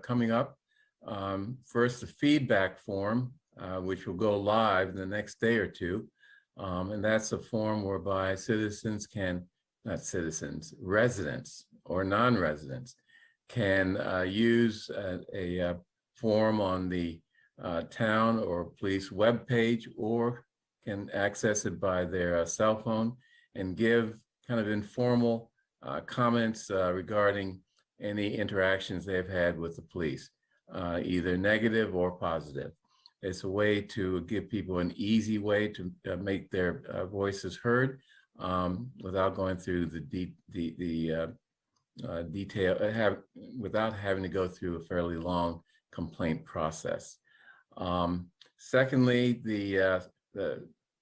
coming up. First, the feedback form, which will go live in the next day or two. And that's a form whereby citizens can, not citizens, residents or non-residents can use a form on the town or police webpage, or can access it by their cell phone and give kind of informal comments regarding any interactions they've had with the police, either negative or positive. It's a way to give people an easy way to make their voices heard without going through the detail, without having to go through a fairly long complaint process. Secondly, the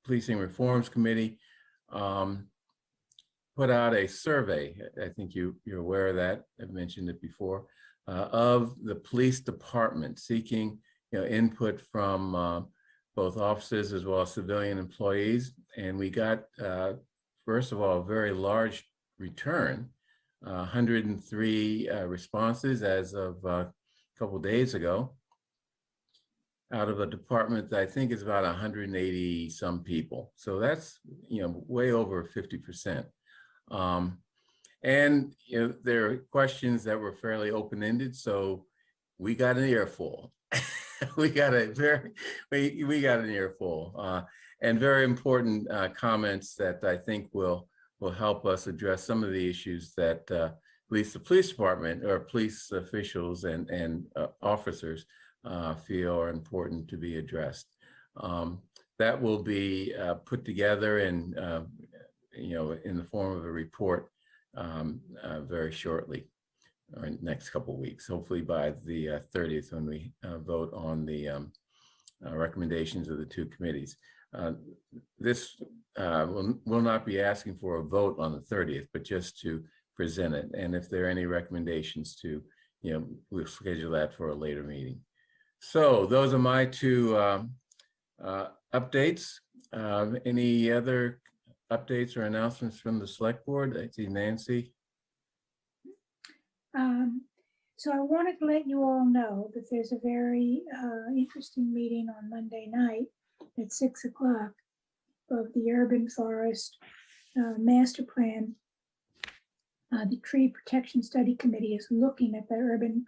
Policing Reforms Committee put out a survey. I think you're aware of that. I've mentioned it before, of the police department, seeking input from both officers as well as civilian employees. And we got, first of all, a very large return, 103 responses as of a couple of days ago, out of a department that I think is about 180 some people. So that's way over 50%. And there are questions that were fairly open-ended, so we got an earful. we got an earful, and very important comments that I think will help us address some of the issues that at least the police department or police officials and officers feel are important to be addressessed. That will be put together and in the form of a report very shortly, or in the next couple of weeks, hopefully by the 30th, when we vote on the recommendations of the two committees. This will not be asking for a vote on the 30th, but just to present it. And if there are any recommendations to, we'll schedule that for a later meeting. So those are my two updates. Any other updates or announcements from the select board? I see Nancy. So I wanted to let you all know that there's a very interesting meeting on Monday night at 6 o'clock of the Urban Forest Master Plan. The Tree Protection Study Committee is looking at the urban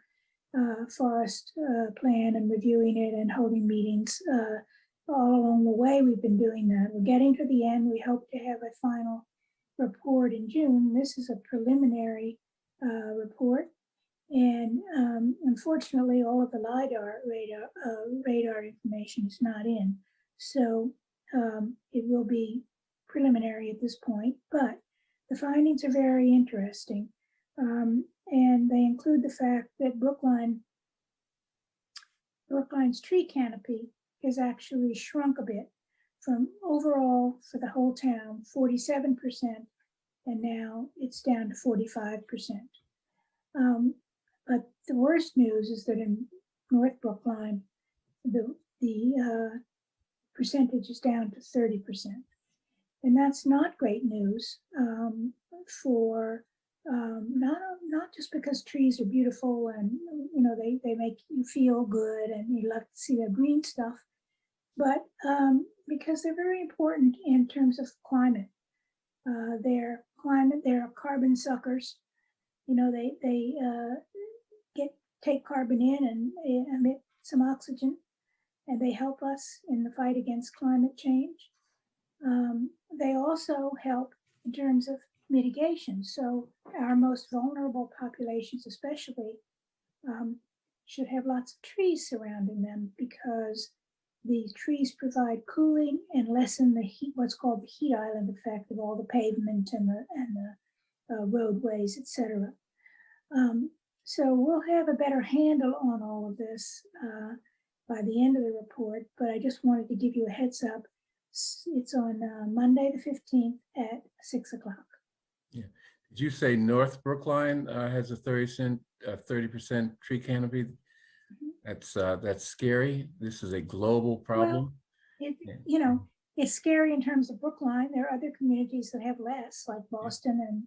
forest plan and reviewing it and holding meetings all along the way. We've been doing that. We're getting to the end. We hope to have a final report in June. This is a preliminary report, and unfortunately, all of the radar information is not in. So it will be preliminary at this point, but the findings are very interesting, and they include the fact that Brookline's tree canopy has actually shrunk a bit from overall for the whole town 47%, and now it's down to 45%. But the worst news is that in North Brookline, the percentage is down to 30%. And that's not great news for not just because trees are beautiful and they make you feel good and you love to see the green stuff, but because they're very important in terms of climate. They're carbon suckers. They take carbon in and emit some oxygen, and they help us in the fight against climate change. They also help in terms of mitigation. So our most vulnerable populations especially should have lots of trees surrounding them, because the trees provide cooling and lessen the heat, what's called the heat island effect of all the pavement and the roadways, etc. So we'll have a better handle on all of this by the end of the report, but I just wanted to give you a heads up. It's on Monday the 15th at 6 o'clock. Yeah. Did you say North Brookline has a 30% tree canopy? Mm-hmm. That's scary. This is a global problem. Well, it's scary in terms of Brookline. There are other communities that have less, like Boston, and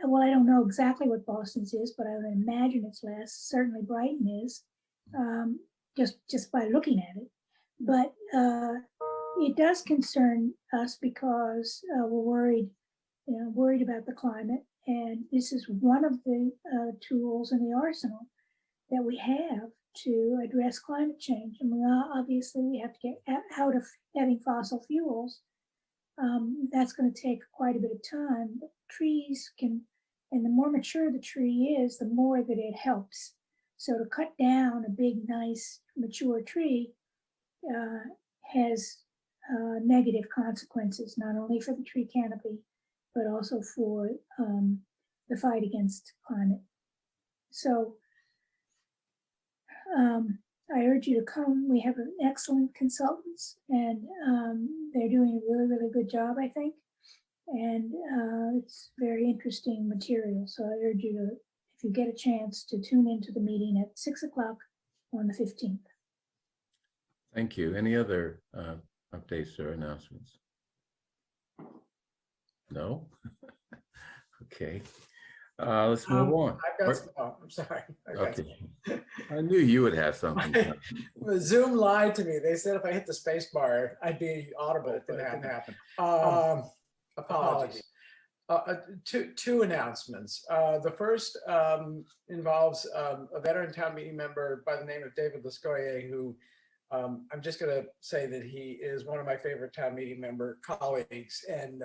well, I don't know exactly what Boston's is, but I would imagine it's less. Certainly Brighton is, just by looking at it. But it does concern us because we're worried about the climate. And this is one of the tools in the arsenal that we have to address climate change. And obviously we have to get out of having fossil fuels. That's going to take quite a bit of time. But trees can, and the more mature the tree is, the more that it helps. So to cut down a big, nice, mature tree has negative consequences, not only for the tree canopy, but also for the fight against climate. So I urge you to come. We have excellent consultants, and they're doing a really, really good job, I think. And it's very interesting material. So I urge you to, if you get a chance, to tune into the meeting at 6 o'clock on the 15th. Thank you. Any other updates or announcements? No? Okay. Let's move on. I've got some, oh, I'm sorry. Okay. I knew you would have something. Zoom lied to me. They said if I hit the space bar, I'd be audible, but it didn't happen. Apologies. Two announcements. The first involves a veteran town meeting member by the name of David Lescoyer, who I'm just going to say that he is one of my favorite town meeting member colleagues, and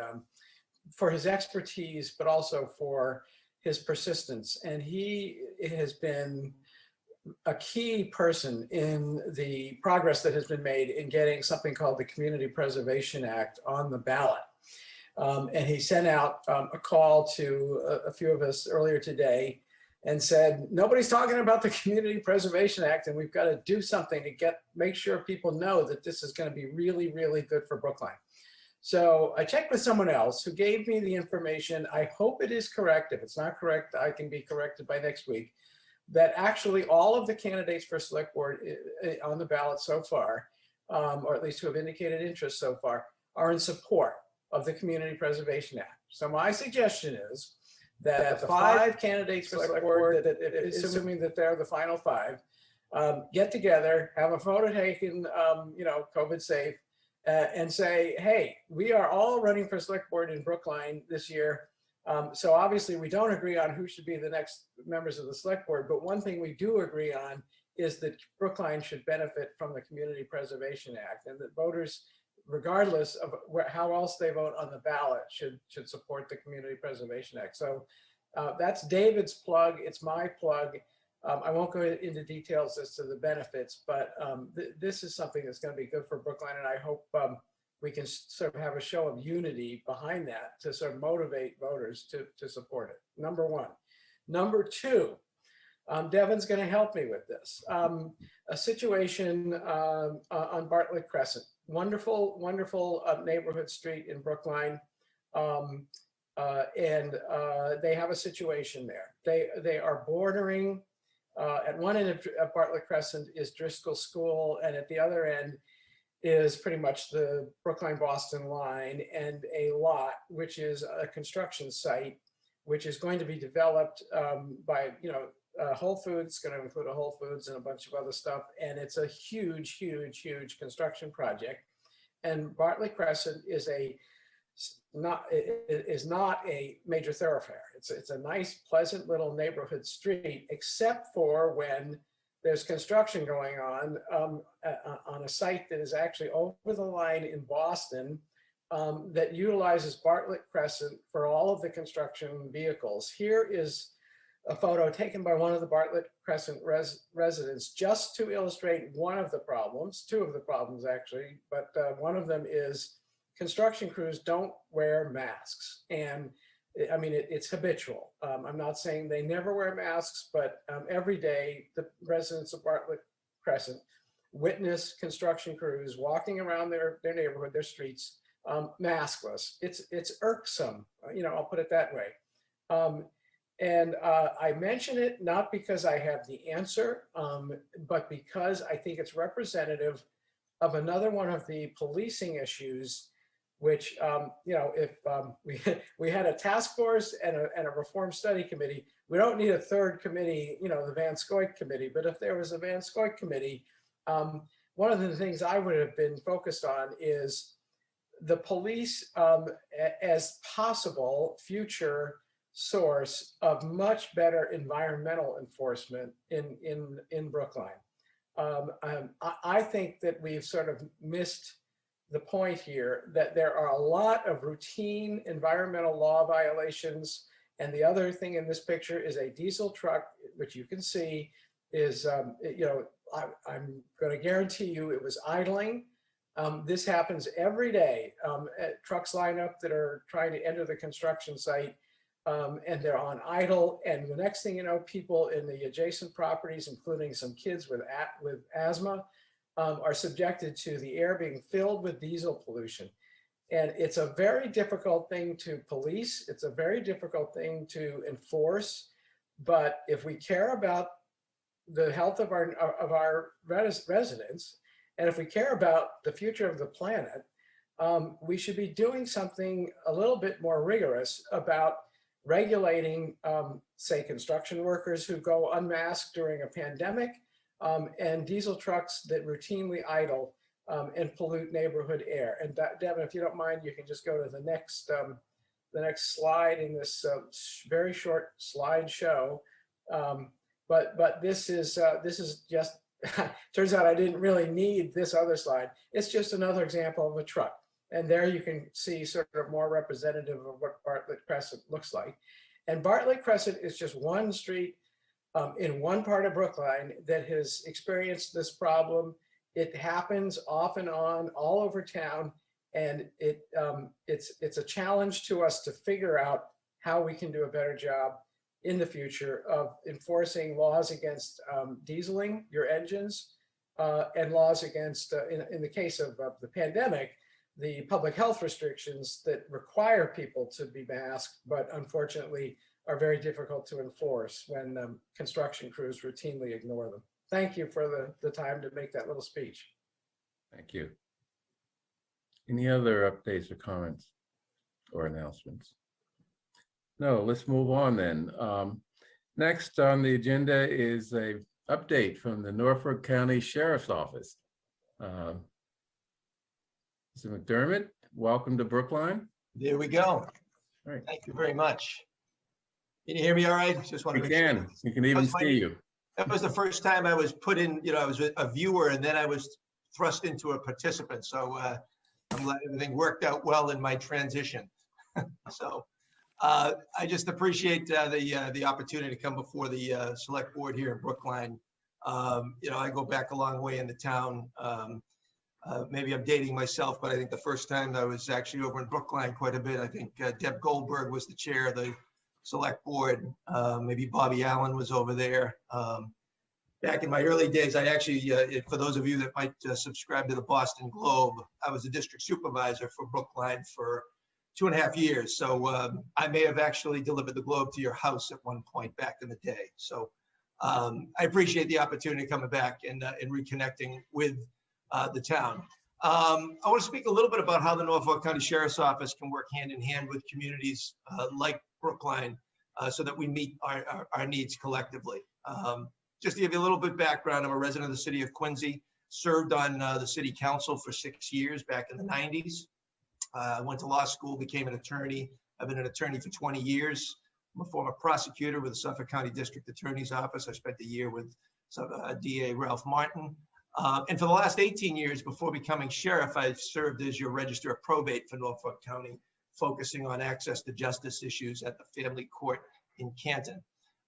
for his expertise, but also for his persistence. And he has been a key person in the progress that has been made in getting something called the Community Preservation Act on the ballot. And he sent out a call to a few of us earlier today and said, nobody's talking about the Community Preservation Act, and we've got to do something to make sure people know that this is going to be really, really good for Brookline. So I checked with someone else who gave me the information. I hope it is correct. If it's not correct, I can be corrected by next week. That actually all of the candidates for select board on the ballot so far, or at least who have indicated interest so far, are in support of the Community Preservation Act. So my suggestion is that the 5 candidates for select board, assuming that they're the final 5, get together, have a photo taken, COVID safe, and say, hey, we are all running for select board in Brookline this year. So obviously we don't agree on who should be the next members of the select board, but one thing we do agree on is that Brookline should benefit from the Community Preservation Act, and that voters, regardless of how else they vote on the ballot, should support the Community Preservation Act. So that's David's plug, it's my plug. I won't go into details as to the benefits, but this is something that's going to be good for Brookline, and I hope we can sort of have a show of unity behind that to sort of motivate voters to support it. Number one. Number two, Devin's going to help me with this. A situation on Bartlett Crescent, wonderful, wonderful neighborhood street in Brookline. And they have a situation there. They are bordering, at one end of Bartlett Crescent is Driscoll School, and at the other end is pretty much the Brookline-Boston line, and a lot, which is a construction site, which is going to be developed by, Whole Foods, going to include a Whole Foods and a bunch of other stuff. And it's a huge, huge, huge construction project. And Bartlett Crescent is not a major thoroughfare. It's a nice, pleasant little neighborhood street, except for when there's construction going on a site that is actually over the line in Boston that utilizes Bartlett Crescent for all of the construction vehicles. Here is a photo taken by one of the Bartlett Crescent residents, just to illustrate one of the problems, 2 of the problems actually, but one of them is construction crews don't wear masks. And I mean, it's habitual. I'm not saying they never wear masks, but every day the residents of Bartlett Crescent witness construction crews walking around their neighborhood, their streets, maskless. It's irksome, I'll put it that way. And I mention it not because I have the answer, but because I think it's representative of another one of the policing issues which, if we had a task force and a reform study committee, we don't need a third committee, the Van Scoik committee. But if there was a Van Scoik committee, one of the things I would have been focused on is the police as possible future source of much better environmental enforcement in Brookline. I think that we've sort of missed the point here, that there are a lot of routine environmental law violations. And the other thing in this picture is a diesel truck, which you can see is, I'm going to guarantee you it was idling. This happens every day. Trucks line up that are trying to enter the construction site, and they're on idle. And the next thing you know, people in the adjacent properties, including some kids with asthma, are subjected to the air being filled with diesel pollution. And it's a very difficult thing to police. It's a very difficult thing to enforce. But if we care about the health of our residents, and if we care about the future of the planet, we should be doing something a little bit more rigorous about regulating, say, construction workers who go unmasked during a pandemic, and diesel trucks that routinely idle and pollute neighborhood air. And Devin, if you don't mind, you can just go to the next slide in this very short slideshow. But this is just, turns out I didn't really need this other slide. It's just another example of a truck. And there you can see sort of more representative of what Bartlett Crescent looks like. And Bartlett Crescent is just one street in one part of Brookline that has experienced this problem. It happens off and on all over town. And it's a challenge to us to figure out how we can do a better job in the future of enforcing laws against dieseling your engines, and laws against, in the case of the pandemic, the public health restrictions that require people to be masked, but unfortunately are very difficult to enforce when construction crews routinely ignore them. Thank you for the time to make that little speech. Thank you. Any other updates or comments or announcements? No, let's move on then. Next on the agenda is a update from the Norfolk County Sheriff's Office. Mr. McDermott, welcome to Brookline. There we go. All right. Thank you very much. Can you hear me all right? Just want to We make can. sure. We can even see you. That was the first time I was put in, I was a viewer and then I was thrust into a participant. So I'm glad everything worked out well in my transition. So I just appreciate the opportunity to come before the select board here in Brookline. I go back a long way in the town. Maybe I'm dating myself, but I think the first time I was actually over in Brookline quite a bit. I think Deb Goldberg was the chair of the select board. Maybe Bobby Allen was over there. Back in my early days, I actually, for those of you that might subscribe to the Boston Globe, I was a district supervisor for Brookline for 2.5 years. So I may have actually delivered the Globe to your house at one point back in the day. So I appreciate the opportunity coming back and reconnecting with the town. I want to speak a little bit about how the Norfolk County Sheriff's Office can work hand in hand with communities like Brookline so that we meet our needs collectively. Just to give you a little bit of background, I'm a resident of the city of Quincy, served on the city council for 6 years back in the 90s. I went to law school, became an attorney. I've been an attorney for 20 years. I'm a former prosecutor with the Suffolk County District Attorney's Office. I spent a year with DA Ralph Martin. And for the last 18 years before becoming sheriff, I've served as your register of probate for Norfolk County, focusing on access to justice issues at the family court in Canton.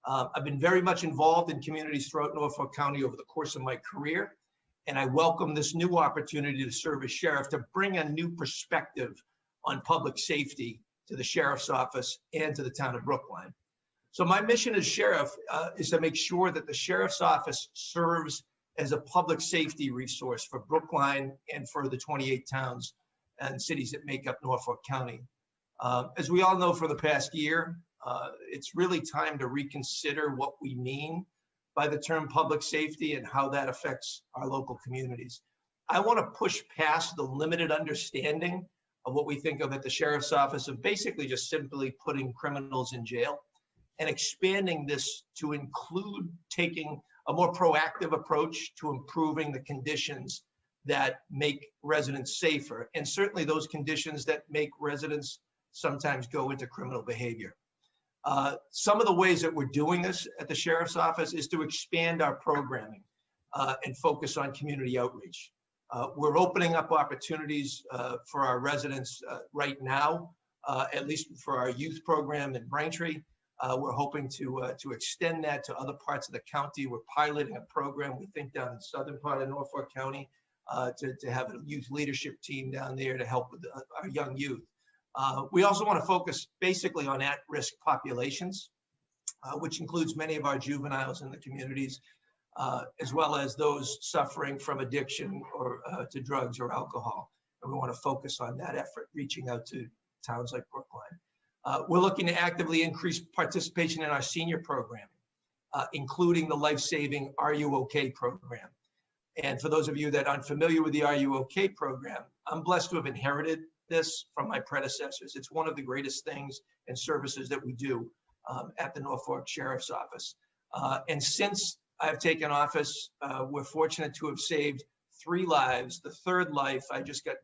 I've been very much involved in communities throughout Norfolk County over the course of my career, and I welcome this new opportunity to serve as sheriff to bring a new perspective on public safety to the sheriff's office and to the town of Brookline. So my mission as sheriff is to make sure that the sheriff's office serves as a public safety resource for Brookline and for the 28 towns and cities that make up Norfolk County. As we all know, for the past year, it's really time to reconsider what we mean by the term public safety and how that affects our local communities. I want to push past the limited understanding of what we think of at the sheriff's office of basically just simply putting criminals in jail and expanding this to include taking a more proactive approach to improving the conditions that make residents safer, and certainly those conditions that make residents sometimes go into criminal behavior. Some of the ways that we're doing this at the sheriff's office is to expand our programming and focus on community outreach. We're opening up opportunities for our residents right now, at least for our youth program in Braintree. We're hoping to extend that to other parts of the county. We're piloting a program, we think, down in southern part of Norfolk County to have a youth leadership team down there to help with our young youth. We also want to focus basically on at-risk populations, which includes many of our juveniles in the communities, as well as those suffering from addiction or to drugs or alcohol. And we want to focus on that effort, reaching out to towns like Brookline. We're looking to actively increase participation in our senior programming, including the life-saving Are You OK program. And for those of you that aren't familiar with the Are You OK program, I'm blessed to have inherited this from my predecessors. It's one of the greatest things and services that we do at the Norfolk Sheriff's Office. And since I've taken office, we're fortunate to have saved 3 lives. The third life I just got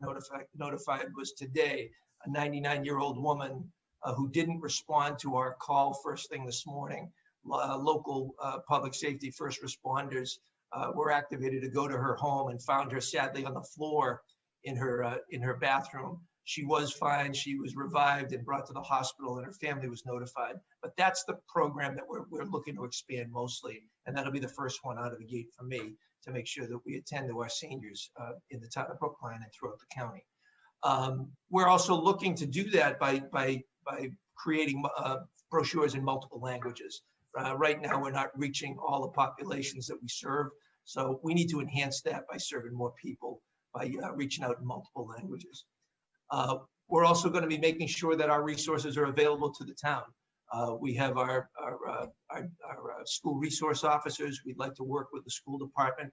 notified was today, a 99-year-old woman who didn't respond to our call first thing this morning. Local public safety first responders were activated to go to her home and found her sadly on the floor in her bathroom. She was fine. She was revived and brought to the hospital, and her family was notified. But that's the program that we're looking to expand mostly, and that'll be the first one out of the gate for me to make sure that we attend to our seniors in the town of Brookline and throughout the county. We're also looking to do that by creating brochures in multiple languages. Right now, we're not reaching all the populations that we serve, so we need to enhance that by serving more people by reaching out in multiple languages. We're also going to be making sure that our resources are available to the town. We have our school resource officers. We'd like to work with the school department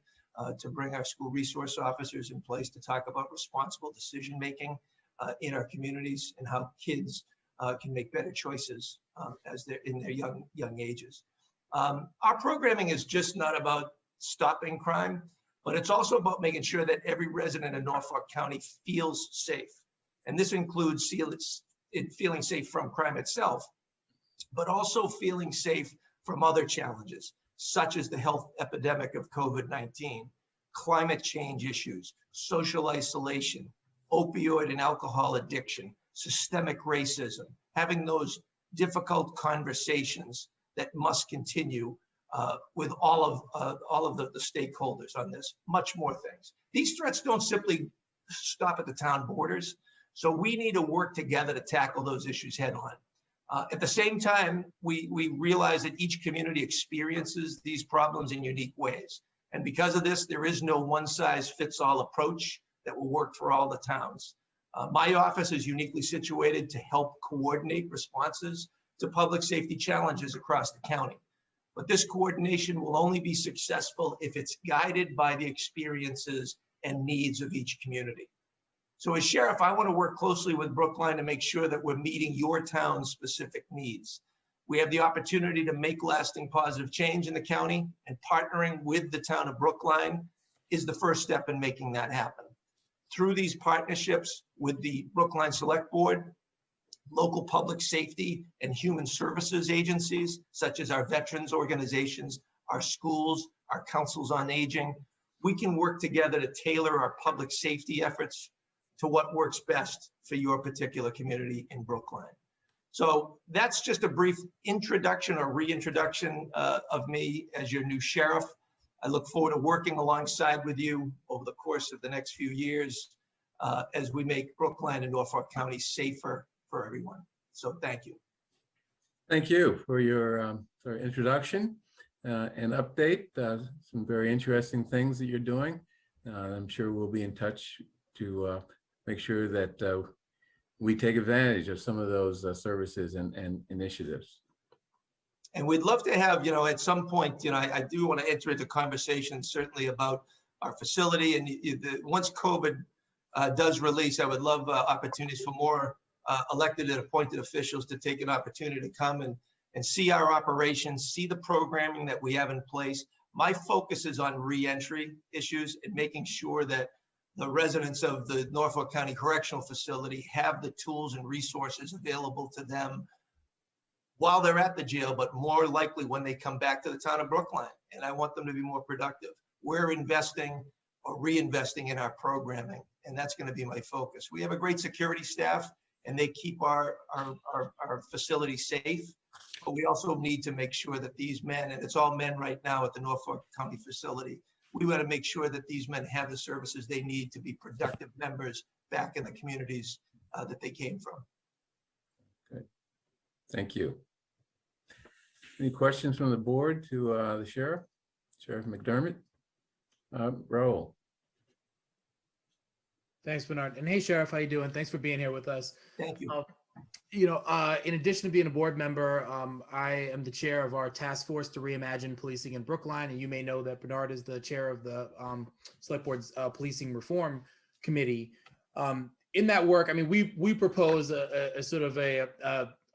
to bring our school resource officers in place to talk about responsible decision-making in our communities and how kids can make better choices as they're in their young ages. Our programming is just not about stopping crime, but it's also about making sure that every resident in Norfolk County feels safe. And this includes feeling safe from crime itself, but also feeling safe from other challenges, such as the health epidemic of COVID-19, climate change issues, social isolation, opioid and alcohol addiction, systemic racism, having those difficult conversations that must continue with all of the stakeholders on this, much more things. These threats don't simply stop at the town borders, so we need to work together to tackle those issues head on. At the same time, we realize that each community experiences these problems in unique ways. And because of this, there is no one-size-fits-all approach that will work for all the towns. My office is uniquely situated to help coordinate responses to public safety challenges across the county. But this coordination will only be successful if it's guided by the experiences and needs of each community. So as sheriff, I want to work closely with Brookline to make sure that we're meeting your town's specific needs. We have the opportunity to make lasting positive change in the county, and partnering with the town of Brookline is the first step in making that happen. Through these partnerships with the Brookline Select Board, local public safety and human services agencies, such as our veterans organizations, our schools, our councils on aging, we can work together to tailor our public safety efforts to what works best for your particular community in Brookline. So that's just a brief introduction or reintroduction of me as your new sheriff. I look forward to working alongside with you over the course of the next few years as we make Brookline and Norfolk County safer for everyone. So thank you. Thank you for your introduction and update. Some very interesting things that you're doing. I'm sure we'll be in touch to make sure that we take advantage of some of those services and initiatives. And we'd love to have, at some point, I do want to enter into conversation certainly about our facility. And once COVID does release, I would love opportunities for more elected and appointed officials to take an opportunity to come and see our operations, see the programming that we have in place. My focus is on reentry issues and making sure that the residents of the Norfolk County Correctional Facility have the tools and resources available to them while they're at the jail, but more likely when they come back to the town of Brookline. And I want them to be more productive. We're investing or reinvesting in our programming, and that's going to be my focus. We have a great security staff, and they keep our facility safe. But we also need to make sure that these men, and it's all men right now at the Norfolk County facility, we want to make sure that these men have the services they need to be productive members back in the communities that they came from. Good. Thank you. Any questions from the board to the sheriff? Sheriff McDermott? Raul. Thanks, Bernard. And hey, Sheriff, how you doing? Thanks for being here with us. Thank you. In addition to being a board member, I am the chair of our task force to reimagine policing in Brookline. And you may know that Bernard is the chair of the Select Board's Policing Reform Committee. In that work, I mean, we propose a sort of a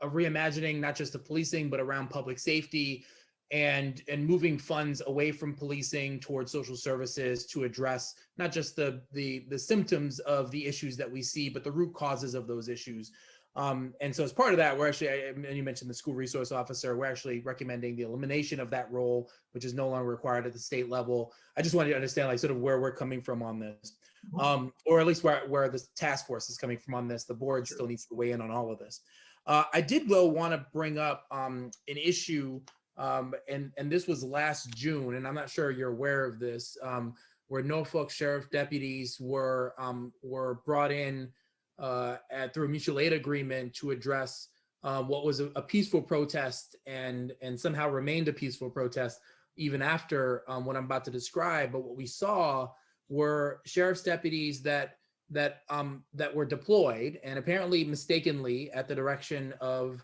reimagining, not just of policing, but around public safety and moving funds away from policing towards social services to address not just the symptoms of the issues that we see, but the root causes of those issues. And so as part of that, we're actually, and you mentioned the school resource officer, we're actually recommending the elimination of that role, which is no longer required at the state level. I just wanted to understand like sort of where we're coming from on this, or at least where the task force is coming from on this. The board still needs to weigh in on all of this. I did though want to bring up an issue, and this was last June, and I'm not sure you're aware of this, where Norfolk sheriff deputies were brought in through a mutual aid agreement to address what was a peaceful protest and somehow remained a peaceful protest even after what I'm about to describe. But what we saw were sheriff's deputies that were deployed, and apparently mistakenly at the direction of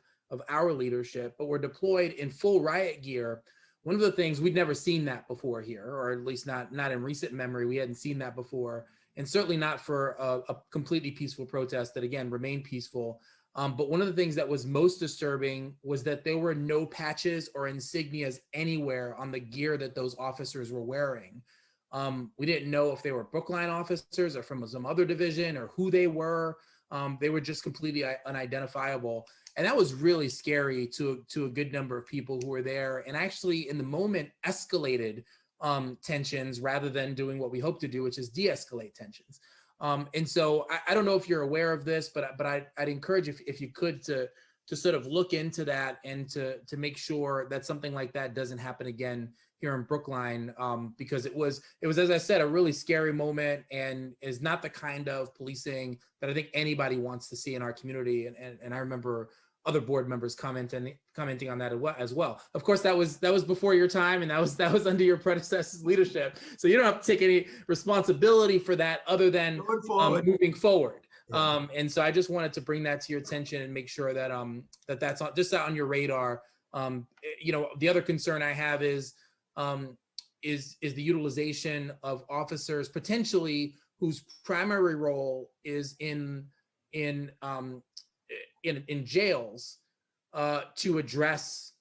our leadership, but were deployed in full riot gear. One of the things, we'd never seen that before here, or at least not in recent memory, we hadn't seen that before. And certainly not for a completely peaceful protest that, again, remained peaceful. But one of the things that was most disturbing was that there were no patches or insignias anywhere on the gear that those officers were wearing. We didn't know if they were Brookline officers or from some other division or who they were. They were just completely unidentifiable. And that was really scary to a good number of people who were there, and actually in the moment escalated tensions rather than doing what we hope to do, which is de-escalate tensions. And so I don't know if you're aware of this, but I'd encourage if you could to sort of look into that and to make sure that something like that doesn't happen again here in Brookline, because it was, as I said, a really scary moment and is not the kind of policing that I think anybody wants to see in our community. And I remember other board members commenting on that as well. Of course, that was before your time, and that was under your predecessor's leadership. So you don't have to take any responsibility for that other than moving forward. Yeah. And so I just wanted to bring that to your attention and make sure that that's on your radar. The other concern I have is the utilization of officers potentially whose primary role is in jails to address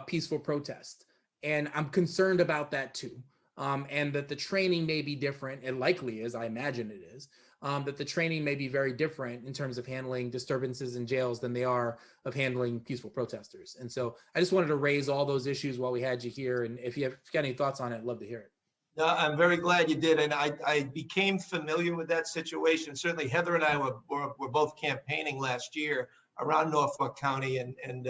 peaceful protest. And I'm concerned about that too. And that the training may be different, it likely is, I imagine it is, that the training may be very different in terms of handling disturbances in jails than they are of handling peaceful protesters. And so I just wanted to raise all those issues while we had you here. And if you've got any thoughts on it, I'd love to hear it. No, I'm very glad you did. And I became familiar with that situation. Certainly Heather and I were both campaigning last year around Norfolk County. And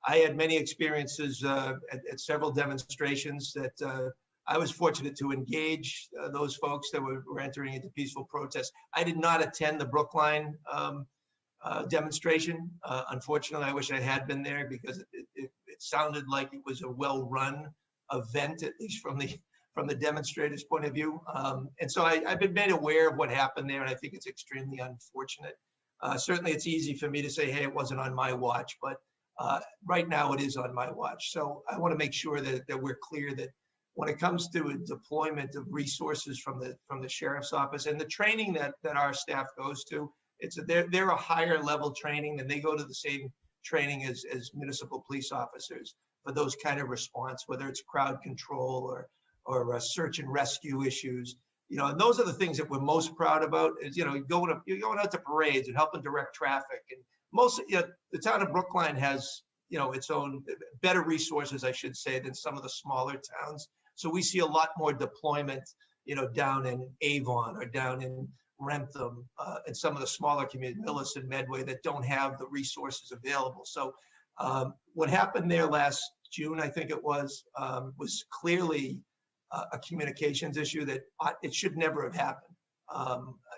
I had many experiences at several demonstrations that I was fortunate to engage those folks that were entering into peaceful protest. I did not attend the Brookline demonstration. Unfortunately, I wish I had been there because it sounded like it was a well-run event, at least from the demonstrators' point of view. And so I've been made aware of what happened there, and I think it's extremely unfortunate. Certainly it's easy for me to say, hey, it wasn't on my watch, but right now it is on my watch. So I want to make sure that we're clear that when it comes to a deployment of resources from the sheriff's office and the training that our staff goes to, they're a higher level training, and they go to the same training as municipal police officers for those kind of response, whether it's crowd control or search and rescue issues. And those are the things that we're most proud about is, you're going out to parades and helping direct traffic. And the town of Brookline has, its own better resources, I should say, than some of the smaller towns. So we see a lot more deployment, down in Avon or down in Rentham, and some of the smaller communities, Millis and Medway, that don't have the resources available. So what happened there last June, I think it was clearly a communications issue that it should never have happened.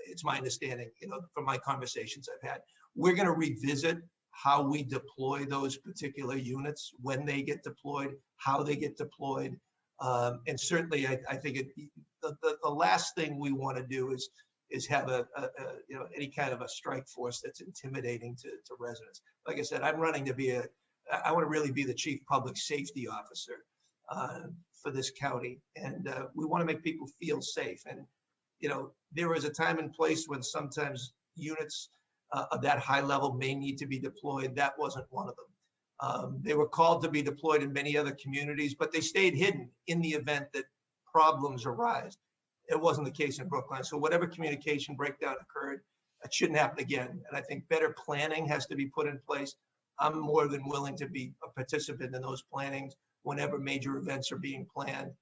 It's my understanding, from my conversations I've had. We're going to revisit how we deploy those particular units, when they get deployed, how they get deployed. And certainly, I think the last thing we want to do is have any kind of a strike force that's intimidating to residents. Like I said, I'm running to I want to really be the chief public safety officer for this county, and we want to make people feel safe. And there was a time and place when sometimes units of that high level may need to be deployed. That wasn't one of them. They were called to be deployed in many other communities, but they stayed hidden in the event that problems arise. It wasn't the case in Brookline. So whatever communication breakdown occurred, it shouldn't happen again. And I think better planning has to be put in place. I'm more than willing to be a participant in those plannings whenever major events are being planned,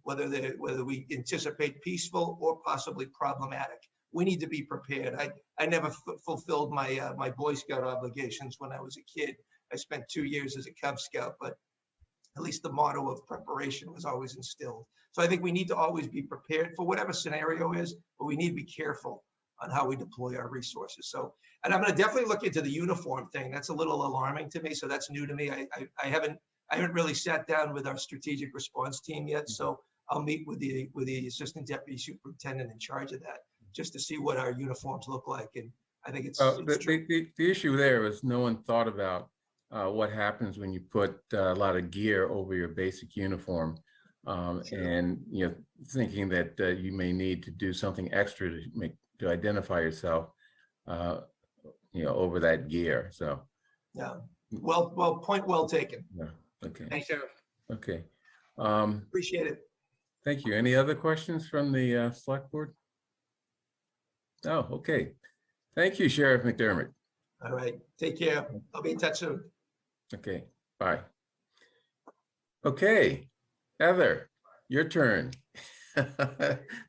whether we anticipate peaceful or possibly problematic. We need to be prepared. I never fulfilled my Boy Scout obligations when I was a kid. I spent 2 years as a Cub Scout, but at least the motto of preparation was always instilled. So I think we need to always be prepared for whatever scenario is, but we need to be careful on how we deploy our resources. So, and I'm going to definitely look into the uniform thing. That's a little alarming to me. So that's new to me. I haven't really sat down with our strategic response team yet. So I'll meet with the assistant deputy superintendent in charge of that, just to see what our uniforms look like. And I think it's the issue there is no one thought about what happens when you put a lot of gear over your basic uniform, and thinking that you may need to do something extra to identify yourself, over that gear. So yeah, point well taken. Yeah. Okay. Thanks, Sheriff. Okay. Appreciate it. Thank you. Any other questions from the select board? Oh, okay. Thank you, Sheriff McDermott. All right. Take care. I'll be in touch soon. Okay. Bye. Okay. Heather, your turn.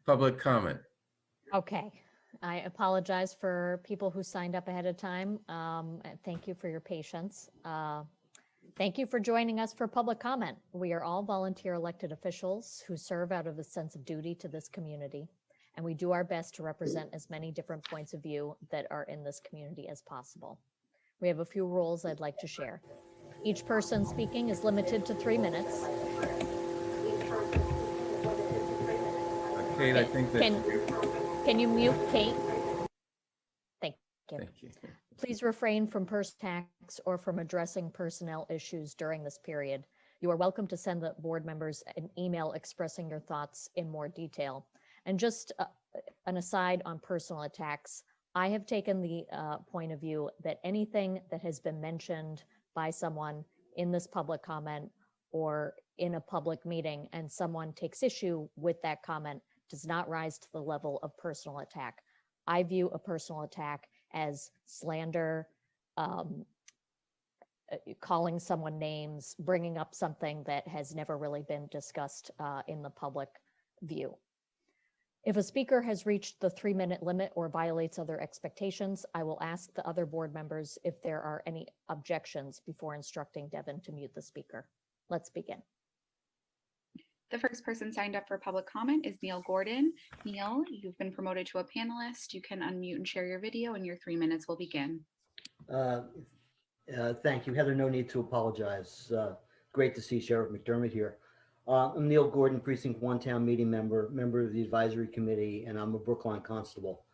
Public comment. Okay. I apologize for people who signed up ahead of time. Thank you for your patience. Thank you for joining us for public comment. We are all volunteer elected officials who serve out of a sense of duty to this community, and we do our best to represent as many different points of view that are in this community as possible. We have a few rules I'd like to share. Each person speaking is limited to 3 minutes. Kate, I think that Can you mute Kate? Thank you. Thank you. Please refrain from person attacks or from addressing personnel issues during this period. You are welcome to send the board members an email expressing your thoughts in more detail. And just an aside on personal attacks, I have taken the point of view that anything that has been mentioned by someone in this public comment or in a public meeting and someone takes issue with that comment does not rise to the level of personal attack. I view a personal attack as slander, calling someone names, bringing up something that has never really been discussed in the public view. If a speaker has reached the 3-minute limit or violates other expectations, I will ask the other board members if there are any objections before instructing Devin to mute the speaker. Let's begin. The first person signed up for public comment is Neil Gordon. Neil, you've been promoted to a panelist. You can unmute and share your video and your 3 minutes will begin. Thank you, Heather. No need to apologize. Great to see Sheriff McDermott here. I'm Neil Gordon, Precinct 1 Town Meeting member of the Advisory Committee, and I'm a Brookline Constable.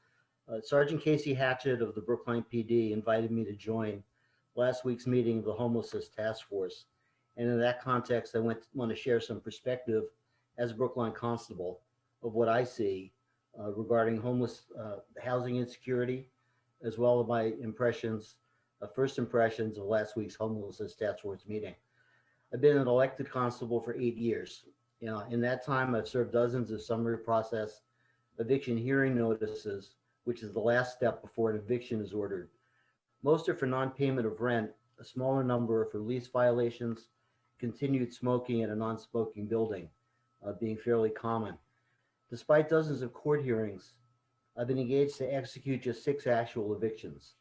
Sergeant Casey Hatchett of the Brookline PD invited me to join last week's meeting of the Homelessness Task Force, And in that context, I want to share some perspective as a Brookline constable of what I see regarding homeless housing insecurity, as well as my impressions, first impressions of last week's homelessness task force meeting. I've been an elected constable for 8 years. In that time, I've served dozens of summary process eviction hearing notices, which is the last step before an eviction is ordered. Most are for non-payment of rent, a smaller number are for lease violations, continued smoking in a non-smoking building being fairly common. Despite dozens of court hearings, I've been engaged to execute just 6 actual evictions.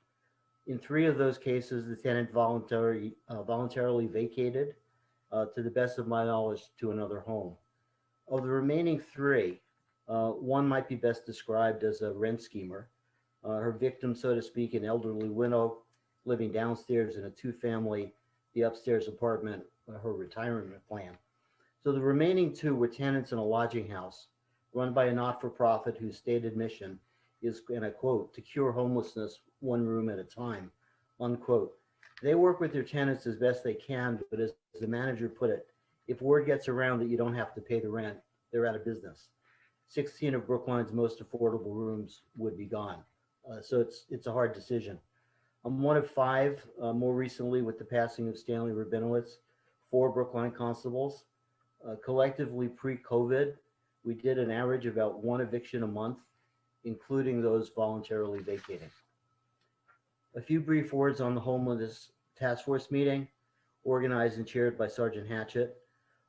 In 3 of those cases, the tenant voluntarily vacated, to the best of my knowledge, to another home. Of the remaining 3, one might be best described as a rent schemer. Her victim, so to speak, an elderly widow living downstairs in a 2-family, the upstairs apartment, her retirement plan. So the remaining 2 were tenants in a lodging house run by a not-for-profit whose stated mission is, and I quote, to cure homelessness 1 room at a time, unquote. They work with their tenants as best they can, but as the manager put it, if word gets around that you don't have to pay the rent, they're out of business. 16 of Brookline's most affordable rooms would be gone. So it's a hard decision. I'm one of 5, more recently with the passing of Stanley Rabinowitz, 4 Brookline constables. Collectively pre-COVID, we did an average of about 1 eviction a month, including those voluntarily vacating. A few brief words on the homelessness task force meeting, organized and chaired by Sergeant Hatchett.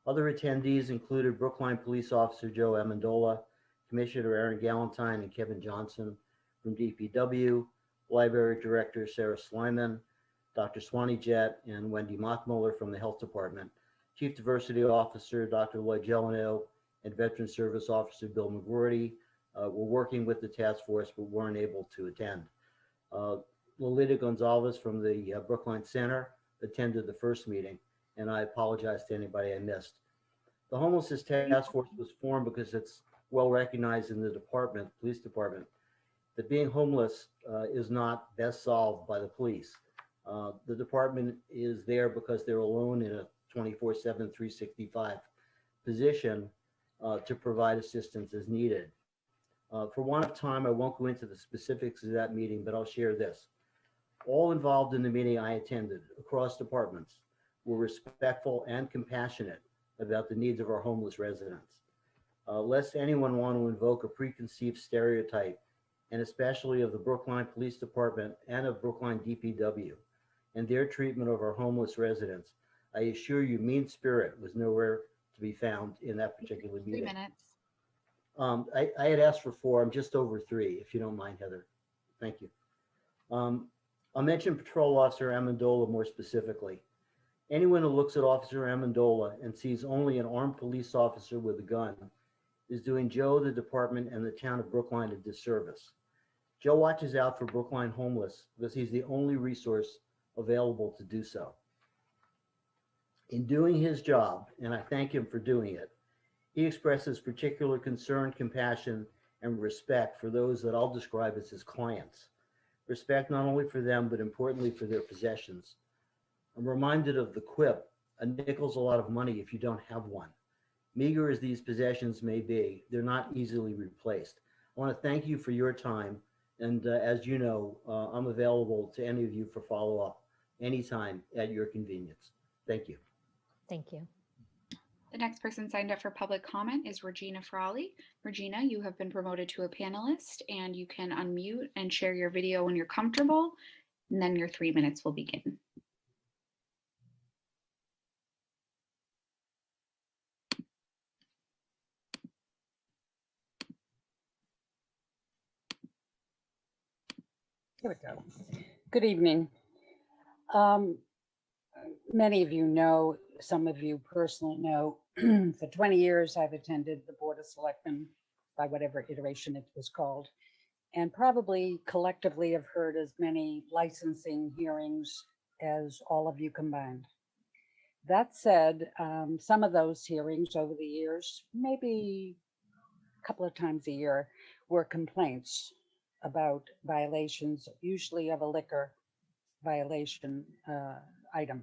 Other attendees included Brookline Police Officer Joe Amendola, Commissioner Aaron Galentine and Kevin Johnson from DPW, Library Director Sarah Slyman, Dr. Swanee Jett, and Wendy Mockmuller from the Health Department, Chief Diversity Officer Dr. Lloyd Gelano, and Veteran Service Officer Bill McGroarty were working with the task force but weren't able to attend. Lolita Gonzalez from the Brookline Center attended the first meeting, and I apologize to anybody I missed. The homelessness task force was formed because it's well recognized in the department, police department, that being homeless is not best solved by the police. The department is there because they're alone in a 24/7, 365 position to provide assistance as needed. For want of time, I won't go into the specifics of that meeting, but I'll share this. All involved in the meeting I attended across departments were respectful and compassionate about the needs of our homeless residents. Lest anyone want to invoke a preconceived stereotype, and especially of the Brookline Police Department and of Brookline DPW and their treatment of our homeless residents, I assure you mean spirit was nowhere to be found in that particular meeting. 3 minutes. I had asked for 4. I'm just over 3, if you don't mind, Heather. Thank you. I'll mention Patrol Officer Amendola more specifically. Anyone who looks at Officer Amendola and sees only an armed police officer with a gun is doing Joe, the department, and the town of Brookline a disservice. Joe watches out for Brookline homeless because he's the only resource available to do so. In doing his job, and I thank him for doing it, he expresses particular concern, compassion, and respect for those that I'll describe as his clients. Respect not only for them, but importantly for their possessions. I'm reminded of the quip, a nickel's a lot of money if you don't have one. Meager as these possessions may be, they're not easily replaced. I want to thank you for your time. And as you know, I'm available to any of you for follow-up anytime at your convenience. Thank you. Thank you. The next person signed up for public comment is Regina Frawley. Regina, you have been promoted to a panelist, and you can unmute and share your video when you're comfortable, and then your 3 minutes will begin. Here we go. Good evening. Many of you know, some of you personally know, for 20 years I've attended the Board of Selectmen, by whatever iteration it was called, and probably collectively have heard as many licensing hearings as all of you combined. That said, some of those hearings over the years, maybe a couple of times a year, were complaints about violations, usually of a liquor violation item.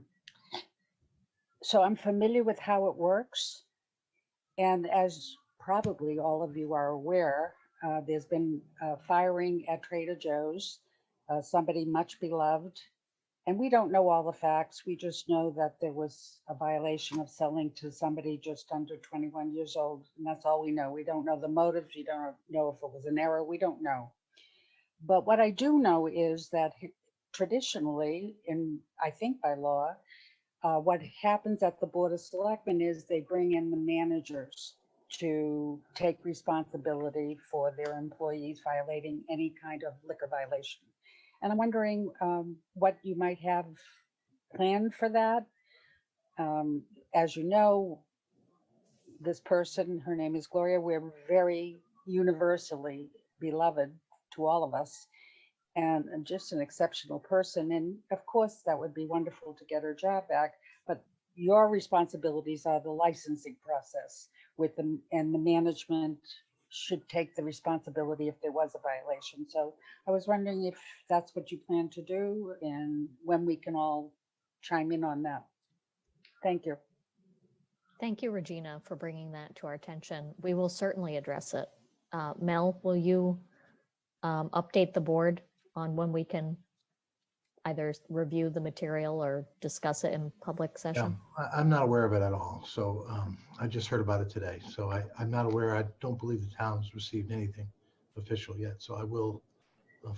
So I'm familiar with how it works. And as probably all of you are aware, there's been firing at Trader Joe's, somebody much beloved. And we don't know all the facts. We just know that there was a violation of selling to somebody just under 21 years old. And that's all we know. We don't know the motives. We don't know if it was an error. We don't know. But what I do know is that traditionally, I think by law, what happens at the Board of Selectmen is they bring in the managers to take responsibility for their employees violating any kind of liquor violation. And I'm wondering what you might have planned for that. As you know, this person, her name is Gloria, we're very universally beloved to all of us, and just an exceptional person. And of course, that would be wonderful to get her job back. But your responsibilities are the licensing process with them, and the management should take the responsibility if there was a violation. So I was wondering if that's what you plan to do and when we can all chime in on that. Thank you. Thank you, Regina, for bringing that to our attention. We will certainly address it. Mel, will you update the board on when we can either review the material or discuss it in public Yeah, session? I'm not aware of it at all. So I just heard about it today. So I'm not aware. I don't believe the town's received anything official yet. So I will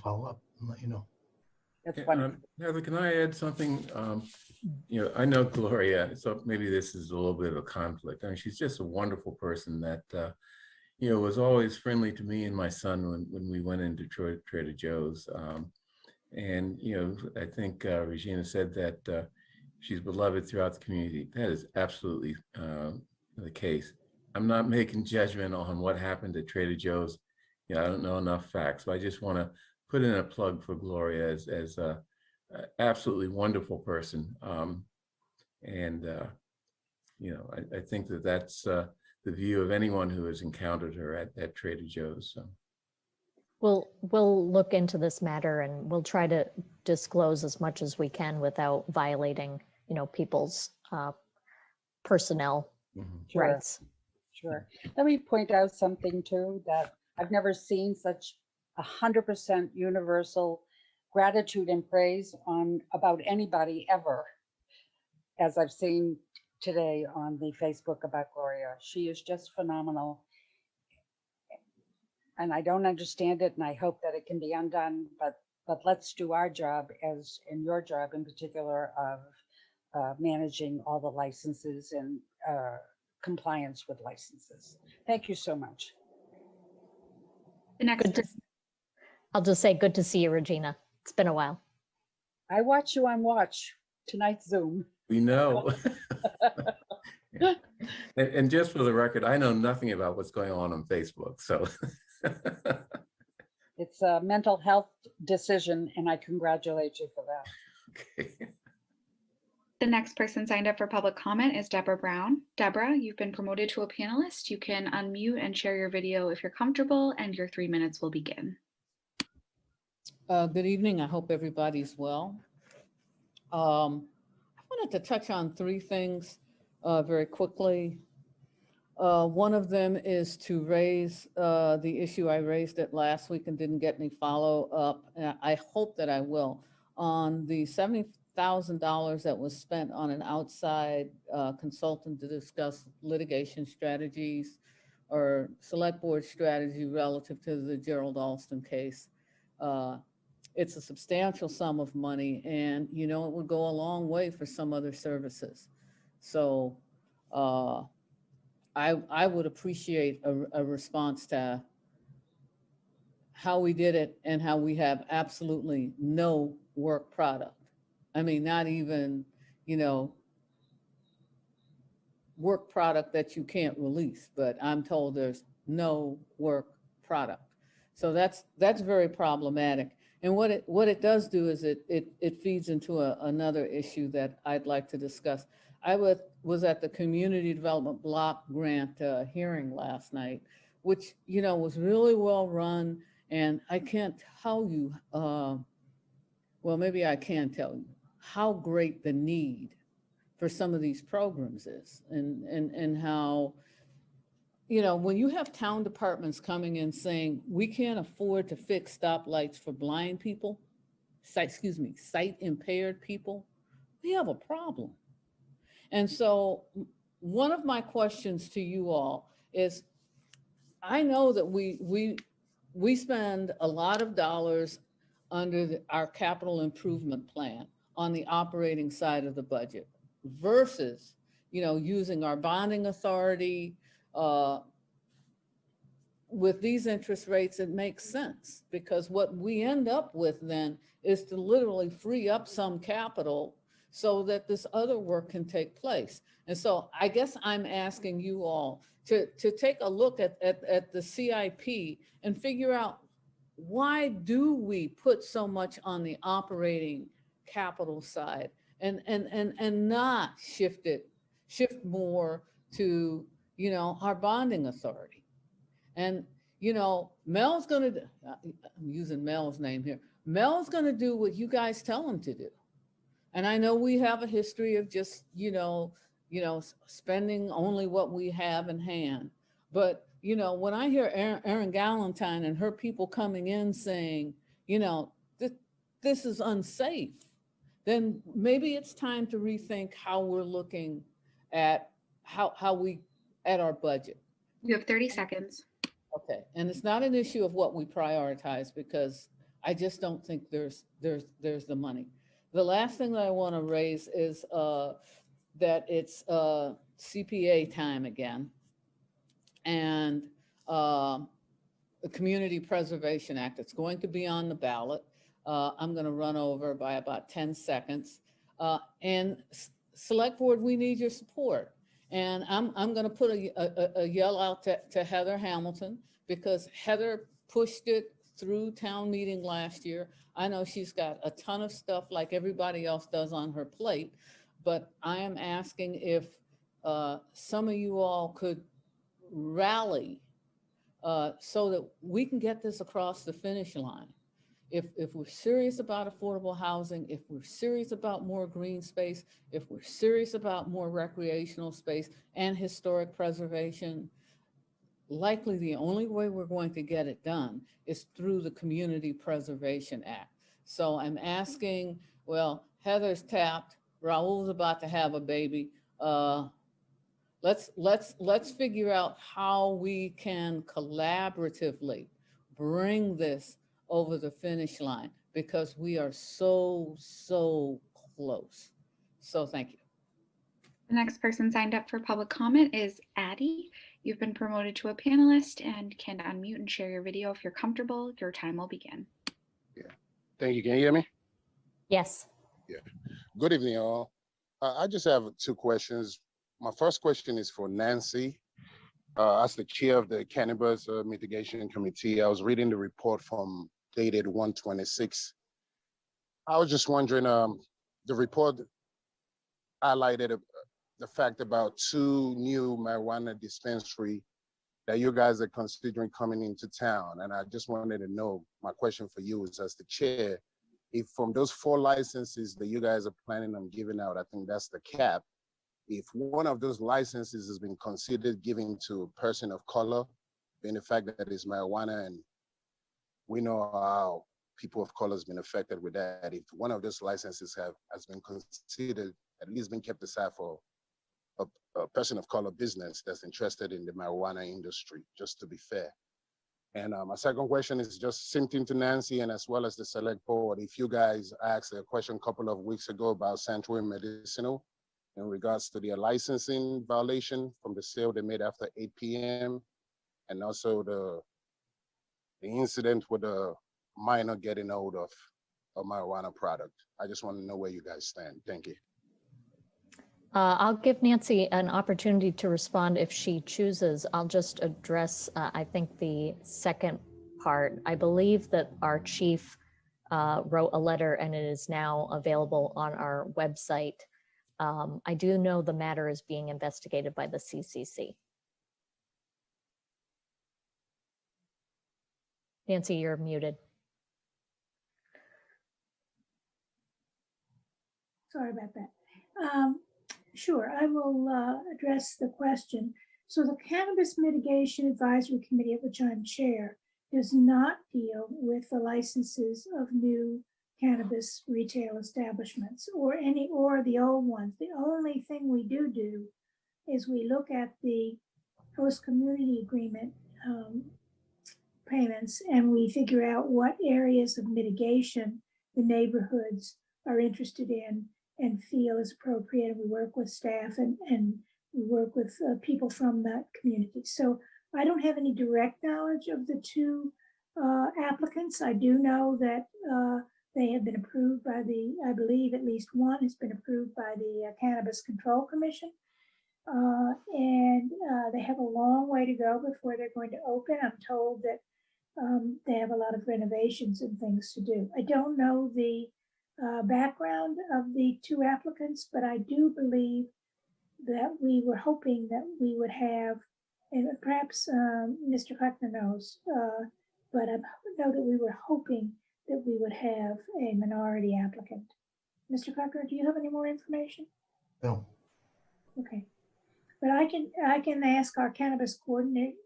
follow up and let you know. That's Yeah, wonderful. Heather, can I add something? I know Gloria, so maybe this is a little bit of a conflict. I mean, she's just a wonderful person that, was always friendly to me and my son when we went into Trader Joe's. And, I think Regina said that she's beloved throughout the community. That is absolutely the case. I'm not making judgment on what happened at Trader Joe's. I don't know enough facts, but I just want to put in a plug for Gloria as a absolutely wonderful person. And I think that's the view of anyone who has encountered her at Trader Joe's. So. We'll look into this matter and we'll try to disclose as much as we can without violating, people's personnel Sure. rights. Sure. Let me point out something too, that I've never seen such 100% universal gratitude and praise on about anybody ever as I've seen today on the Facebook about Gloria. She is just phenomenal. And I don't understand it, and I hope that it can be undone, but let's do our job, as in your job in particular, of managing all the licenses and compliance with licenses. Thank you so much. The next Good to, I'll just say good to see you, Regina. It's been a while. I watch you on Watch, tonight's Zoom. We know. Yeah. And just for the record, I know nothing about what's going on Facebook. So It's a mental health decision, and I congratulate you for that. okay. The next person signed up for public comment is Deborah Brown. Deborah, you've been promoted to a panelist. You can unmute and share your video if you're comfortable, and your 3 minutes will begin. Good evening. I hope everybody's well. I wanted to touch on three things very quickly. One of them is to raise the issue I raised it last week and didn't get any follow up. And I hope that I will, on the $70,000 that was spent on an outside consultant to discuss litigation strategies or select board strategy relative to the Gerald Alston case. It's a substantial sum of money, and it would go a long way for some other services. So I would appreciate a response to how we did it and how we have absolutely no work product. I mean, not even, work product that you can't release, but I'm told there's no work product. So that's very problematic. And what it does do is it feeds into another issue that I'd like to discuss. I was at the Community Development Block Grant hearing last night, which, was really well run. And I can't tell you, well, maybe I can tell you how great the need for some of these programs is, and how, you know, when you have town departments coming in saying, we can't afford to fix stoplights for blind people, sight impaired people, we have a problem. And so one of my questions to you all is, I know that we spend a lot of dollars under our capital improvement plan on the operating side of the budget versus, you know, using our bonding authority. With these interest rates, it makes sense, because what we end up with then is to literally free up some capital so that this other work can take place. And so I guess I'm asking you all to take a look at the CIP and figure out, why do we put so much on the operating capital side and not shift more to, you know, our bonding authority? And, you know, Mel's gonna, I'm using Mel's name here. Mel's gonna do what you guys tell him to do. And I know we have a history of just, you know, spending only what we have in hand. But, you know, when I hear Erin Galentine and her people coming in saying, you know, this is unsafe, then maybe it's time to rethink how we're looking at at our budget. You have 30 seconds. Okay, and it's not an issue of what we prioritize, because I just don't think there's the money. The last thing that I want to raise is that it's CPA time again, and the Community Preservation Act. It's going to be on the ballot. I'm going to run over by about 10 seconds. And Select Board, we need your support. And I'm going to put a yell out to Heather Hamilton, because Heather pushed it through town meeting last year. I know she's got a ton of stuff like everybody else does on her plate, but I am asking if some of you all could rally so that we can get this across the finish line. If we're serious about affordable housing, if we're serious about more green space, if we're serious about more recreational space and historic preservation, likely the only way we're going to get it done is through the Community Preservation Act. So I'm asking, well, Heather's tapped, Raul's about to have a baby. Let's figure out how we can collaboratively bring this over the finish line, because we are so close. So thank you. The next person signed up for public comment is Addie. You've been promoted to a panelist and can unmute and share your video if you're comfortable. Your time will begin. Yeah, thank you. Can you hear me? Yes. Yeah. Good evening, all. I just have two questions. My first question is for Nancy. As the chair of the Cannabis Mitigation Committee, I was reading the report from dated 1/26. I was just wondering, the report highlighted the fact about 2 new marijuana dispensary that you guys are considering coming into town. And I just wanted to know, my question for you is, as the chair, if from those 4 licenses that you guys are planning on giving out, I think that's the cap, if one of those licenses has been considered giving to a person of color, being the fact that it's marijuana, and we know how people of color has been affected with that, if one of those licenses has been considered, at least been kept aside for a person of color business that's interested in the marijuana industry, just to be fair. And my second question is just same thing to Nancy, and as well as the select board. If you guys asked a question a couple of weeks ago about Sanctuary Medicinal in regards to their licensing violation from the sale they made after 8 p.m. and also the incident with the minor getting hold of a marijuana product. I just want to know where you guys stand. Thank you. I'll give Nancy an opportunity to respond if she chooses. I'll just address, I think, the second part. I believe that our chief wrote a letter and it is now available on our website. I do know the matter is being investigated by the CCC. Nancy, you're muted. Sorry about that. Sure, I will address the question. So the Cannabis Mitigation Advisory Committee, of which I'm chair, does not deal with the licenses of new cannabis retail establishments or the old ones. The only thing we do is we look at the host community agreement payments, and we figure out what areas of mitigation the neighborhoods are interested in and feel is appropriate. And we work with staff and we work with people from that community. So I don't have any direct knowledge of the two applicants. I do know that they have been approved by I believe at least one has been approved by the Cannabis Control Commission. And they have a long way to go before they're going to open. I'm told that they have a lot of renovations and things to do. I don't know the background of the two applicants, but I do believe that we were hoping that we would have, and perhaps Mr. Kleckner knows, but I know that we were hoping that we would have a minority applicant. Mr. Kleckner, do you have any more information? No. Okay, but I can ask our cannabis coordinator,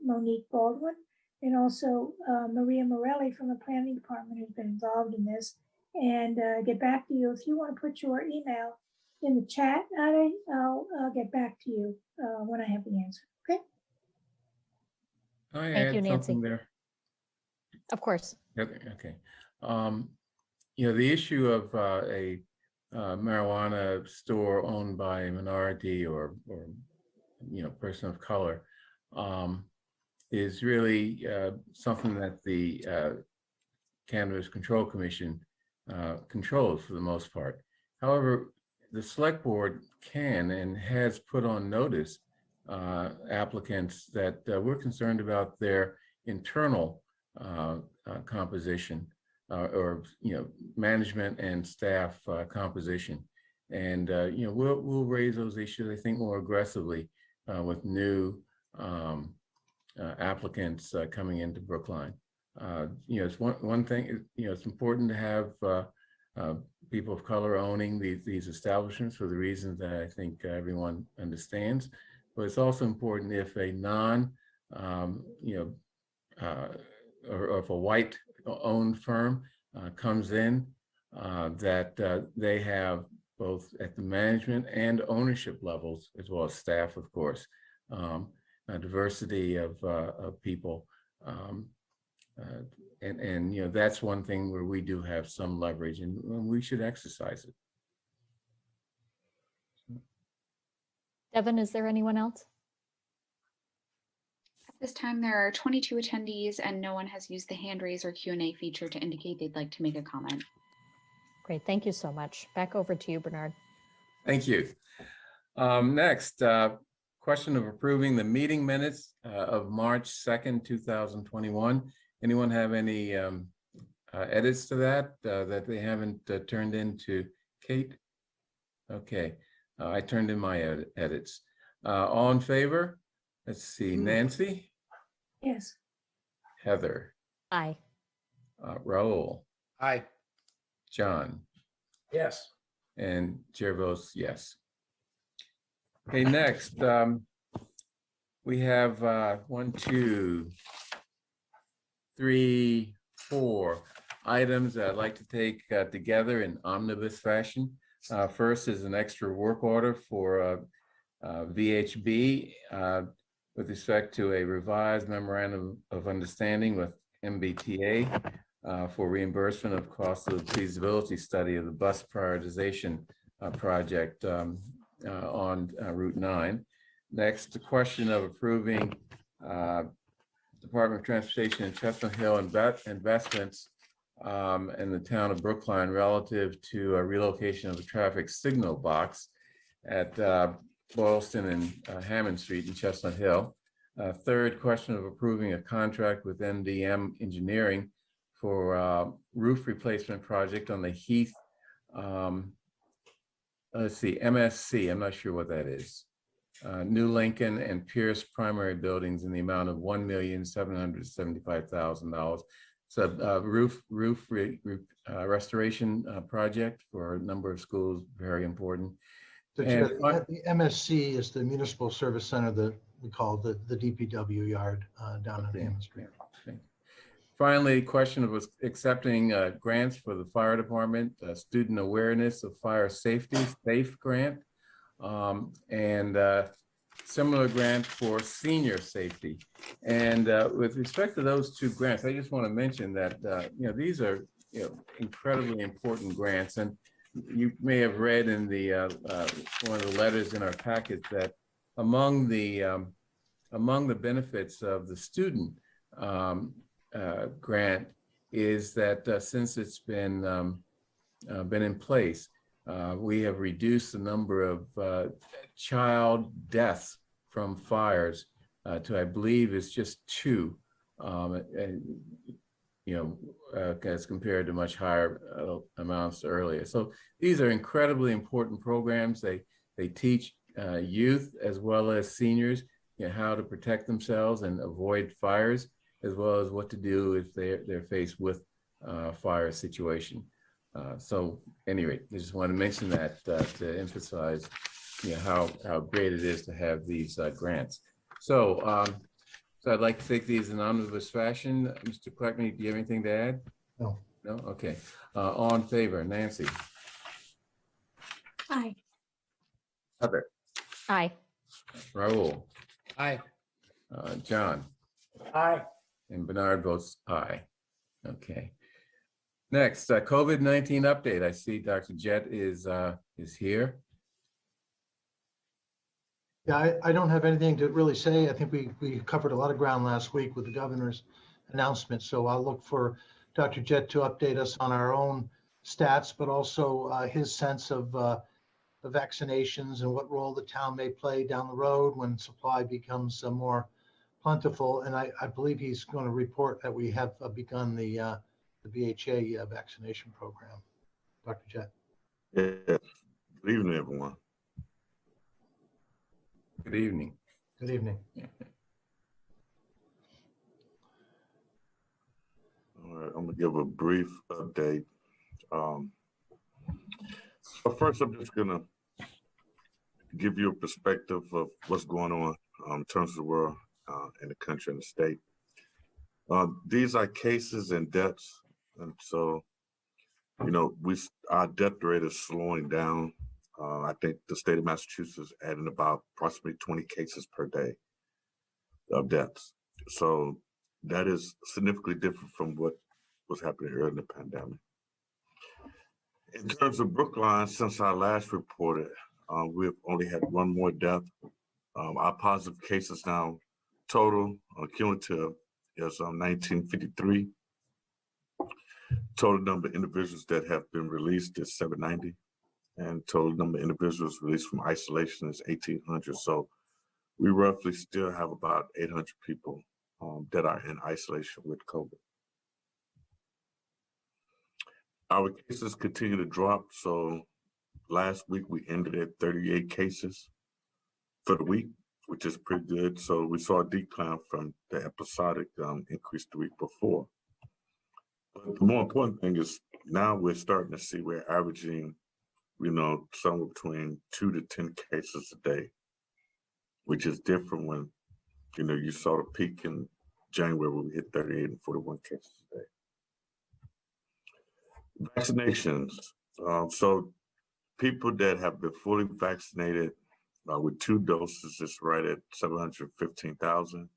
Monique Baldwin, and also Maria Morelli from the planning department who's been involved in this, and get back to you. If you want to put your email in the chat, I'll get back to you when I have the answer. Okay. I Thank you, add Nancy. something there. Of course. Okay. You know, the issue of a marijuana store owned by a minority or you know, person of color is really something that the Cannabis Control Commission controls for the most part. However, the select board can and has put on notice applicants that we're concerned about their internal composition or you know, management and staff composition, and you know, we'll raise those issues, I think, more aggressively with new applicants coming into Brookline. You know, it's one thing. You know, it's important to have people of color owning these establishments for the reasons that I think everyone understands. But it's also important if a you know, or if a white-owned firm comes in, that they have both at the management and ownership levels, as well as staff, of course, a diversity of people. And you know, that's one thing where we do have some leverage, and we should exercise it. Devin, is there anyone else? At this time, there are 22 attendees and no one has used the hand raise or Q&A feature to indicate they'd like to make a comment. Great, thank you so much. Back over to you, Bernard. Thank you. Next, question of approving the meeting minutes of March 2nd, 2021. Anyone have any edits to that that they haven't turned in to Kate? Okay, I turned in my edits. All in favor? Let's see, Nancy? Yes. Heather? Aye. Raul? Aye. John? Yes. And chair votes yes. Okay, next, we have 1, 2, 3, 4 items that I'd like to take together in omnibus fashion. First is an extra work order for VHB with respect to a revised memorandum of understanding with MBTA for reimbursement of cost of the feasibility study of the bus prioritization project on Route 9. Next, the question of approving Department of Transportation and Chestnut Hill investments in the town of Brookline relative to a relocation of a traffic signal box at Boylston and Hammond Street in Chestnut Hill. Third, question of approving a contract with MDM Engineering for roof replacement project on the Heath, let's see, MSC, I'm not sure what that is. New Lincoln and Pierce primary buildings in the amount of $1,775,000. it's a roof restoration project for a number of schools, very important. So And the MSC is the Municipal Service Center that we call the DPW yard down on Hammond Street. Okay. Finally, question of us accepting grants for the fire department, student awareness of fire safety, SAFE grant, and similar grant for senior safety. And with respect to those two grants, I just want to mention that these are incredibly important grants. And you may have read in the one of the letters in our packet that among the benefits of the student grant is that since it's been in place, we have reduced the number of child deaths from fires to, I believe, it's just 2, as compared to much higher amounts earlier. So these are incredibly important programs. They teach youth as well as seniors how to protect themselves and avoid fires, as well as what to do if they're faced with a fire situation. So anyway, I just want to mention that to emphasize how great it is to have these grants. So I'd like to take these in omnibus fashion. Mr. Kleckney, do you have anything to add? No. No? Okay. All in favor? Nancy? Aye. Heather? Aye. Raul? Aye. John? Aye. And Bernard votes aye. Okay. Next, COVID-19 update. I see Dr. Jett is here. Yeah, I don't have anything to really say. I think we covered a lot of ground last week with the governor's announcement. So I'll look for Dr. Jett to update us on our own stats, but also his sense of the vaccinations and what role the town may play down the road when supply becomes more plentiful. And I believe he's going to report that we have begun the BHA vaccination program. Dr. Jett. Yes. Good evening, everyone. Good evening. Good evening. All right, I'm gonna give a brief update. So first, I'm just gonna give you a perspective of what's going on in terms of the world, and the country and the state. These are cases and deaths, and so our death rate is slowing down. I think the state of Massachusetts adding about approximately 20 cases per day of deaths. So that is significantly different from what was happening earlier in the pandemic. In terms of Brookline, since I last reported, we've only had 1 more death. Our positive cases now total cumulative is 1953. Total number of individuals that have been released is 790. And total number of individuals released from isolation is 1,800. So we roughly still have about 800 people that are in isolation with COVID. Our cases continue to drop. So last week we ended at 38 cases for the week, which is pretty good. So we saw a decline from the episodic increase the week before. But the more important thing is now we're starting to see we're averaging somewhere between 2 to 10 cases a day, which is different when, you saw the peak in January when we hit 38 and 41 cases a day. Vaccinations. So people that have been fully vaccinated with 2 doses is right at 715,000.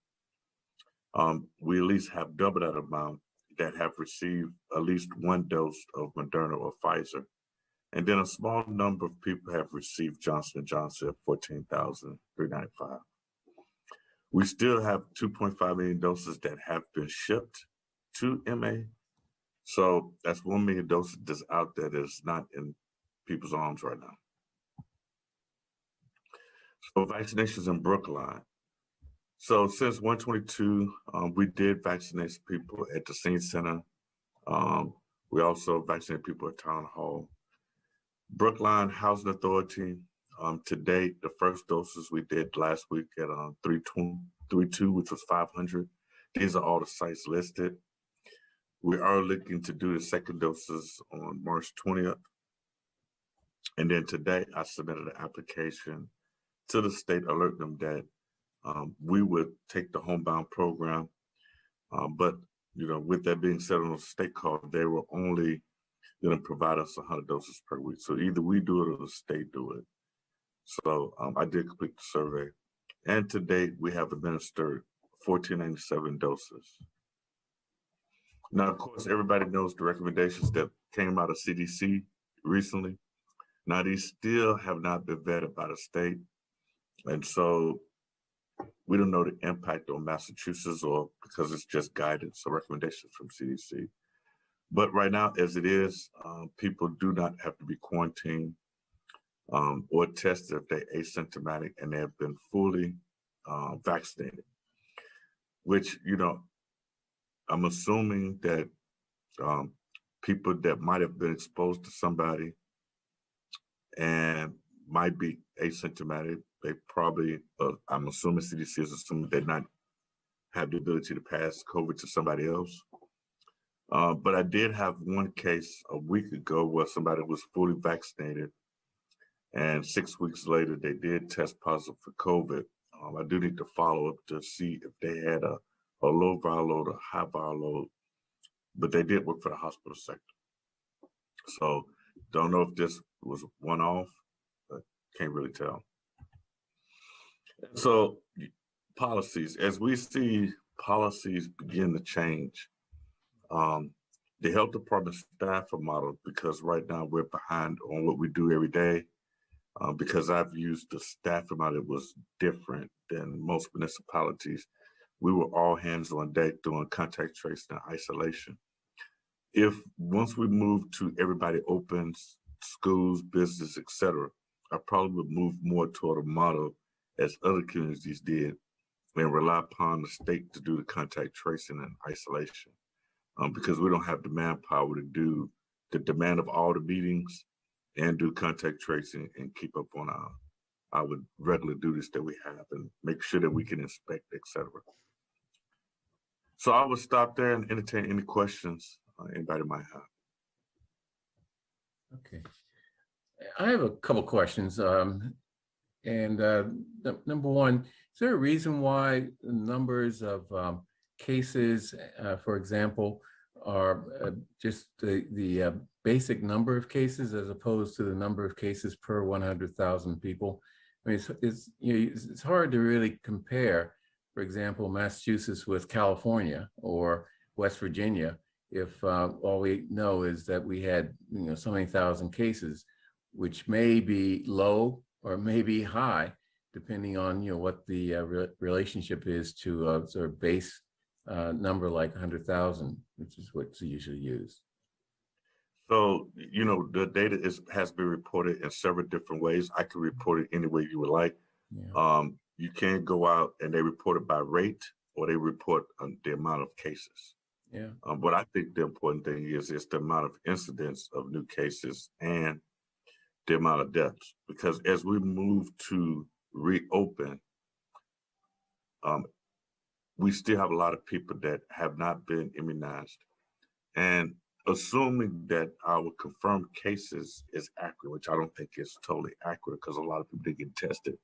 We at least have double that amount that have received at least 1 dose of Moderna or Pfizer. And then a small number of people have received Johnson & Johnson at 14,395. We still have 2.5 million doses that have been shipped to MA. So that's 1 million doses that's out there that is not in people's arms right now. So vaccinations in Brookline. So since 122, we did vaccinate people at the Senior Center. We also vaccinated people at Town Hall. Brookline Housing Authority, to date, the first doses we did last week at 322, which was 500. These are all the sites listed. We are looking to do the second doses on March 20th. And then today I submitted an application to the state, alert them that we would take the homebound program. But, you know, with that being said, on the state call, they were only going to provide us 100 doses per week. So either we do it or the state do it. So I did complete the survey. And to date, we have administered 1,497 doses. Now, of course, everybody knows the recommendations that came out of CDC recently. Now, these still have not been vetted by the state. And so we don't know the impact on Massachusetts, or because it's just guidance or recommendations from CDC. But right now, as it is, people do not have to be quarantined or tested if they're asymptomatic and they have been fully vaccinated, which, you know, I'm assuming that people that might have been exposed to somebody and might be asymptomatic, they probably, I'm assuming CDC is assuming they not have the ability to pass COVID to somebody else. But I did have one case a week ago where somebody was fully vaccinated, and 6 weeks later they did test positive for COVID. I do need to follow up to see if they had a low viral load or high viral load, but they did work for the hospital sector. So don't know if this was one-off, but can't really tell. So policies, as we see policies begin to change, the health department staff are modeled, because right now we're behind on what we do every day. Because I've used the staffing model, it was different than most municipalities. We were all hands on deck doing contact tracing and isolation. If once we move to everybody opens, schools, business, etc., I probably would move more toward a model as other communities did and rely upon the state to do the contact tracing and isolation. Because we don't have the manpower to do the demand of all the meetings and do contact tracing and keep up on our regular duties that we have and make sure that we can inspect, etc. So I would stop there and entertain any questions anybody might have. Okay. I have a couple questions. Number one, is there a reason why the numbers of cases, for example, are just the basic number of cases as opposed to the number of cases per 100,000 people? I mean, it's hard to really compare, for example, Massachusetts with California or West Virginia if all we know is that we had, you know, so many thousand cases, which may be low or may be high, depending on, you know, what the relationship is to a sort of base number like 100,000, which is what's usually used. So, you know, the data has been reported in several different ways. I can report it any way you would like. Yeah. You can go out and they report it by rate, or they report the amount of cases. Yeah. But I think the important thing is the amount of incidents of new cases and the amount of deaths. Because as we move to reopen, we still have a lot of people that have not been immunized. And assuming that our confirmed cases is accurate, which I don't think is totally accurate because a lot of people didn't get tested,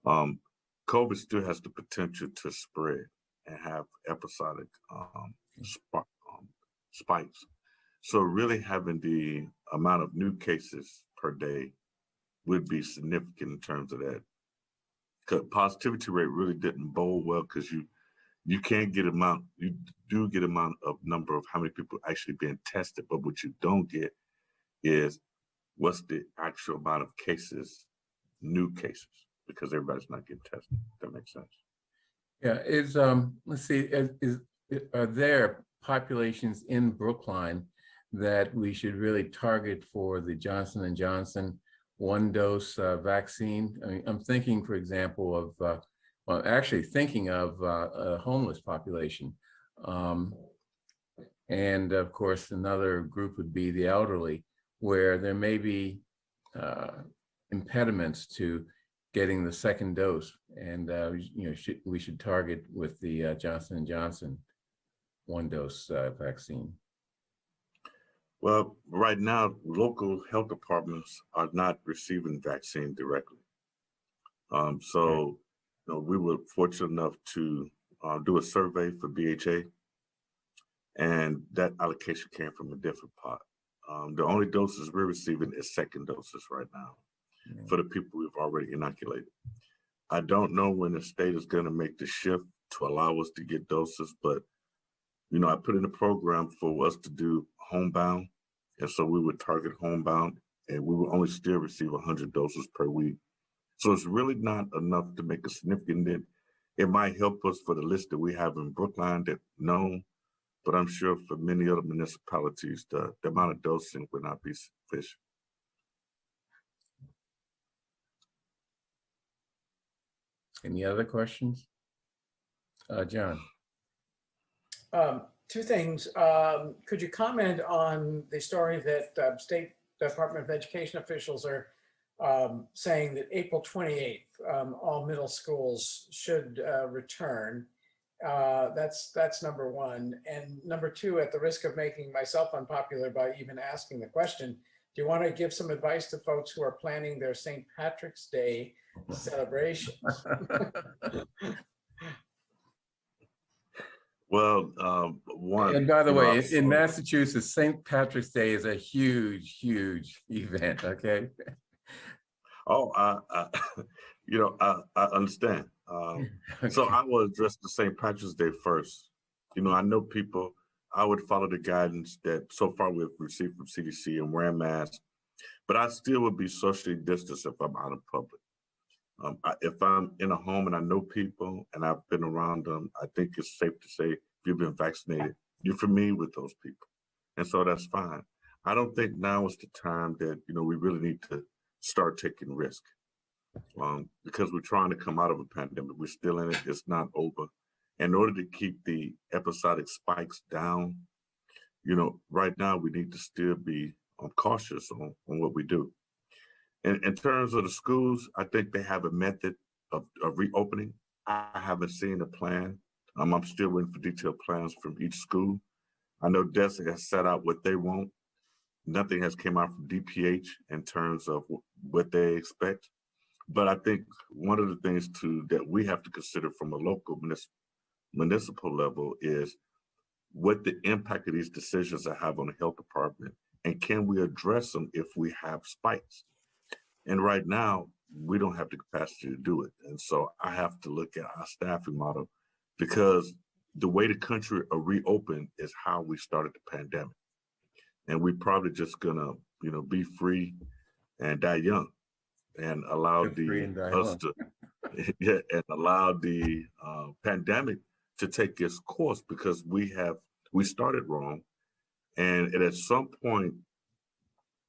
COVID still has the potential to spread and have episodic spikes. So really having the amount of new cases per day would be significant in terms of that. Because positivity rate really didn't bode well, because you can't get amount, you do get amount of number of how many people actually being tested, but what you don't get is what's the actual amount of cases, new cases, because everybody's not getting tested. That makes sense. Yeah, let's see, are there populations in Brookline that we should really target for the Johnson & Johnson one-dose vaccine? I mean, I'm thinking, for example, of well, actually thinking of a homeless population. And of course, another group would be the elderly, where there may be impediments to getting the second dose. And you know, we should target with the Johnson & Johnson. one-dose vaccine? Well, right now, local health departments are not receiving vaccine directly. So, you know, we were fortunate enough to do a survey for BHA, and that allocation came from a different pot. The only doses we're receiving is second doses right now for the people we've already inoculated. I don't know when the state is going to make the shift to allow us to get doses, but you know, I put in a program for us to do homebound, and so we would target homebound, and we would only still receive 100 doses per week. So it's really not enough to make a significant dent. It might help us for the list that we have in Brookline that known, but I'm sure for many other municipalities, the amount of dosing would not be sufficient. Any other questions? John? Two things. Could you comment on the story that State Department of Education officials are saying that April 28th, all middle schools should return? That's number one. And number two, at the risk of making myself unpopular by even asking the question, do you want to give some advice to folks who are planning their St. Patrick's Day celebrations? Well, one. And by the you know, way, in Massachusetts, St. Patrick's Day is a huge, huge event, okay? Oh, you know, I understand. So I will address the St. Patrick's Day first. You know, I know people, I would follow the guidance that so far we've received from CDC and wear masks, but I still would be socially distanced if I'm out in public. If I'm in a home and I know people and I've been around them, I think it's safe to say if you've been vaccinated, you're familiar with those people. And so that's fine. I don't think now is the time that, you know, we really need to start taking risk because we're trying to come out of a pandemic. We're still in it. It's not over. In order to keep the episodic spikes down, you know, right now we need to still be cautious on what we do. In terms of the schools, I think they have a method of reopening. I haven't seen a plan. I'm still waiting for detailed plans from each school. I know DESA has set out what they want. Nothing has come out from DPH in terms of what they expect. But I think one of the things that we have to consider from a local municipal level is what the impact of these decisions have on the health department, and can we address them if we have spikes? And right now, we don't have the capacity to do it. And so I have to look at our staffing model because the way the country reopened is how we started the pandemic. And we're probably just gonna, you know, be free and die young and allow allow the pandemic to take its course because we started wrong. And at some point,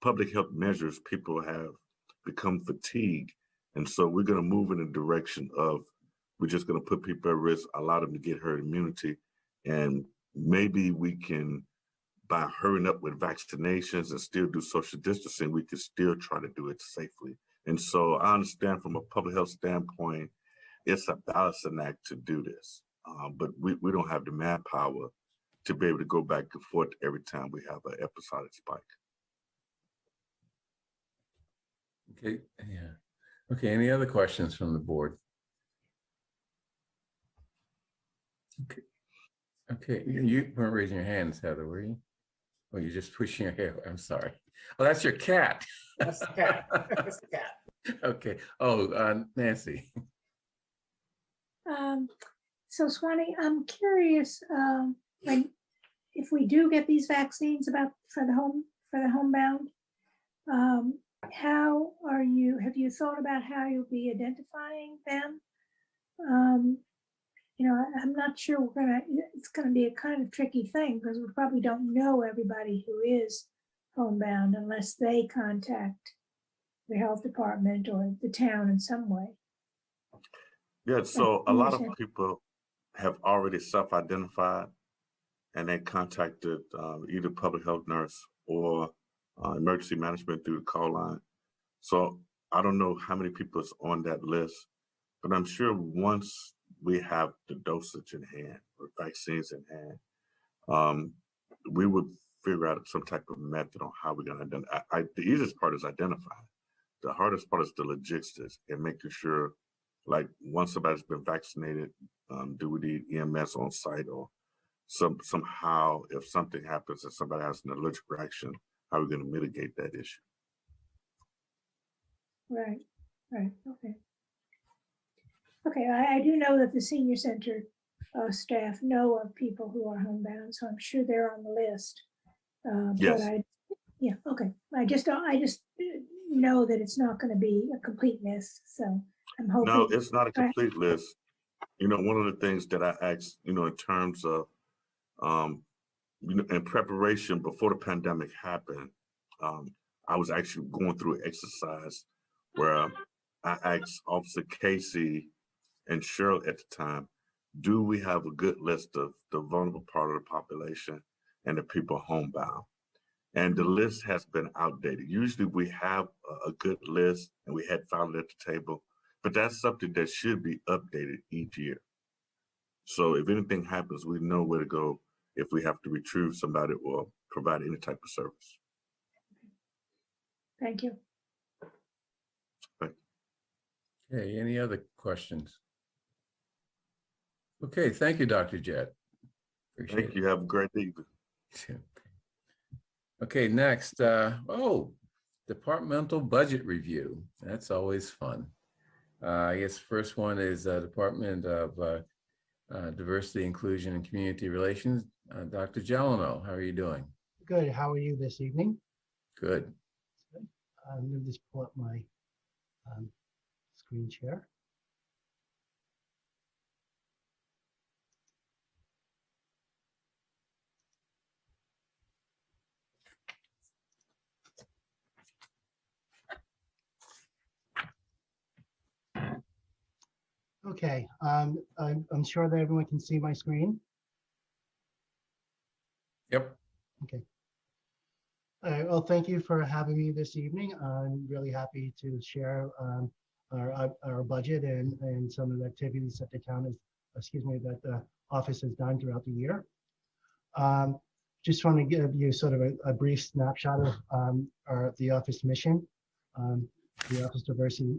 public health measures, people have become fatigued. And so we're going to move in a direction of we're just going to put people at risk, allow them to get herd immunity. And maybe we can, by hurrying up with vaccinations and still do social distancing, we can still try to do it safely. And so I understand from a public health standpoint, it's a balancing act to do this. But we don't have the manpower to be able to go back and forth every time we have an episodic spike. Okay, yeah. Okay, any other questions from the board? Okay, you weren't raising your hands, Heather, were you? Oh, you're just pushing your hair. I'm sorry. Oh, that's your cat. That's the cat. That's the cat. Okay. Oh, Nancy. So Swanee, I'm curious, like if we do get these vaccines for the homebound, have you thought about how you'll be identifying them? You know, I'm not sure it's gonna be a kind of tricky thing because we probably don't know everybody who is homebound unless they contact the health department or the town in some way. Yeah, so a lot of people have already self-identified and they contacted either public health nurse or emergency management through the call line. So I don't know how many people is on that list, but I'm sure once we have the dosage in hand or vaccines in hand, we would figure out some type of method on how we're going to identify. The easiest part is identifying. The hardest part is the logistics and making sure, like, once somebody's been vaccinated, do we need EMS on site, or somehow if something happens and somebody has an allergic reaction, how are we going to mitigate that issue? Right, right, okay. Okay, I do know that the senior center staff know of people who are homebound, so I'm sure they're on the list. Yes. But yeah, okay. I just know that it's not going to be a complete list, so I'm hoping. No, it's not a complete list. You know, one of the things that I asked, you know, in terms of, you know, in preparation before the pandemic happened, I was actually going through an exercise where I asked Officer Casey and Cheryl at the time, do we have a good list of the vulnerable part of the population and the people homebound? And the list has been outdated. Usually we have a good list and we had found it at the table, but that's something that should be updated each year. So if anything happens, we know where to go if we have to retrieve somebody or provide any type of service. Thank you. Okay, any other questions? Okay, thank you, Dr. Jett. Appreciate Thank you. Have a great evening. Okay, next, departmental budget review. That's always fun. I guess first one is Department of Diversity, Inclusion, and Community Relations. Dr. Gelano, how are you doing? Good. How are you this evening? Good. Let me just pull up my screen share. Okay, I'm sure that everyone can see my screen. Yep. Okay. All right, well, thank you for having me this evening. I'm really happy to share our budget and some of the activities that the town is, that the office has done throughout the year. Just want to give you sort of a brief snapshot of the office mission. The Office Diversity,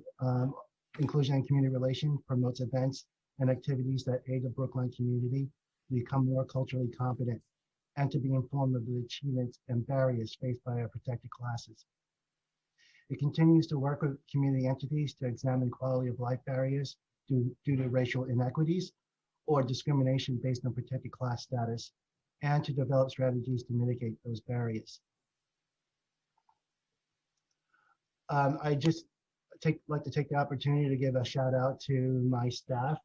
Inclusion, and Community Relations promotes events and activities that aid the Brookline community to become more culturally competent and to be informed of the achievements and barriers faced by our protected classes. It continues to work with community entities to examine quality of life barriers due to racial inequities or discrimination based on protected class status, and to develop strategies to mitigate those barriers. I just like to take the opportunity to give a shout out to my staff.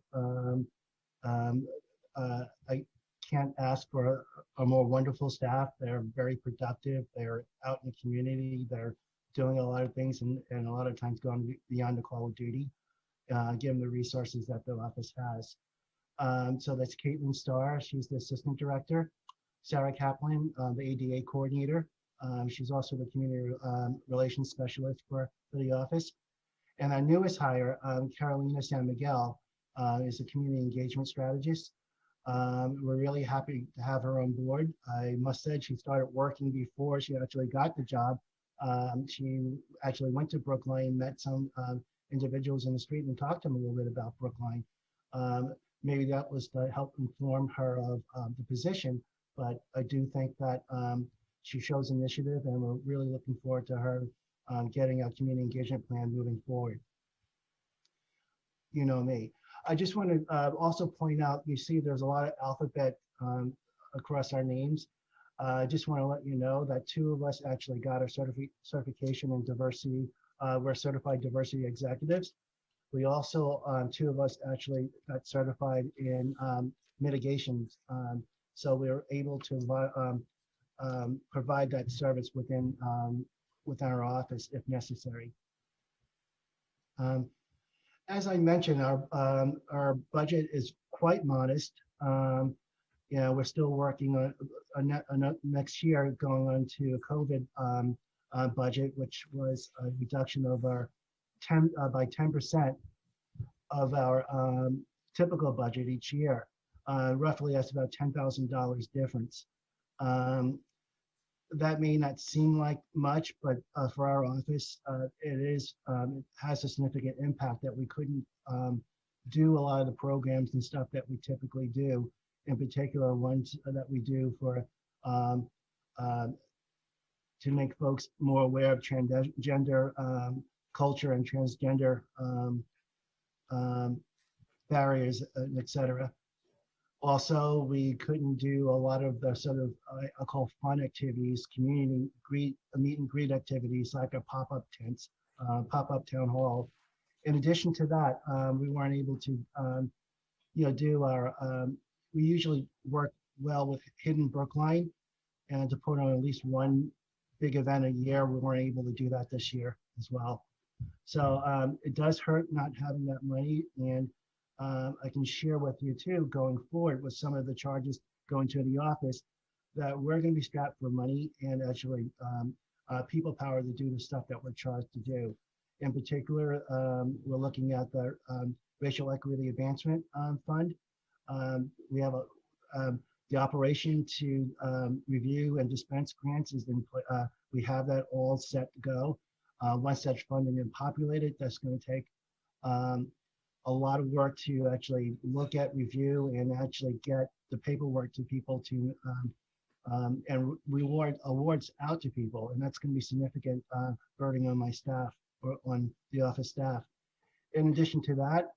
I can't ask for a more wonderful staff. They're very productive. They're out in the community. They're doing a lot of things and a lot of times going beyond the call of duty, given the resources that the office has. So that's Caitlin Starr. She's the assistant director. Sarah Kaplan, the ADA coordinator. She's also the community relations specialist for the office. And our newest hire, Carolina San Miguel, is a community engagement strategist. We're really happy to have her on board. I must say she started working before she actually got the job. She actually went to Brookline, met some individuals in the street and talked to them a little bit about Brookline. Maybe that was to help inform her of the position, but I do think that she shows initiative and we're really looking forward to her getting a community engagement plan moving forward. You know me. I just want to also point out, you see there's a lot of alphabet across our names. I just want to let you know that 2 of us actually got our certification in diversity. We're certified diversity executives. We also, 2 of us actually got certified in mitigations. So we were able to provide that service within our office if necessary. As I mentioned, our budget is quite modest. You know, we're still working on next year going on to a COVID budget, which was a reduction of our by 10% of our typical budget each year. Roughly, that's about $10,000 difference. Um, that may not seem like much, but for our office, it has a significant impact that we couldn't do a lot of the programs and stuff that we typically do, in particular ones that we do for um, uh, to make folks more aware of transgender culture and transgender um, barriers, et cetera. Also, we couldn't do a lot of the sort of, I call fun activities, community meet and greet activities like a pop-up tents, pop-up town hall. In addition to that, we weren't able to, do we usually work well with Hidden Brookline, and to put on at least one big event a year. We weren't able to do that this year as well. So it does hurt not having that money. And I can share with you too, going forward with some of the charges going to the office, that we're going to be strapped for money and actually people power to do the stuff that we're charged to do. In particular, we're looking at the Racial Equity Advancement Fund. We have the operation to review and dispense grants is we have that all set to go. Once that's funded and populated, that's going to take a lot of work to actually look at, review, and actually get the paperwork to people to and reward awards out to people, and that's going to be significant burden on my staff or on the office staff. In addition to that,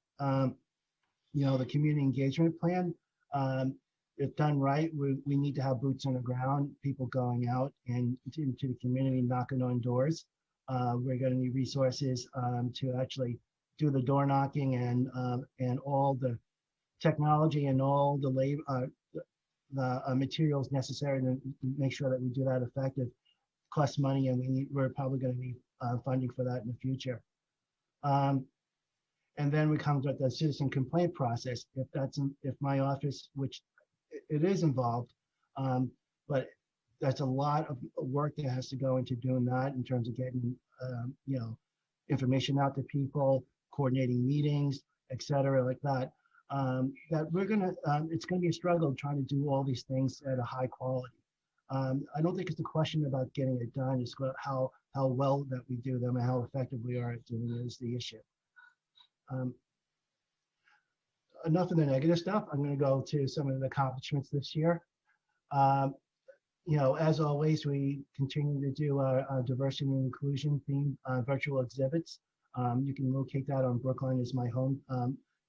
the community engagement plan. If done right, we need to have boots on the ground, people going out and into the community, knocking on doors. We're going to need resources to actually do the door knocking and all the technology and all the labor, the materials necessary to make sure that we do that effective. Costs money, and we're probably going to need funding for that in the future. And then we come to the citizen complaint process. If my office, which it is involved, but that's a lot of work that has to go into doing that in terms of getting, information out to people, coordinating meetings, et cetera, like that. It's gonna be a struggle trying to do all these things at a high quality. I don't think it's a question about getting it done. It's how well that we do them and how effective we are at doing it is the issue. Enough of the negative stuff. I'm going to go to some of the accomplishments this year. As always, we continue to do our diversity and inclusion themed virtual exhibits. You can locate that on Brookline as my home.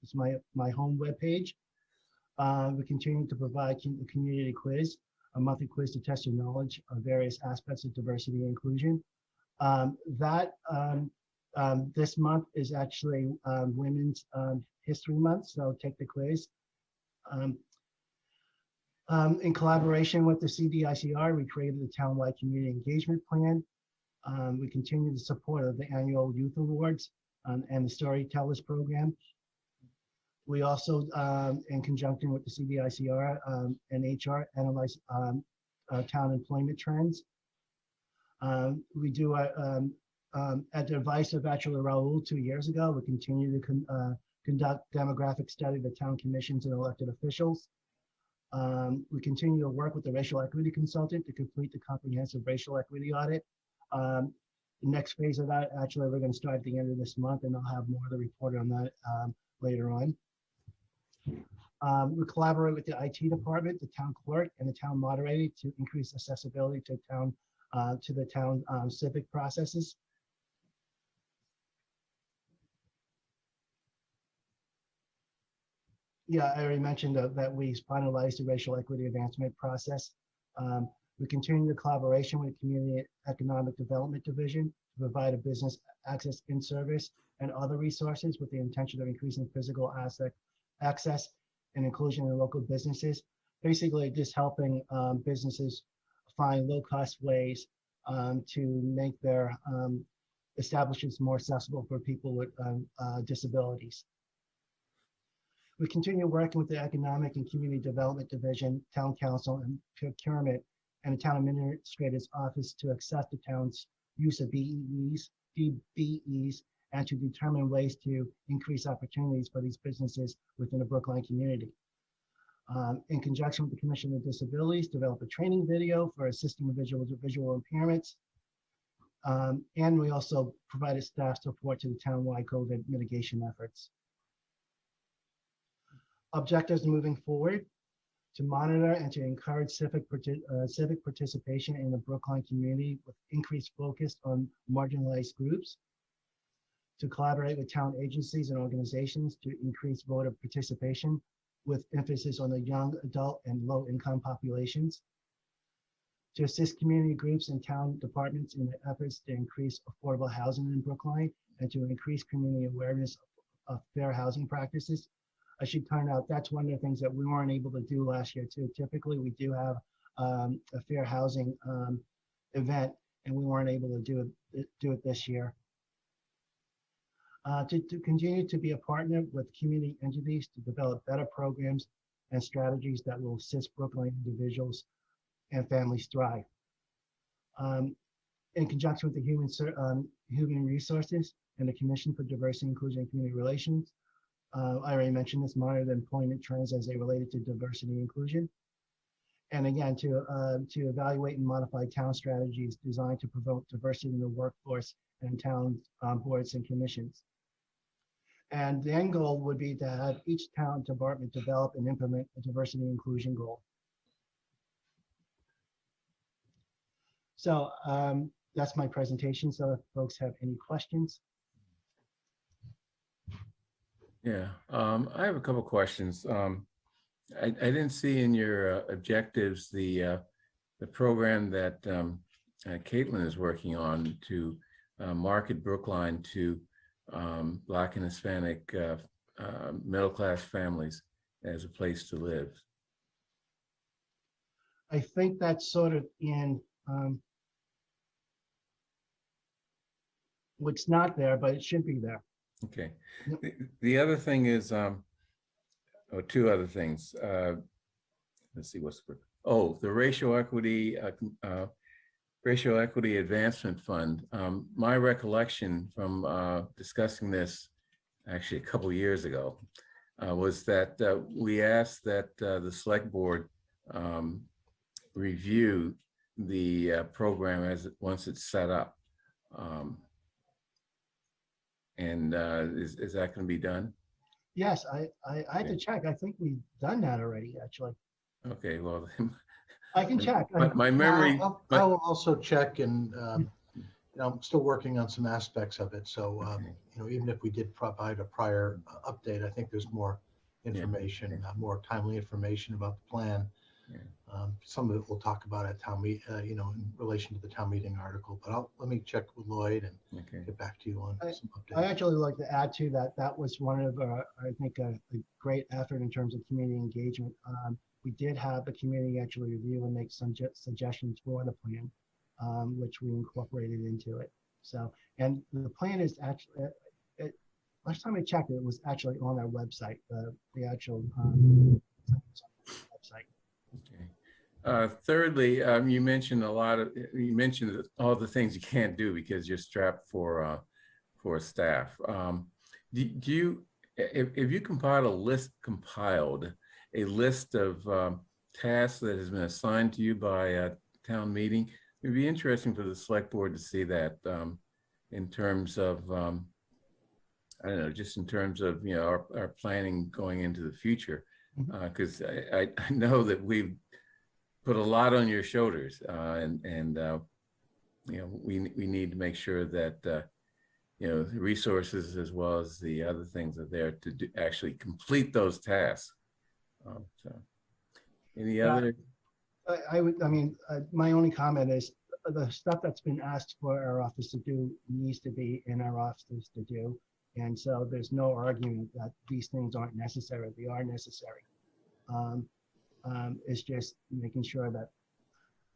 It's my home webpage. We continue to provide a community quiz, a monthly quiz to test your knowledge of various aspects of diversity and inclusion. This month is actually Women's History Month, so take the quiz. In collaboration with the CDICR, we created the townwide community engagement plan. We continue the support of the annual Youth Awards and the Storytellers program. We also, in conjunction with the CDICR and HR, analyze town employment trends. We do at the advice of Bachelor Raoul 2 years ago, we continue to conduct demographic study of the town commissions and elected officials. We continue to work with the racial equity consultant to complete the comprehensive racial equity audit. The next phase of that, actually, we're going to start at the end of this month, and I'll have more to report on that later on. We collaborate with the IT department, the town clerk, and the town moderator to increase accessibility to the town civic processes. Yeah, I already mentioned that we finalized the racial equity advancement process. We continue the collaboration with the Community Economic Development Division to provide a business access in-service and other resources with the intention of increasing physical access and inclusion in local businesses. Basically, just helping businesses find low-cost ways to make their establishments more accessible for people with disabilities. We continue working with the Economic and Community Development Division, Town Council, and Procurement, and the Town Administrator's Office to assess the town's use of DBEs, and to determine ways to increase opportunities for these businesses within the Brookline community. In conjunction with the Commission of Disabilities, develop a training video for assisting individuals with visual impairments. And we also provided staff support to the townwide COVID mitigation efforts. Objectives moving forward: to monitor and to encourage civic participation in the Brookline community with increased focus on marginalized groups, to collaborate with town agencies and organizations to increase voter participation with emphasis on the young adult and low income populations, to assist community groups and town departments in their efforts to increase affordable housing in Brookline and to increase community awareness of fair housing practices. I should point out that's one of the things that we weren't able to do last year too. Typically, we do have a fair housing event, and we weren't able to do it this year. To continue to be a partner with community entities to develop better programs and strategies that will assist Brookline individuals and families thrive. In conjunction with the Human Resources and the Commission for Diversity, Inclusion, and Community Relations, I already mentioned this, monitor the employment trends as they related to diversity and inclusion. And again, to evaluate and modify town strategies designed to promote diversity in the workforce and town boards and commissions. And the end goal would be to have each town department develop and implement a diversity and inclusion goal. So that's my presentation. So if folks have any questions. Yeah, I have a couple questions. I didn't see in your objectives the program that Caitlin is working on to market Brookline to Black and Hispanic middle-class families as a place to live. I think that's sort of in what's not there, but it should be there. Okay. The other thing is, or two other things. Let's see what's the, oh, the Racial Equity Advancement Fund. My recollection from discussing this actually a couple years ago was that we asked that the select board review the program once it's set up. And is that going to be done? Yes, I had to check. I think we've done that already, actually. Okay, well, I can check. My memory. I will also check, and you know, I'm still working on some aspects of it. So you know, even if we did provide a prior update, I think there's more information, more timely information about the plan. Some of it we'll talk about at town meeting, you know, in relation to the town meeting article. But let me check with Lloyd and get back to you on some updates. I actually like to add to that. That was one of, I think, a great effort in terms of community engagement. We did have the community actually review and make some suggestions for the plan, which we incorporated into it. So, and the plan is actually, last time I checked, it was actually on our website. The actual website. Okay. Thirdly, you mentioned all the things you can't do because you're strapped for staff. If you compiled a list of tasks that has been assigned to you by a town meeting, it'd be interesting for the select board to see that in terms of, I don't know, just in terms of, you know, our planning going into the future. Because I know that we've put a lot on your shoulders, and you know, we need to make sure that you know, the resources as well as the other things are there to actually complete those tasks. So, any other? I mean, my only comment is the stuff that's been asked for our office to do needs to be in our offices to do. And so there's no argument that these things aren't necessary. They are necessary. It's just making sure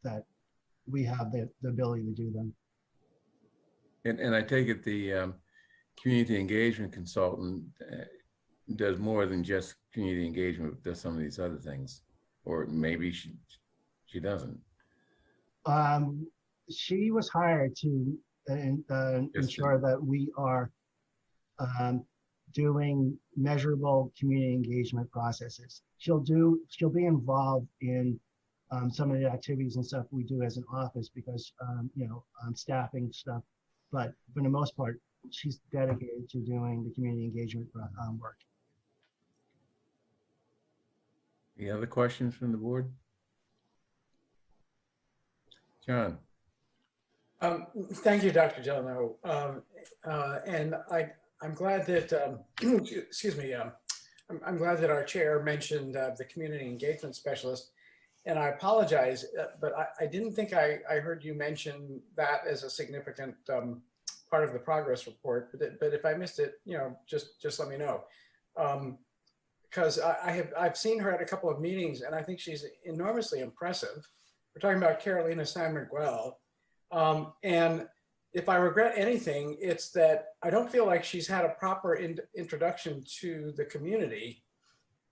that we have the ability to do them. And I take it the community engagement consultant does more than just community engagement, does some of these other things, or maybe she doesn't. She was hired to ensure that we are doing measurable community engagement processes. She'll be involved in some of the activities and stuff we do as an office because, staffing stuff. But for the most part, she's dedicated to doing the community engagement work. Any other questions from the board? John? Thank you, Dr. Delano. And I'm glad that, excuse me, I'm glad that our chair mentioned the community engagement specialist. And I apologize, but I didn't think I heard you mention that as a significant part of the progress report. But if I missed it, just let me know. Because I've seen her at a couple of meetings, and I think she's enormously impressive. We're talking about Carolina San Miguel. And if I regret anything, it's that I don't feel like she's had a proper introduction to the community.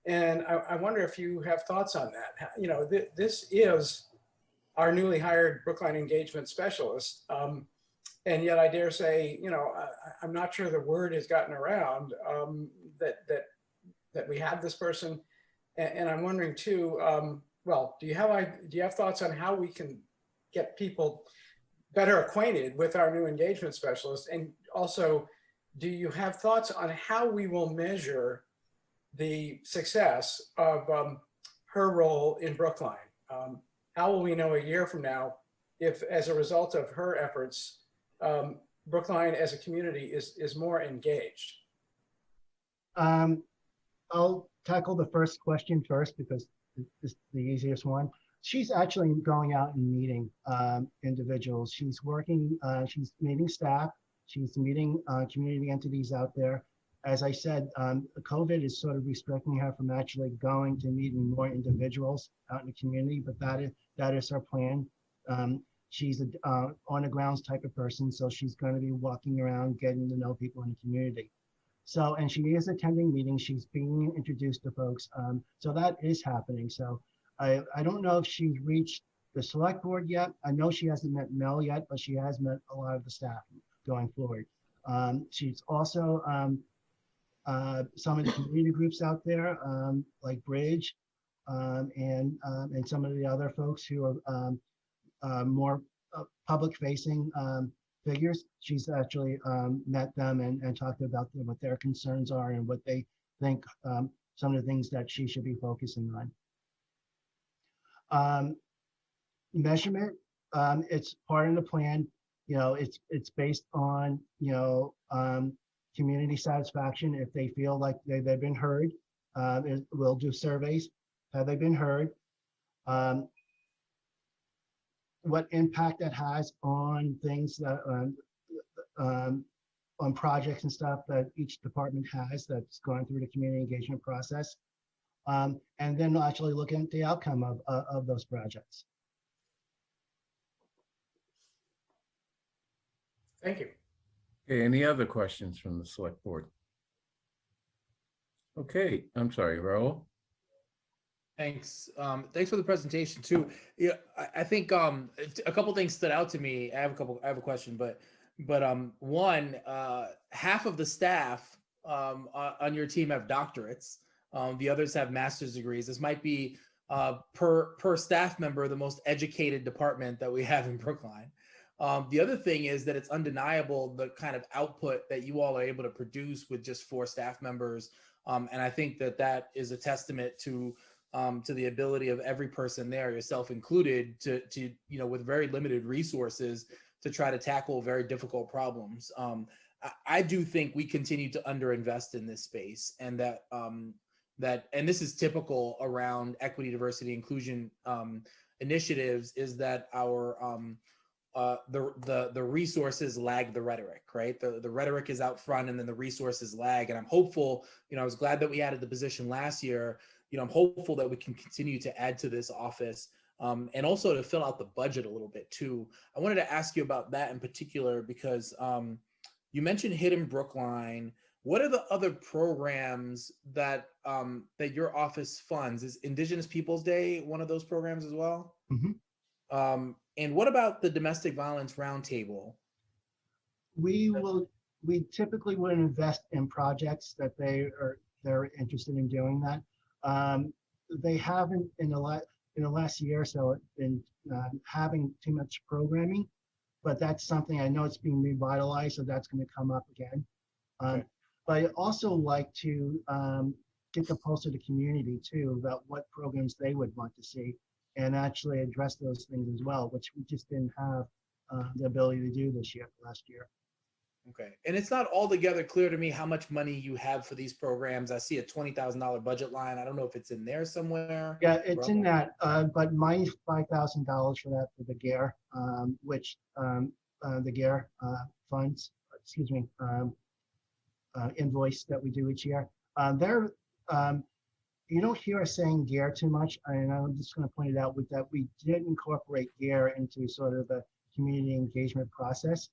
And I wonder if you have thoughts on that. This is our newly hired Brookline engagement specialist. And yet I dare say, I'm not sure the word has gotten around that we have this person. And I'm wondering too, do you have thoughts on how we can get people better acquainted with our new engagement specialist? And also, do you have thoughts on how we will measure the success of her role in Brookline? How will we know a year from now if, as a result of her efforts, Brookline as a community is more engaged? I'll tackle the first question first because it's the easiest one. She's actually going out and meeting individuals. She's meeting staff. She's meeting community entities out there. As I said, COVID is sort of restricting her from actually going to meeting more individuals out in the community, but that is her plan. She's a on the grounds type of person, so she's going to be walking around, getting to know people in the community. So, and she is attending meetings. She's being introduced to folks. So that is happening. So I don't know if she's reached the select board yet. I know she hasn't met Mel yet, but she has met a lot of the staff going forward. She's also some of the community groups out there, like Bridge, and some of the other folks who are more public-facing figures. She's actually met them and talked about what their concerns are and what they think some of the things that she should be focusing on. Measurement, it's part of the plan. It's based on community satisfaction. If they feel like they've been heard, we'll do surveys. Have they been heard? What impact that has on things that on projects and stuff that each department has that's going through the community engagement process, and then actually looking at the outcome of those projects. Thank you. Okay, any other questions from the select board? Okay, I'm sorry, Raul. Thanks. Thanks for the presentation too. Yeah, I think a couple things stood out to me. I have a question, but one, half of the staff on your team have doctorates. The others have master's degrees. This might be per staff member the most educated department that we have in Brookline. The other thing is that it's undeniable the kind of output that you all are able to produce with just 4 staff members, and I think that is a testament to the ability of every person there, yourself included, to with very limited resources to try to tackle very difficult problems. I do think we continue to underinvest in this space, and and this is typical around equity, diversity, inclusion initiatives, is that our the resources lag the rhetoric, right? The rhetoric is out front and then the resources lag. And I'm hopeful, I was glad that we added the position last year. I'm hopeful that we can continue to add to this office, and also to fill out the budget a little bit too. I wanted to ask you about that in particular because you mentioned Hidden Brookline. What are the other programs that that your office funds? Is Indigenous Peoples Day one of those programs as well? Mm-hmm. And what about the Domestic Violence Roundtable? We will we typically would invest in projects that they're interested in doing that. They haven't in the last year or so been having too much programming, but that's something I know it's being revitalized, so that's going to come up again. Okay. But I also like to get the pulse of the community too about what programs they would want to see and actually address those things as well, which we just didn't have the ability to do last year. Okay. And it's not altogether clear to me how much money you have for these programs. I see a $20,000 budget line. I don't know if it's in there somewhere. Yeah, it's in that, but minus $5,000 for that for the GARE, which the GARE funds, excuse me, invoice that we do each year. You don't hear us saying GARE too much, and I'm just going to point it out with that we did incorporate GARE into sort of the community engagement process.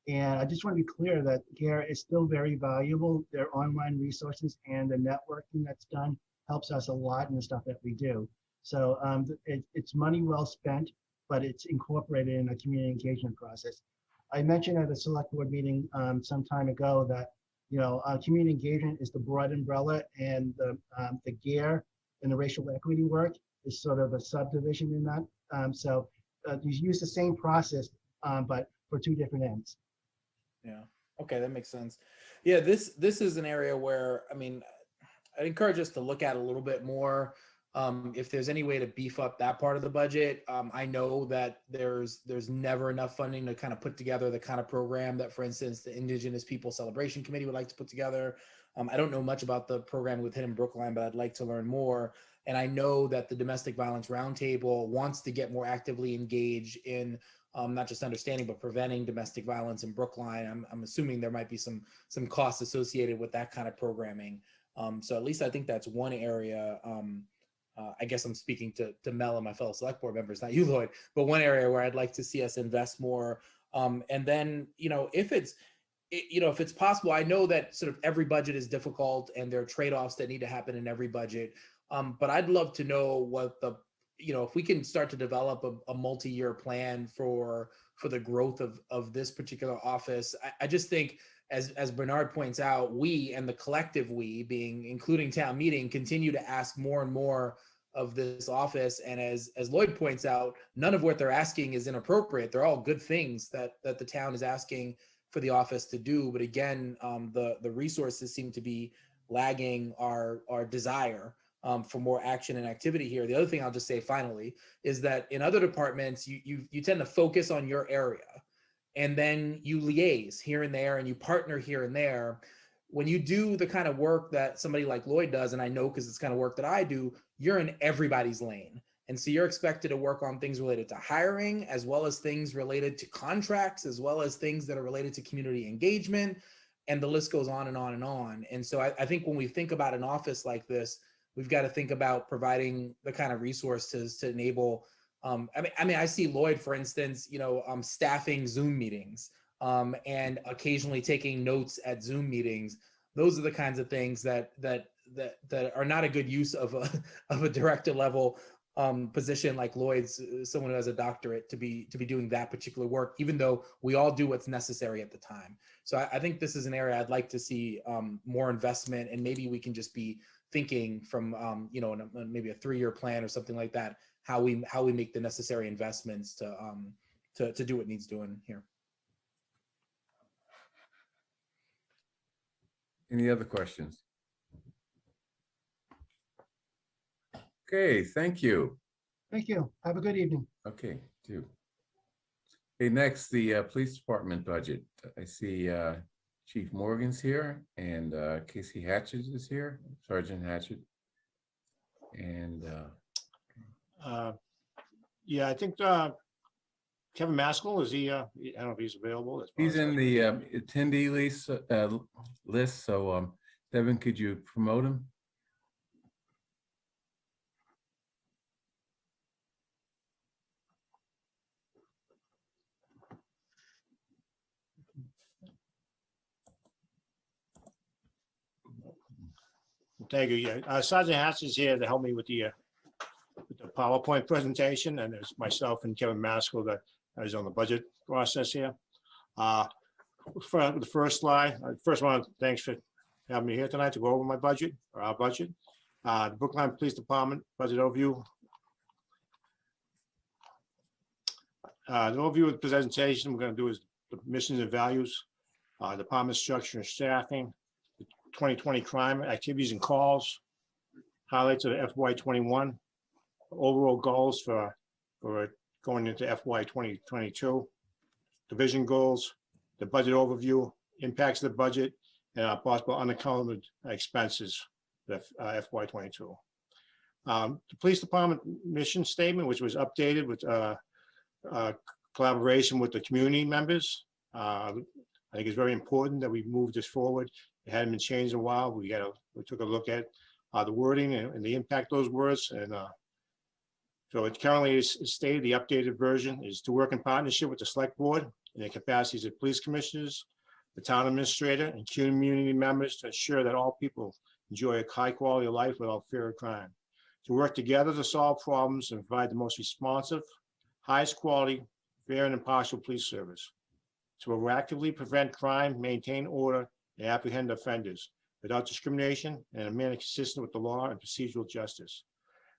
And I just want to be clear that GARE is still very valuable. Their online resources and the networking that's done helps us a lot in the stuff that we do. So it's money well spent, but it's incorporated in a community engagement process. I mentioned at a select board meeting some time ago that community engagement is the broad umbrella, and the GARE and the racial equity work is sort of a subdivision in that. So you use the same process, but for two different ends. Yeah. Okay, that makes sense. Yeah, this is an area where, I mean, I'd encourage us to look at a little bit more. If there's any way to beef up that part of the budget. I know that there's never enough funding to kind of put together the kind of program that, for instance, the Indigenous People Celebration Committee would like to put together. I don't know much about the program with Hidden Brookline, but I'd like to learn more. And I know that the Domestic Violence Roundtable wants to get more actively engaged in not just understanding, but preventing domestic violence in Brookline. I'm assuming there might be some costs associated with that kind of programming. So at least I think that's one area. I guess I'm speaking to Mel and my fellow select board members, not you, Lloyd, but one area where I'd like to see us invest more. And then, if it's possible, I know that sort of every budget is difficult and there are trade-offs that need to happen in every budget. But I'd love to know what if we can start to develop a multi-year plan for the growth of this particular office. I just think, as Bernard points out, we and the collective we, being including town meeting, continue to ask more and more of this office. And as Lloyd points out, none of what they're asking is inappropriate. They're all good things that the town is asking for the office to do. But again, the resources seem to be lagging our desire for more action and activity here. The other thing I'll just say finally is that in other departments, you tend to focus on your area, and then you liaise here and there, and you partner here and there. When you do the kind of work that somebody like Lloyd does, and I know because it's the kind of work that I do, you're in everybody's lane. And so you're expected to work on things related to hiring, as well as things related to contracts, as well as things that are related to community engagement. And the list goes on and on and on. And so I think when we think about an office like this, we've got to think about providing the kind of resources to enable. I see Lloyd, for instance, staffing Zoom meetings and occasionally taking notes at Zoom meetings. Those are the kinds of things that are not a good use of a director level position like Lloyd's, someone who has a doctorate, to be doing that particular work, even though we all do what's necessary at the time. So I think this is an area I'd like to see more investment, and maybe we can just be thinking from maybe a 3-year plan or something like that, how we make the necessary investments to do what needs doing here. Any other questions? Okay, thank you. Thank you. Have a good evening. Okay, too. Okay, next, the police department budget. I see Chief Morgan's here, and Casey Hatchett is here, Sergeant Hatchett. And yeah, I think Kevin Maskell, is he? I don't know if he's available. he's in the attendee list. So Devin, could you promote him? Thank you. Yeah, Sergeant Hatch is here to help me with the PowerPoint presentation, and there's myself and Kevin Maskell that is on the budget process here. For the first slide, first one, thanks for having me here tonight to go over my budget, or our budget. The Brookline Police Department budget overview. The overview of the presentation we're going to do is the missions and values, department structure and staffing, the 2020 crime activities and calls, highlights of FY21, overall goals for going into FY 2022, division goals, the budget overview, impacts of the budget, and possible unaccounted expenses for FY22. The police department mission statement, which was updated with collaboration with the community members. I think it's very important that we move this forward. It hadn't been changed in a while. We took a look at the wording and the impact of those words. And so it currently is stated, the updated version is to work in partnership with the select board in their capacities as police commissioners, the town administrator, and community members to ensure that all people enjoy a high quality of life without fear of crime. To work together to solve problems and provide the most responsive, highest quality, fair and impartial police service. To proactively prevent crime, maintain order, and apprehend offenders without discrimination and in a manner consistent with the law and procedural justice.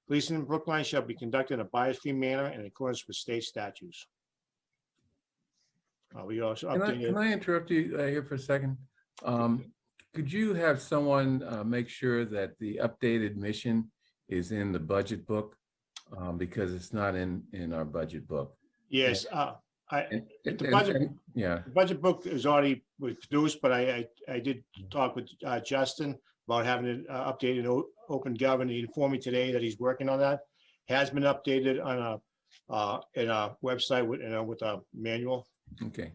Policing in Brookline shall be conducted in a bias-free manner in accordance with state statutes. We also updated. Can I interrupt you here for a second? Could you have someone make sure that the updated mission is in the budget book? Because it's not in our budget book. Yes, The budget book is already produced, but I did talk with Justin about having it updated in Open Government. He informed me today that he's working on that. Has been updated on in a website with a manual. Okay,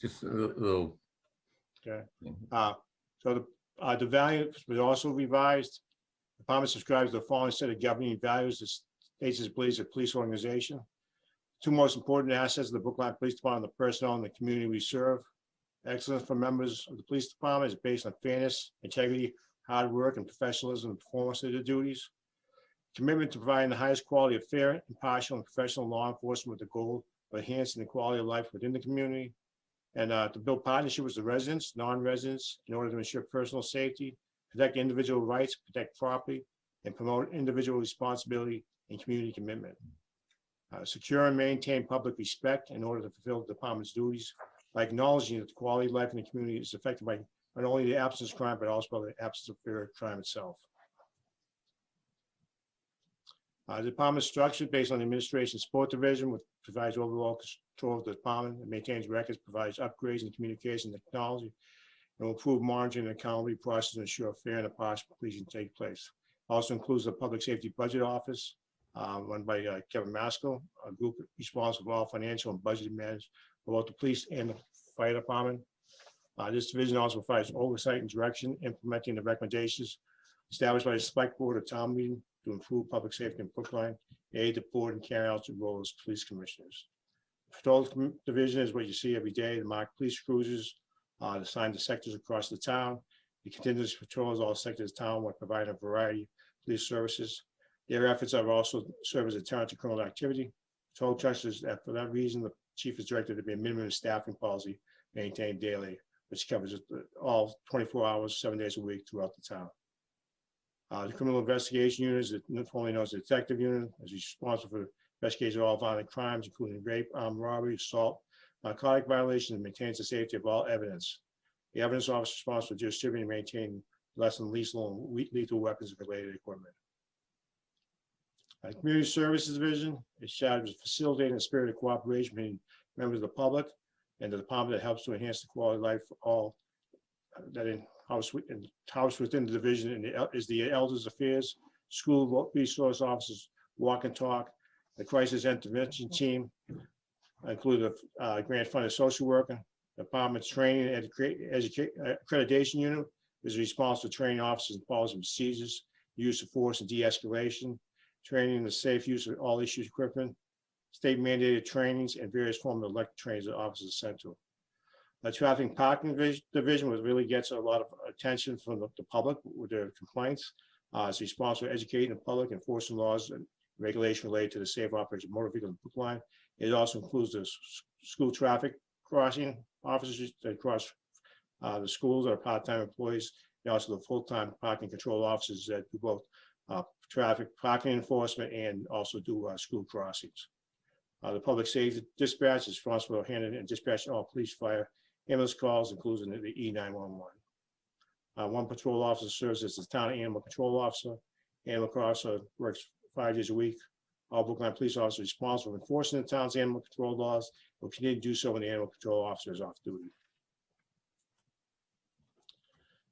just a little. Okay. So the values was also revised. The department subscribes to the following set of governing values. The states it believes a police organization. Two most important assets of the Brookline Police Department, the personnel and the community we serve. Excellence for members of the police department is based on fairness, integrity, hard work, and professionalism in performance of their duties. Commitment to providing the highest quality of fair, impartial, and professional law enforcement with the goal of enhancing the quality of life within the community. And to build partnership with the residents, non-residents, in order to ensure personal safety, protect individual rights, protect property, and promote individual responsibility and community commitment. Secure and maintain public respect in order to fulfill the department's duties by acknowledging that the quality of life in the community is affected by not only the absence of crime, but also by the absence of fear of crime itself. The department is structured based on the administration support division, which provides overall control of the department. It maintains records, provides upgrades in communication technology, and will improve monitoring and accountability process to ensure fair and impartial policing take place. Also includes the Public Safety Budget Office, run by Kevin Maskell, a group responsible for all financial and budget matters for both the police and the fire department. This division also provides oversight and direction, implementing the recommendations established by the select board or town meeting to improve public safety in Brookline, aid the board and carry out the role as police commissioners. The patrol division is what you see every day. The marked police cruisers assigned to sectors across the town. The continuous patrols all sectors of town while providing a variety of police services. Their efforts are also serve as a deterrent to criminal activity. Patrol trusts that for that reason, the chief is directed to be a minimum staffing policy maintained daily, which covers all 24 hours, 7 days a week throughout the town. The criminal investigation unit is formerly known as the detective unit, is responsible for investigation of all violent crimes, including rape, armed robbery, assault, narcotic violations, and maintains the safety of all evidence. The evidence officer is responsible for distributing and maintaining less than lethal and lethal weapons and related equipment. Community Services Division is charged with facilitating a spirit of cooperation between members of the public and the department that helps to enhance the quality of life for all that house within the division is the Elders Affairs, School Resource Officers, Walk and Talk, the Crisis Intervention Team, including a grant funded social worker, the department's training and accreditation unit is responsible for training officers and policies and procedures, use of force and de-escalation, training in the safe use of all issues equipment, state mandated trainings, and various forms of elected trainings that officers are sent to. The traffic parking division, which really gets a lot of attention from the public with their complaints, is responsible for educating the public, enforcing laws and regulation related to the safe operation of motor vehicle in Brookline. It also includes the school traffic crossing officers across the schools are part-time employees, and also the full-time parking control officers that do both traffic parking enforcement and also do school crossings. The public safety dispatch is responsible for handling and dispatching all police, fire, ambulance calls, including the E911. One patrol officer serves as the town animal control officer. Animal officer works 5 days a week. All Brookline police officers responsible for enforcing the town's animal control laws will continue to do so when the animal control officer is off duty.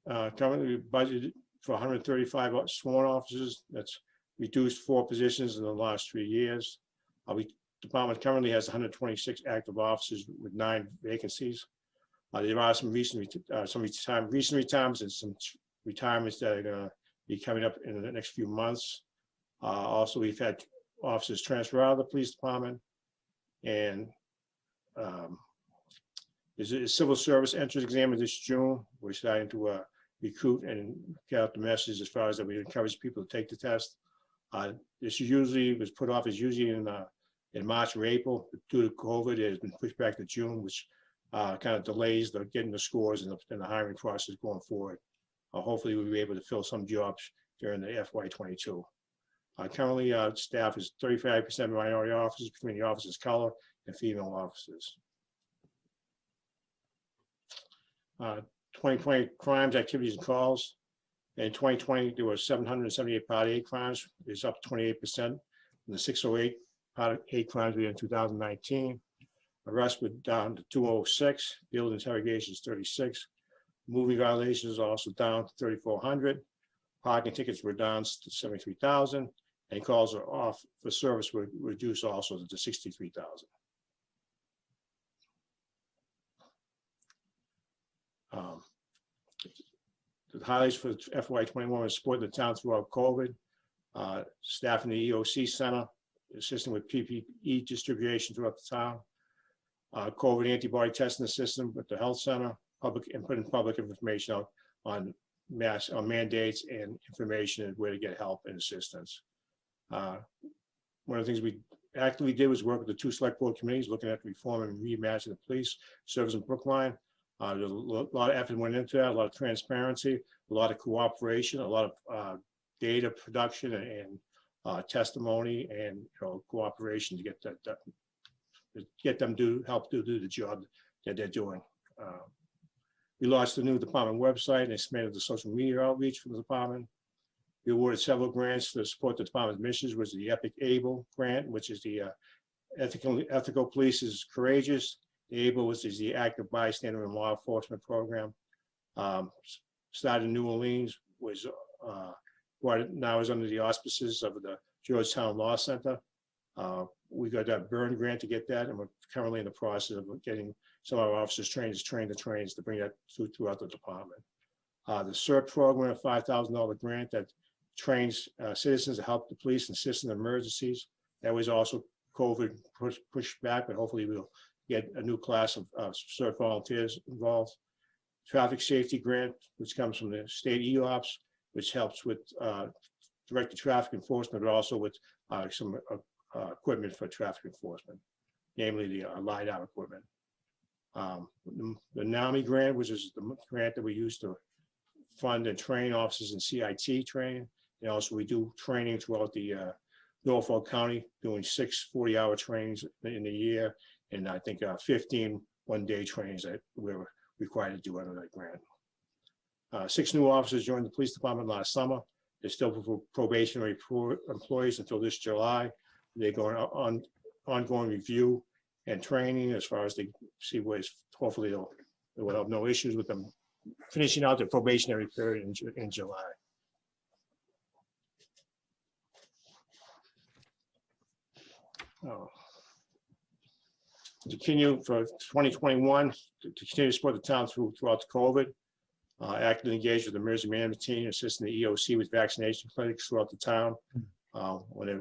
Currently budgeted for 135 sworn officers. That's reduced 4 positions in the last 3 years. The department currently has 126 active officers with 9 vacancies. There are some recent retirements and some retirements that are going to be coming up in the next few months. Also, we've had officers transfer out of the police department, and there's a civil service entrance exam this June. We're starting to recruit and get out the message as far as that we encourage people to take the test. This usually was put off as usually in March or April. Due to COVID, it has been pushed back to June, which kind of delays getting the scores and the hiring process going forward. Hopefully, we'll be able to fill some jobs during the FY22. Currently, staff is 35% minority officers between the officers' color and female officers. 2020 crimes, activities, and calls. In 2020, there were 778 Part 8 crimes. It's up 28% from the 608 Part 8 crimes we had in 2019. Arrests were down to 206. Field interrogations 36. Moving violations also down to 3,400. Parking tickets were down to 73,000. And calls are off for service were reduced also to 63,000. The highlights for FY21 was supporting the town throughout COVID. Staff in the EOC Center, assisting with PPE distribution throughout the town. COVID antibody testing system with the health center, putting public information out on mandates and information and where to get help and assistance. One of the things we actively did was work with the 2 select board committees looking at reform and reimagining the police service in Brookline. There's a lot of effort went into that, a lot of transparency, a lot of cooperation, a lot of data production and testimony and cooperation to get them help do the job that they're doing. We launched a new department website and expanded the social media outreach for the department. We awarded several grants to support the department's missions, which is the Epic ABLE grant, which is the Ethical Police is Courageous. The ABLE, which is the Active Bystander and Law Enforcement Program. Started in New Orleans, was now is under the auspices of the Georgetown Law Center. We got that burn grant to get that, and we're currently in the process of getting some of our officers trained to bring that throughout the department. The CERT program, a $5,000 grant that trains citizens to help the police and assist in emergencies. That was also COVID pushed back, but hopefully we'll get a new class of CERT volunteers involved. Traffic safety grant, which comes from the state EOPS, which helps with directed traffic enforcement, but also with some equipment for traffic enforcement, namely the LiDAR equipment. The NAMI grant, which is the grant that we use to fund and train officers in CIT training. And also we do training throughout the Norfolk County, doing 6 40-hour trainings in a year. And I think 15 one-day trainings that we're required to do under that grant. 6 new officers joined the police department last summer. They're still probationary employees until this July. They're going on ongoing review and training as far as they see ways. Hopefully they will have no issues with them finishing out their probationary period in July. Continue for 2021 to continue to support the town throughout the COVID. Actively engaged with the emergency management team, assisting the EOC with vaccination clinics throughout the town when it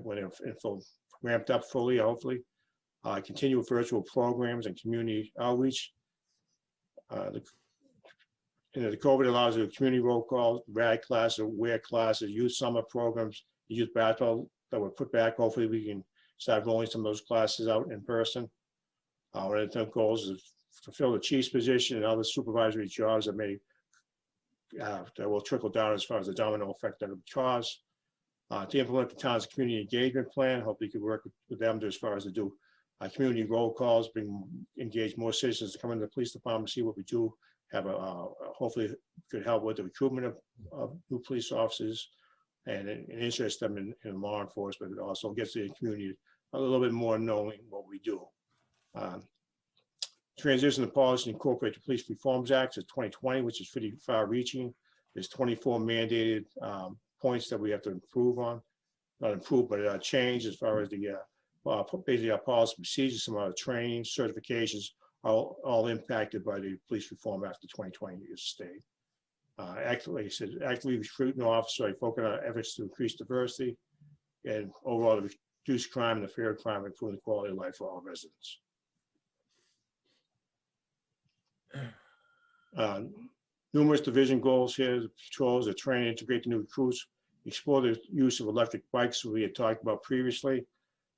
ramped up fully, hopefully. Continue with virtual programs and community outreach. The COVID allows the community roll calls, RAD classes, WARE classes, youth summer programs, youth battle that were put back. Hopefully we can start rolling some of those classes out in person. One of the goals is fulfill the chief's position and other supervisory jobs that may that will trickle down as far as the domino effect that it would cause. To implement the town's community engagement plan, hopefully you could work with them as far as to do community roll calls, engage more citizens to come into the police department, see what we do. Have hopefully could help with the recruitment of new police officers and interest them in law enforcement. It also gets the community a little bit more knowing what we do. Transition the policy to incorporate the Police Reforms Act of 2020, which is pretty far reaching. There's 24 mandated points that we have to improve on, not improve, but change as far as the basically our policy procedures, some of our training, certifications, all impacted by the Police Reform Act of 2020 in the state. Like I said, actively recruiting officers, focus on efforts to increase diversity and overall to reduce crime and the fear of crime, improve the quality of life for all residents. Numerous division goals here: the patrols, the training, integrate the new recruits, explore the use of electric bikes, we had talked about previously,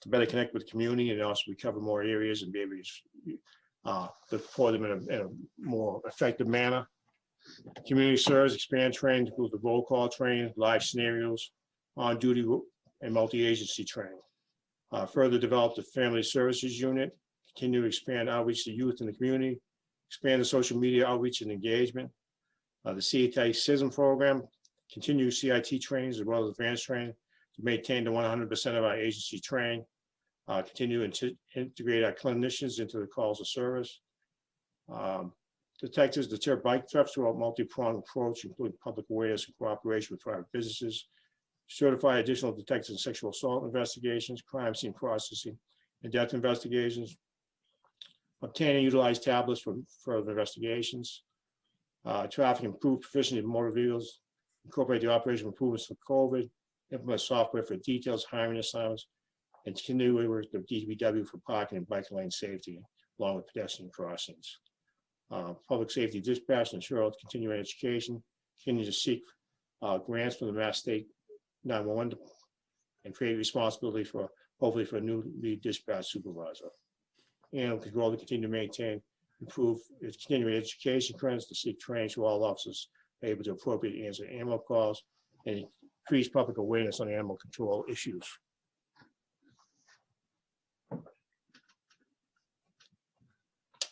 to better connect with the community and also recover more areas and be able to deploy them in a more effective manner. Community service, expand training, include the roll call training, live scenarios, on duty and multi-agency training. Further develop the family services unit, continue to expand outreach to youth in the community, expand the social media outreach and engagement. The CIT CISM program, continue CIT trainings as well as advanced training to maintain the 100% of our agency train. Continue to integrate our clinicians into the calls of service. Detectives deter bike thefts through a multi-pronged approach, including public awareness and cooperation with private businesses. Certify additional detectives in sexual assault investigations, crime scene processing, and death investigations. Obtain and utilize tablets for further investigations. Traffic improve proficiency of motor vehicles. Incorporate the operation improvements for COVID. Implement software for details, hiring assignments, and continue to work with the DPW for parking and bike lane safety, along with pedestrian crossings. Public safety dispatch, ensure continuing education. Continue to seek grants from the Mass State 911 and create responsibility for, hopefully, for a new lead dispatch supervisor. And control to continue to maintain, improve its continuing education credits to seek training so all officers are able to appropriately answer animal calls and increase public awareness on animal control issues.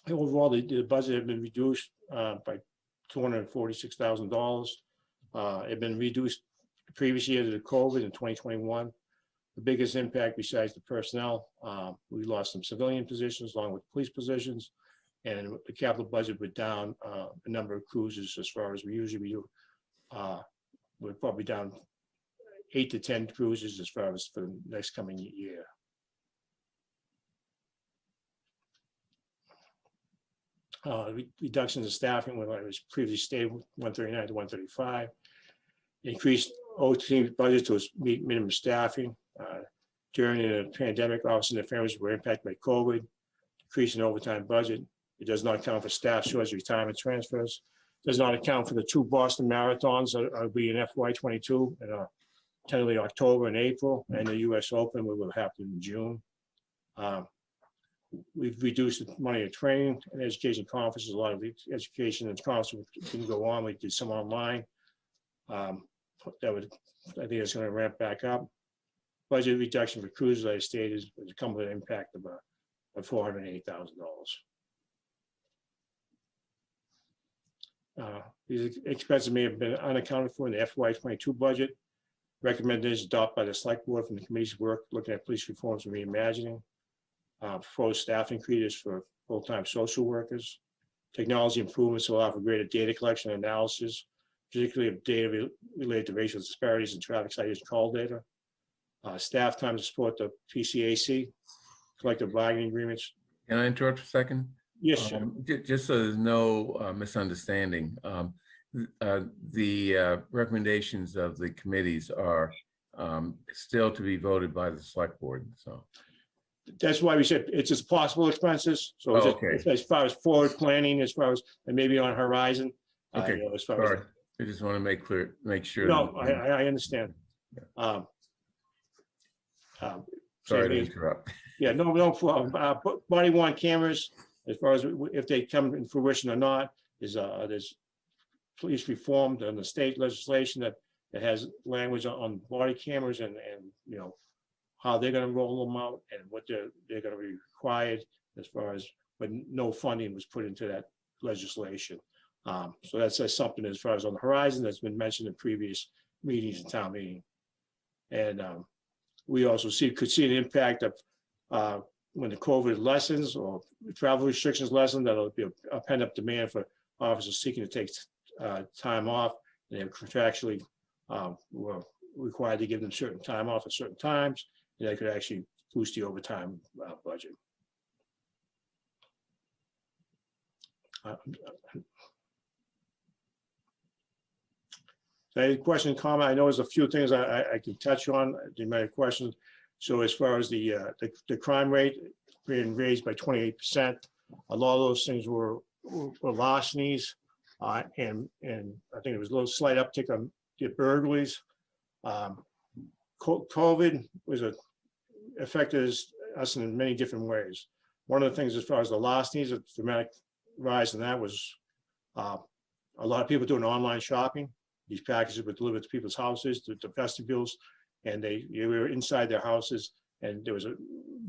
Overall, the budget had been reduced by $246,000. It had been reduced the previous year to the COVID in 2021. The biggest impact besides the personnel, we lost some civilian positions along with police positions, and the capital budget went down a number of cruisers as far as we usually do. We're probably down 8 to 10 cruisers as far as for the next coming year. Reductions of staffing when I was previously stable, 139 to 135. Increased OT budget to meet minimum staffing. During the pandemic, officers and their families were impacted by COVID. Increase in overtime budget. It does not account for staff shortage, retirement transfers. Does not account for the 2 Boston marathons that will be in FY22 in tentatively October and April, and the US Open, which will happen in June. We've reduced the money of training and education conferences. A lot of the education and conferences didn't go on. We did some online. I think it's going to ramp back up. Budget reduction for cruises, I stated, is come with an impact of $480,000. These expenses may have been unaccounted for in the FY22 budget. Recommendations adopted by the select board from the committee's work looking at police reforms and reimagining. Proposed staff increases for full-time social workers. Technology improvements will allow for greater data collection and analysis, particularly of data related to racial disparities in traffic citation call data. Staff time to support the PCAC, collective bargaining agreements. Can I interrupt for a second? Yes, sir. Just so there's no misunderstanding, the recommendations of the committees are still to be voted by the select board. So that's why we said it's just possible expenses. So as far as forward planning, as far as and maybe on horizon. Okay. You know, as far as, I just want to make sure. No, I understand. Sorry to interrupt. Yeah, no problem. Body worn cameras As far as if they come in fruition or not, there's police reform and the state legislation that has language on body cameras and you know how they're going to roll them out and what they're going to be required as far as, but no funding was put into that legislation. So that's something as far as on the horizon that's been mentioned in previous meetings and town meeting. And we also could see an impact of when the COVID lessens or travel restrictions lessen, that'll be a pent-up demand for officers seeking to take time off, and they're contractually were required to give them certain time off at certain times, and that could actually boost the overtime budget. So any question, comment? I know there's a few things I can touch on. You might have questions. So as far as the crime rate being raised by 28%, a lot of those things were larcenies, and I think there was a little slight uptick on the burglaries. COVID affected us in many different ways. One of the things as far as the larcenies, a dramatic rise in that was a lot of people doing online shopping. These packages were delivered to people's houses, to vestibules, and they were inside their houses, and there was a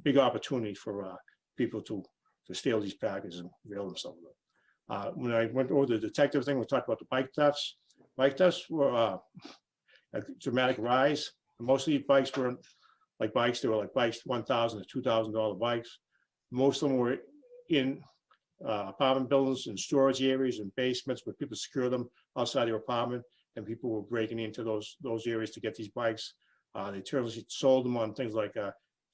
big opportunity for people to steal these packages and avail themselves of them. When I went over the detective thing, we talked about the bike thefts. Bike thefts were a dramatic rise. Most of these bikes were like bikes. They were like bikes, $1,000 to $2,000 bikes. Most of them were in apartment buildings and storage areas and basements where people secure them outside their apartment, and people were breaking into those areas to get these bikes. They totally sold them on things like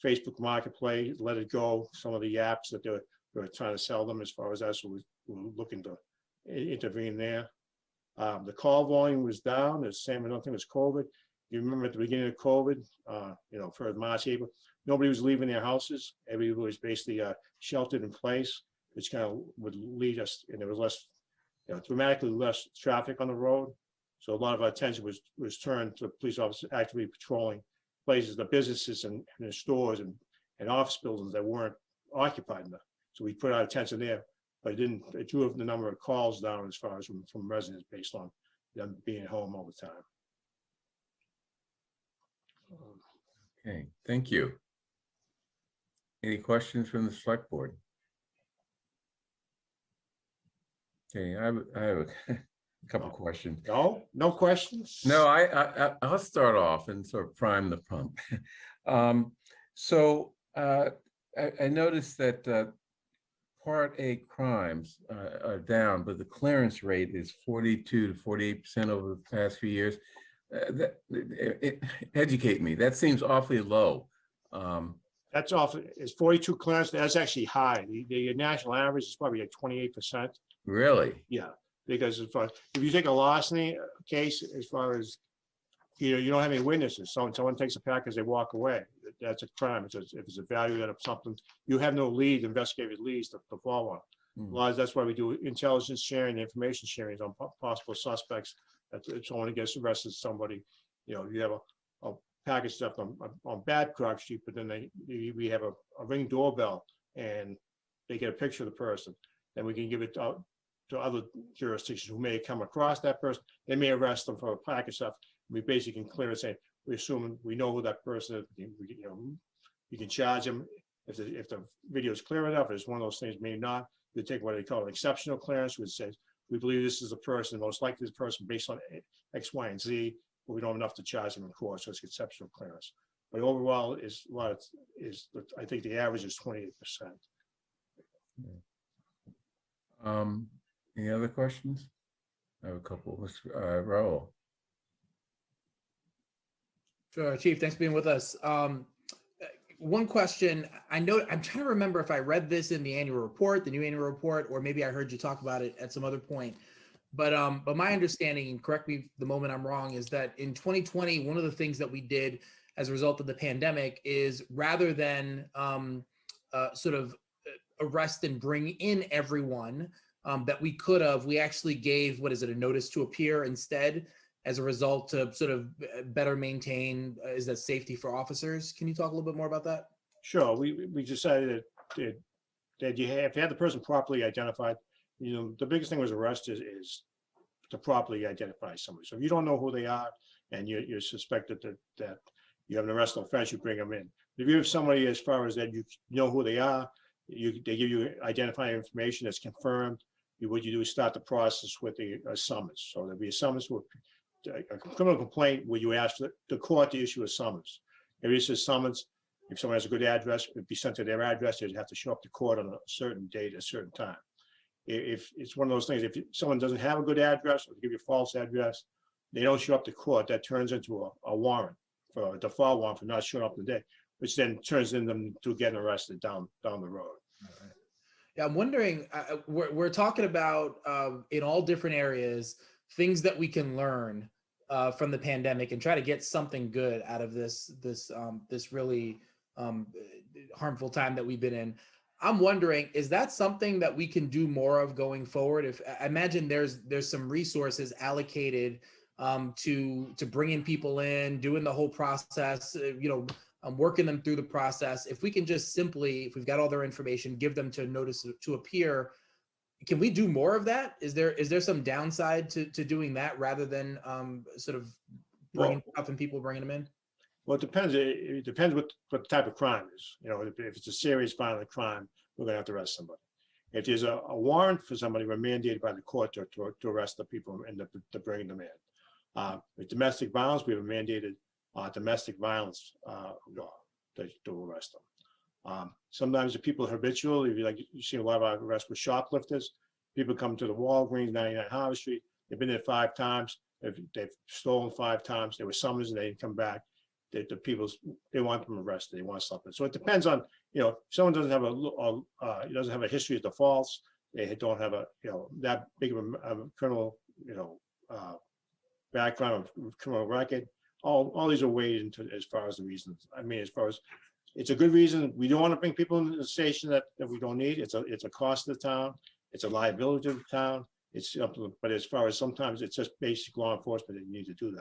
Facebook Marketplace, Let It Go, some of the apps that they were trying to sell them as far as that. So we're looking to intervene there. The call volume was down, the same, I don't think it was COVID. You remember at the beginning of COVID, for March, April, nobody was leaving their houses. Everybody was basically sheltered in place, which kind of would lead us, and there was less, dramatically less traffic on the road. So a lot of our attention was turned to police officers actively patrolling places, the businesses and the stores and office buildings that weren't occupied enough. So we put our attention there, but it drew the number of calls down as far as from residents based on them being home all the time. Okay, thank you. Any questions from the select board? Okay, I have a couple questions. No questions? No, I'll start off and sort of prime the pump. I noticed that Part A crimes are down, but the clearance rate is 42 to 48% over the past few years. Educate me. That seems awfully low. That's awful. It's 42 clearance. That's actually high. The national average is probably like 28%. Really? Yeah, because if you take a larceny case, as far as you don't have any witnesses. Someone takes a package, they walk away. That's a crime. If it's a value of something, you have no lead, investigative leads to follow on. A lot of that's why we do intelligence sharing, information sharing on possible suspects. If someone gets arrested, somebody, you have a package stuff on Babcock Street, but then we have a Ring doorbell and they get a picture of the person. Then we can give it out to other jurisdictions who may come across that person. They may arrest them for a package stuff. We basically can clear and say, we assume we know who that person is. You can charge them if the video is clear enough. It's one of those things, maybe not. We take what they call an exceptional clearance, which says we believe this is a person, most likely this person based on X, Y, and Z, but we don't have enough to charge them in court, so it's exceptional clearance. But overall, I think the average is 28%. Any other questions? I have a couple. Raul. Sure, Chief, thanks for being with us. One question, I'm trying to remember if I read this in the annual report, the new annual report, or maybe I heard you talk about it at some other point. But my understanding, and correct me the moment I'm wrong, is that in 2020, one of the things that we did as a result of the pandemic is rather than sort of arrest and bring in everyone that we could have, we actually gave, a notice to appear instead, as a result to sort of better maintain is that safety for officers. Can you talk a little bit more about that? Sure. We decided that that if you had the person properly identified, the biggest thing was arrest is to properly identify somebody. So if you don't know who they are and you're suspected that you have an arrestable offense, you bring them in. If you have somebody as far as that you know who they are, they give you identifying information that's confirmed. What you do is start the process with a summons. So there'll be a summons with a criminal complaint where you ask the court to issue a summons. If it's a summons, if someone has a good address, it'd be sent to their address. They'd have to show up to court on a certain date, a certain time. If it's one of those things, if someone doesn't have a good address or give you a false address, they don't show up to court. That turns into a warrant for a default warrant for not showing up today, which then turns in them to getting arrested down the road. Yeah, I'm wondering, we're talking about in all different areas, things that we can learn from the pandemic and try to get something good out of this really harmful time that we've been in. I'm wondering, is that something that we can do more of going forward? If I imagine there's some resources allocated to bringing people in, doing the whole process, working them through the process. If we can just simply, if we've got all their information, give them to notice to appear, can we do more of that? Is there some downside to doing that rather than sort of bringing people, bringing them in? Well, it depends. It depends what the type of crime is. If it's a serious violent crime, we're gonna have to arrest somebody. If there's a warrant for somebody, we're mandated by the court to arrest the people and to bring them in. With domestic violence, we have a mandated domestic violence law to arrest them. Sometimes the people are habitual. You see a lot of our arrests with shoplifters. People come to the Walgreens, 99 Harvard Street. They've been there 5 times. They've stolen 5 times. They were summoned and they didn't come back. The people, they want them arrested. They want something. So it depends on, if someone doesn't have a history of defaults, they don't have that big of a criminal, background of criminal record. All these are weighed into as far as the reasons. I mean, as far as it's a good reason. We don't want to bring people into the station that we don't need. It's a cost to the town. It's a liability to the town. But as far as sometimes it's just basic law enforcement that you need to do that.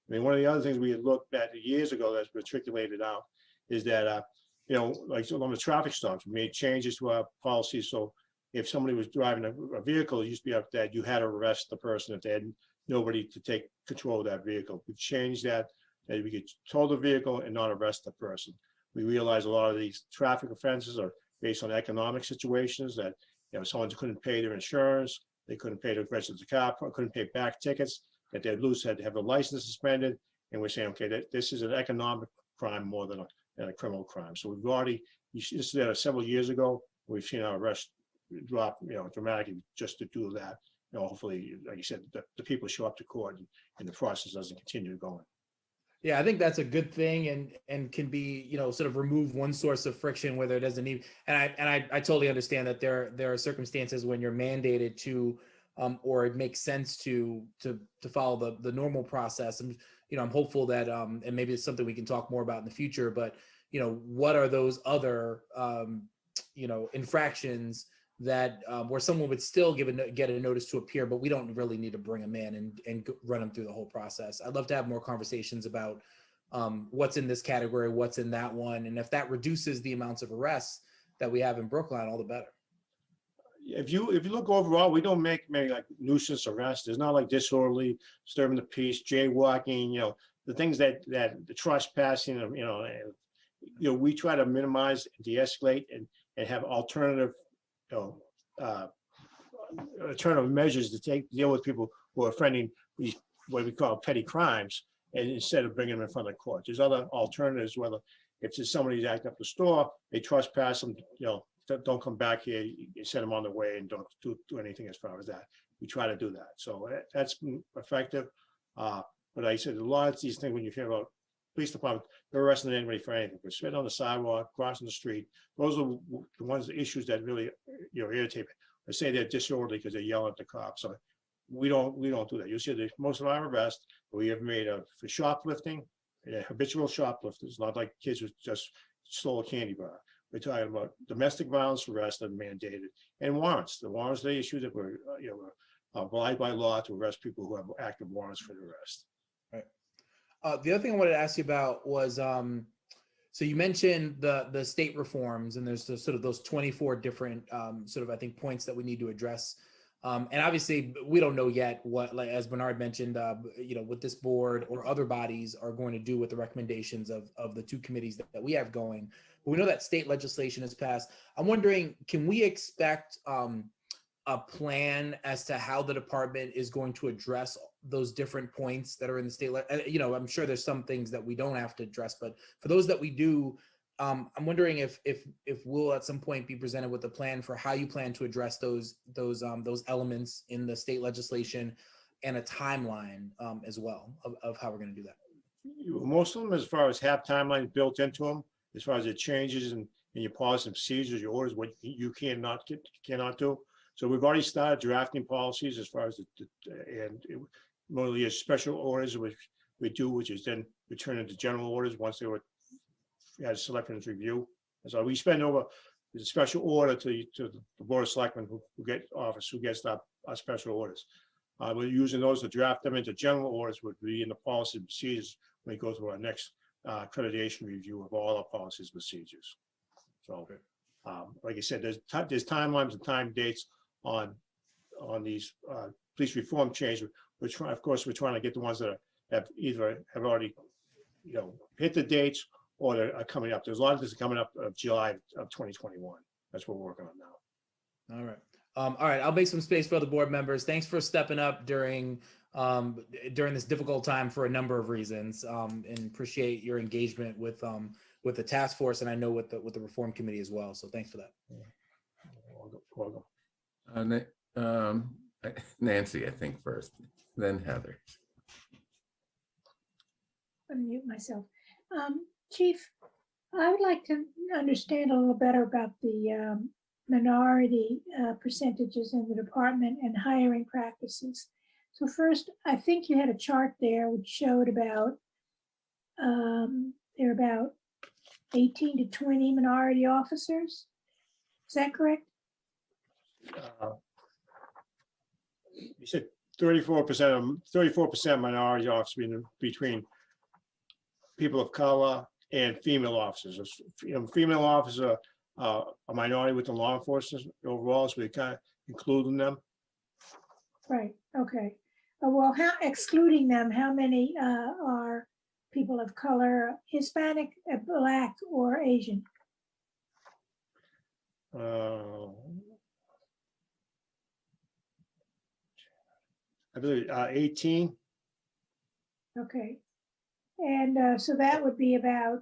I mean, one of the other things we had looked at years ago that's matriculated out is that, like on the traffic stops, we made changes to our policy. So if somebody was driving a vehicle, it used to be up that you had to arrest the person if they had nobody to take control of that vehicle. We changed that we could tow the vehicle and not arrest the person. We realized a lot of these traffic offenses are based on economic situations that, someone couldn't pay their insurance, they couldn't pay to register the car, couldn't pay back tickets, that they'd had to have the license suspended. And we're saying, okay, this is an economic crime more than a criminal crime. So we've already, this is several years ago, we've seen our arrest drop, dramatically just to do that. Hopefully, like you said, the people show up to court and the process doesn't continue going. Yeah, I think that's a good thing and can be, sort of remove one source of friction where there doesn't need, and I totally understand that there are circumstances when you're mandated to, or it makes sense to follow the normal process. And, I'm hopeful that, and maybe it's something we can talk more about in the future, but, what are those other, infractions that where someone would still get a notice to appear, but we don't really need to bring them in and run them through the whole process. I'd love to have more conversations about what's in this category, what's in that one, and if that reduces the amounts of arrests that we have in Brookline, all the better. If you look overall, we don't make many like nuisance arrests. There's not like disorderly, disturbing the peace, jaywalking, the things that the trespassing, we try to minimize, de-escalate, and have alternative alternative measures to deal with people who are offending these what we call petty crimes, and instead of bringing them in front of the court. There's other alternatives, whether if there's somebody who's acting up the store, they trespass them, don't come back here, you send them on the way and don't do anything as far as that. We try to do that. So that's been effective. But I said a lot of these things when you hear about police department, they're arresting anybody for anything. We're sitting on the sidewalk, crossing the street. Those are the issues that really irritate me. I say they're disorderly because they're yelling at the cops. So we don't do that. You'll see that most of our arrests we have made for shoplifting, habitual shoplifters, not like kids who just stole a candy bar. We're talking about domestic violence arrests that are mandated and warrants. The warrants they issue that were obliged by law to arrest people who have active warrants for the arrest. Right. The other thing I wanted to ask you about was So you mentioned the state reforms, and there's sort of those 24 different sort of, I think, points that we need to address. And obviously, we don't know yet what, like as Bernard mentioned, what this board or other bodies are going to do with the recommendations of the two committees that we have going. But we know that state legislation has passed. I'm wondering, can we expect a plan as to how the department is going to address those different points that are in the state? I'm sure there's some things that we don't have to address, but for those that we do, I'm wondering if we'll at some point be presented with a plan for how you plan to address those elements in the state legislation, and a timeline as well of how we're going to do that. Most of them, as far as have timelines built into them, as far as the changes in your policies and procedures, your orders, what you cannot do. So we've already started drafting policies as far as mostly as special orders, which we do, which is then return into general orders once they were had selectmen's review. And so we spend over the special order to the board of selectmen who get office, who gets our special orders. We're using those to draft them into general orders, would be in the policy and procedures when we go through our next accreditation review of all our policies and procedures. So, like I said, there's timelines and time dates on these police reform changes. Of course, we're trying to get the ones that have already, hit the dates, or that are coming up. There's a lot of this coming up of July of 2021. That's what we're working on now. All right. All right. I'll make some space for other board members. Thanks for stepping up during this difficult time for a number of reasons, and appreciate your engagement with the task force, and I know with the reform committee as well. So thanks for that. Welcome. Nancy, I think first, then Heather. Unmute myself. Chief, I would like to understand a little better about the minority percentages in the department and hiring practices. So first, I think you had a chart there which showed about there are about 18 to 20 minority officers. Is that correct? You said 34% minority officers between people of color and female officers. Female officers are a minority within law enforcement overall, so we kind of including them. Right. Okay. Well, excluding them, how many are people of color, Hispanic, Black, or Asian? I believe 18. Okay. And so that would be about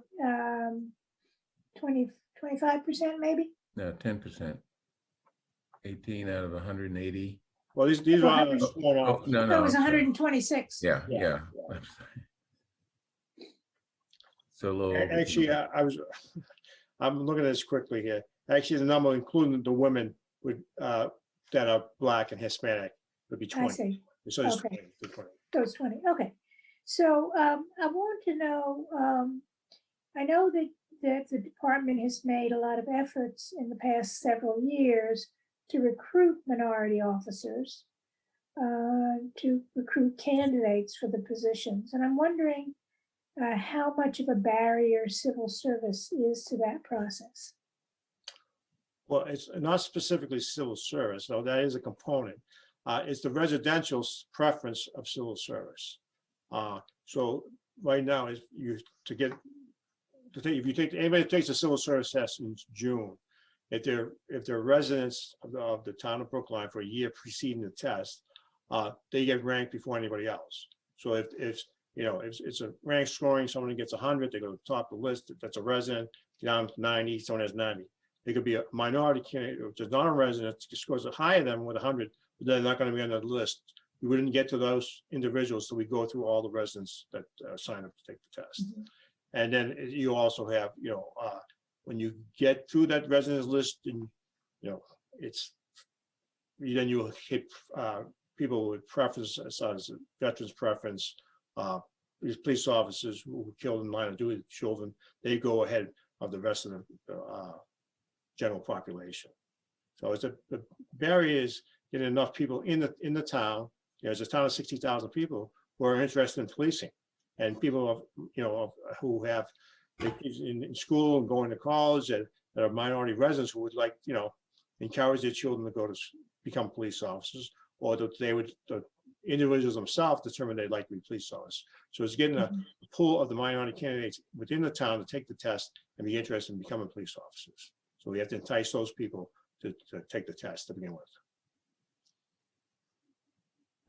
25% maybe? No, 10%. 18 out of 180. Well, these are small. No, That was 126. Yeah. So low. Actually, I'm looking at this quickly here. Actually, the number including the women that are Black and Hispanic would be 20. I see. So it's Okay. 20. Those 20. Okay. So I want to know, I know that the department has made a lot of efforts in the past several years to recruit minority officers, to recruit candidates for the positions. And I'm wondering how much of a barrier civil service is to that process. Well, it's not specifically civil service, though that is a component. It's the residential preference of civil service. So right now, if you take anybody that takes a civil service test in June, if they're residents of the town of Brookline for a year preceding the test, they get ranked before anybody else. So if it's a rank scoring, someone gets 100, they go to the top of the list. If that's a resident, down to 90, someone has 90. It could be a minority candidate, which is not a resident, scores higher than with 100, but they're not going to be on the list. We wouldn't get to those individuals, so we go through all the residents that sign up to take the test. Mm-hmm. And then you also have, when you get through that residence list, and then you hit people with preference, such as veterans preference, these police officers who were killed in line of duty, children, they go ahead of the rest of the general population. So the barrier is getting enough people in the town. There's a town of 60,000 people who are interested in policing, and people who have their kids in school and going to college that are minority residents who would like, encourage their children to go to become police officers, or that they would, the individuals themselves determine they'd like to be police officers. So it's getting a pool of the minority candidates within the town to take the test and be interested in becoming police officers. So we have to entice those people to take the test to begin with.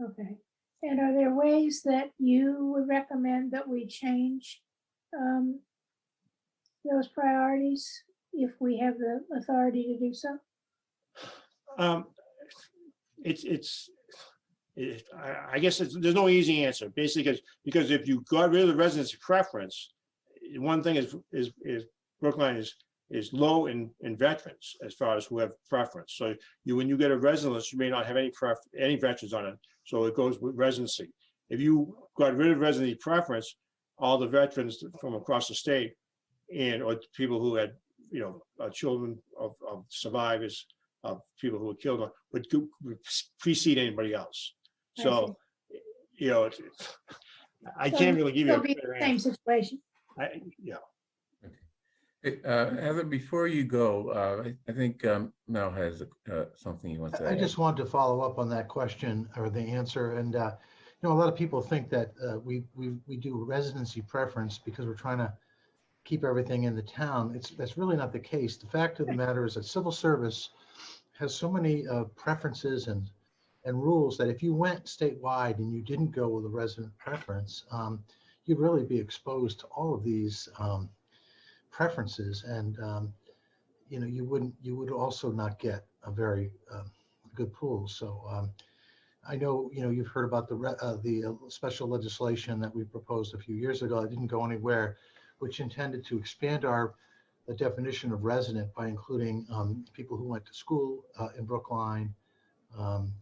Okay. And are there ways that you would recommend that we change those priorities if we have the authority to do so? I guess there's no easy answer, basically, because if you got rid of the residency preference, one thing is Brookline is low in veterans as far as who have preference. So when you get a residence, you may not have any veterans on it. So it goes with residency. If you got rid of residency preference, all the veterans from across the state or people who had, children of survivors, of people who were killed would precede anybody else. So, I can't really give you a better same answer. situation. Yeah. Heather, before you go, I think Mel has something he wants to I add. just wanted to follow up on that question or the answer. And, a lot of people think that we do residency preference because we're trying to keep everything in the town. That's really not the case. The fact of the matter is that civil service has so many preferences and rules that if you went statewide and you didn't go with a resident preference, you'd really be exposed to all of these preferences, and you would also not get a very good pool. So I know you've heard about the special legislation that we proposed a few years ago. It didn't go anywhere, which intended to expand the definition of resident by including people who went to school in Brookline,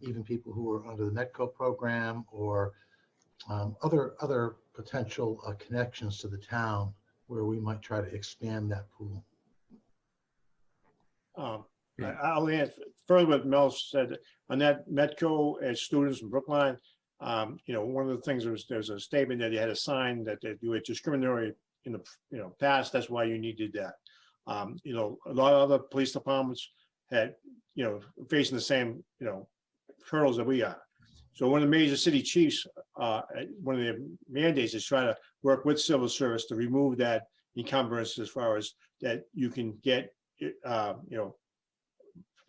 even people who were under the Medco program, or other potential connections to the town where we might try to expand that pool. I'll add further what Mel said on that Medco as students from Brookline. One of the things there's a statement that you had to sign that you were discriminatory in the past. That's why you needed that. A lot of other police departments had facing the same hurdles that we are. So one of the major city chiefs, one of their mandates is try to work with civil service to remove that encumbrance as far as that you can get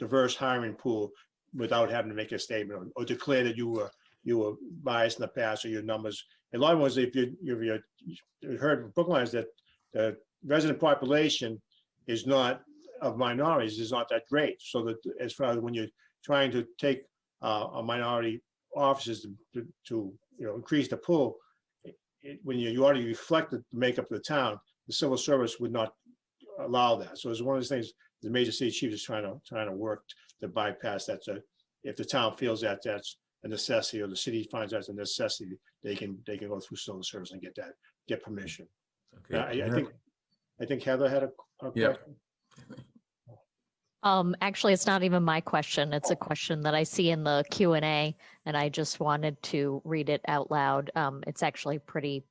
diverse hiring pool without having to make a statement or declare that you were biased in the past or your numbers. A lot of ones, if you heard Brookline, is that the resident population is not of minorities is not that great. So that as far as when you're trying to take a minority officers to increase the pool, when you already reflect the makeup of the town, the civil service would not allow that. So it's one of those things the major city chief is trying to work to bypass that. So if the town feels that that's a necessity, or the city finds that's a necessity, they can go through civil service and get permission. Okay. I think Heather had a question. Actually, it's not even my question. It's a question that I see in the Q&A, and I just wanted to read it out loud. It's actually pretty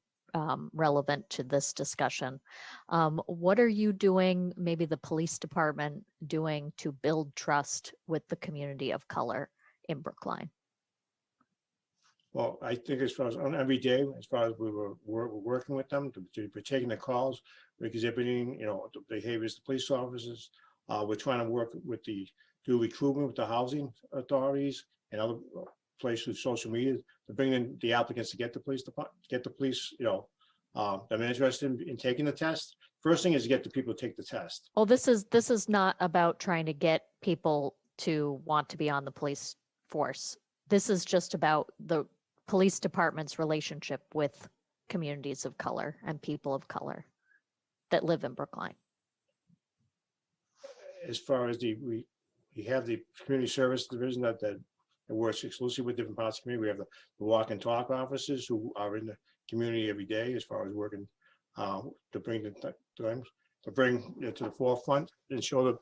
relevant to this discussion. What are you doing, maybe the police department doing, to build trust with the community of color in Brookline? Well, I think as far as on every day, as far as we're working with them, we're taking the calls, we're exhibiting, the behaviors of the police officers. We're trying to work with do recruitment with the housing authorities and other places with social media to bring in the applicants to get the police I'm interested in taking the test. First thing is to get the people to take the test. Well, this is not about trying to get people to want to be on the police force. This is just about the police department's relationship with communities of color and people of color that live in Brookline. As far as we have the community service division that works exclusively with different parts of the community. We have the walk and talk officers who are in the community every day as far as working to bring to the forefront and show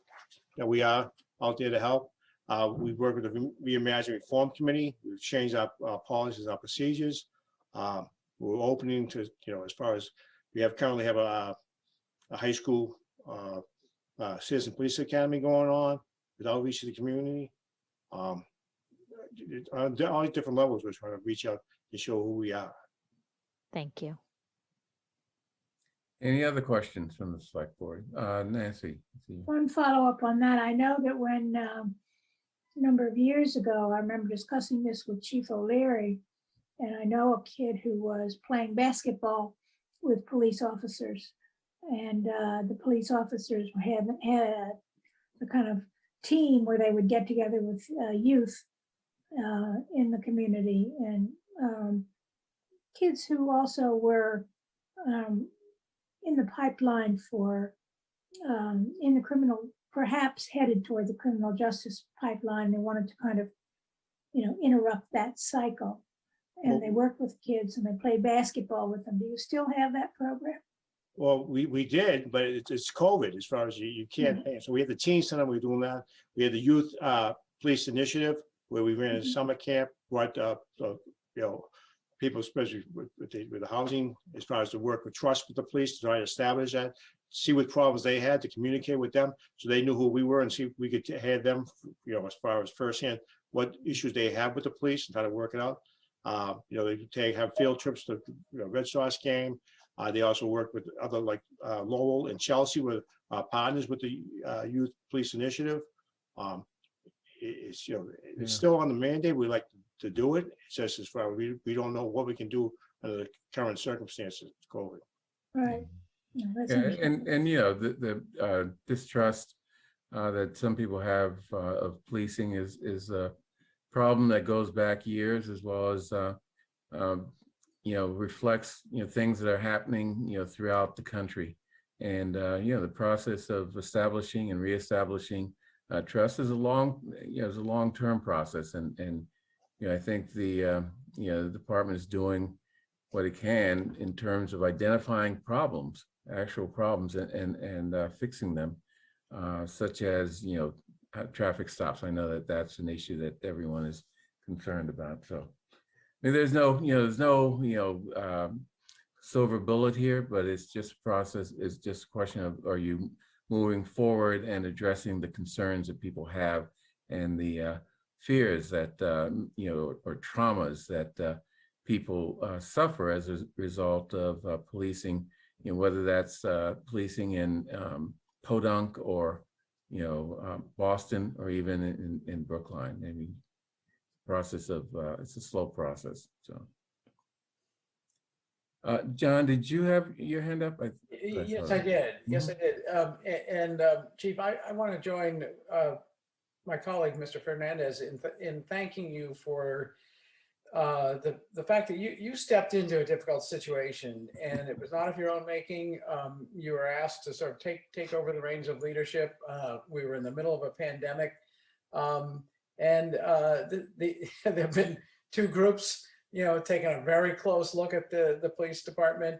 that we are out there to help. We work with the Reimagine Reform Committee. We've changed our policies, our procedures. We're opening to, as far as we currently have a high school citizen police academy going on with outreach to the community. On all these different levels, we're trying to reach out to show who we are. Thank you. Any other questions from the select board? Nancy? let's see. One follow-up on that. I know that when a number of years ago, I remember discussing this with Chief O'Leary, and I know a kid who was playing basketball with police officers, and the police officers had a kind of team where they would get together with youth in the community, and kids who also were in the pipeline for in the criminal, perhaps headed toward the criminal justice pipeline. They wanted to kind of, interrupt that cycle. And they work with kids and they play basketball with them. Do you still have that program? Well, we did, but it's COVID as far as you can't. So we had the teen center, we were doing that. We had the youth police initiative where we ran a summer camp, brought people, especially with the housing, as far as the work with trust with the police, to try to establish that, see what problems they had, to communicate with them so they knew who we were and see if we could have them, as far as firsthand, what issues they have with the police and how to work it out. They have field trips to Red Sox game. They also work with other like Lowell and Chelsea, with partners with the Youth Police Initiative. It's still on the mandate. We like to do it. It's just as far we don't know what we can do under the current circumstances of COVID. Right. No, that's And the distrust that some people have of policing is a problem that goes back years, as well as reflects things that are happening throughout the country. And the process of establishing and reestablishing trust is a long-term process, and I think the department is doing what it can in terms of identifying problems, actual problems, and fixing them, such as traffic stops. I know that that's an issue that everyone is concerned about. So I mean, there's no silver bullet here, but it's just a process. It's just a question of, are you moving forward and addressing the concerns that people have and the fears that or traumas that people suffer as a result of policing, whether that's policing in Podunk or Boston, or even in Brookline. I mean, process of it's a slow process. So, John, did you have your hand up? Yes, I did. Yes, I did. Chief, I want to join my colleague, Mr. Fernandez, in thanking you for the fact that you stepped into a difficult situation, and it was not of your own making. You were asked to sort of take over the reins of leadership. We were in the middle of a pandemic, and there have been two groups, taking a very close look at the police department.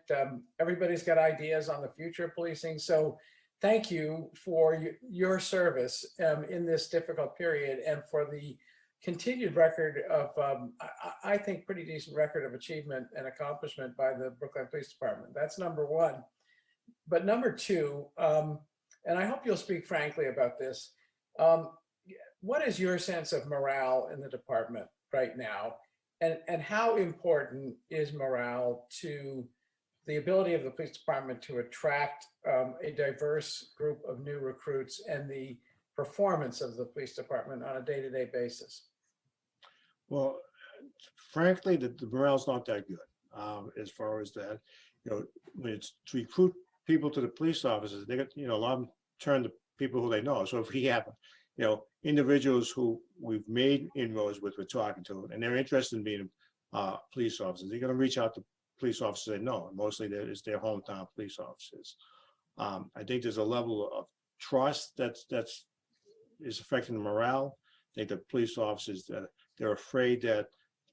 Everybody's got ideas on the future of policing. So thank you for your service in this difficult period, and for the continued record of, I think, pretty decent record of achievement and accomplishment by the Brookline Police Department. That's number one. But number two, and I hope you'll speak frankly about this, what is your sense of morale in the department right now? And how important is morale to the ability of the police department to attract a diverse group of new recruits, and the performance of the police department on a day-to-day basis? Well, frankly, the morale's not that good as far as that. When it's to recruit people to the police officers, they got, a lot of them turn to people who they know. So if we have, individuals who we've made inroads with, we're talking to, and they're interested in being police officers, they're going to reach out to police officers they know. Mostly it's their hometown police officers. I think there's a level of trust that is affecting the morale. I think the police officers, they're afraid that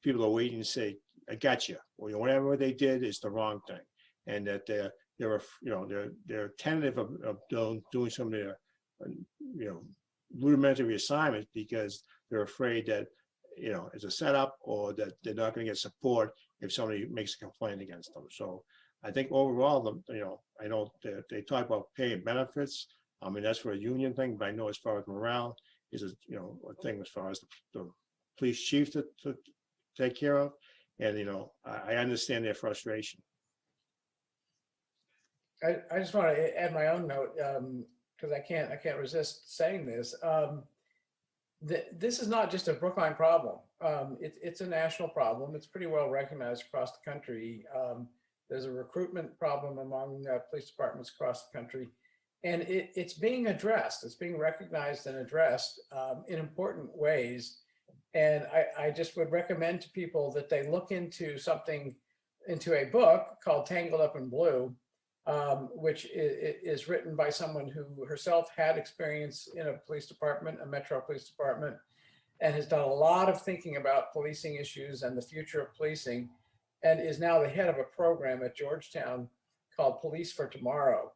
people are waiting to say, "I got you," or whatever they did is the wrong thing, and that they're tentative of doing some of their rudimentary assignments because they're afraid that it's a setup, or that they're not going to get support if somebody makes a complaint against them. So I think overall, I know they talk about pay and benefits. I mean, that's for a union thing, but I know as far as morale is, a thing as far as the police chief to take care of. And, I understand their frustration. I just want to add my own note, because I can't resist saying this. This is not just a Brookline problem. It's a national problem. It's pretty well recognized across the country. There's a recruitment problem among police departments across the country, and it's being addressed. It's being recognized and addressed in important ways. And I just would recommend to people that they look into a book called Tangled Up in Blue, which is written by someone who herself had experience in a police department, a metro police department, and has done a lot of thinking about policing issues and the future of policing, and is now the head of a program at Georgetown called Police for Tomorrow.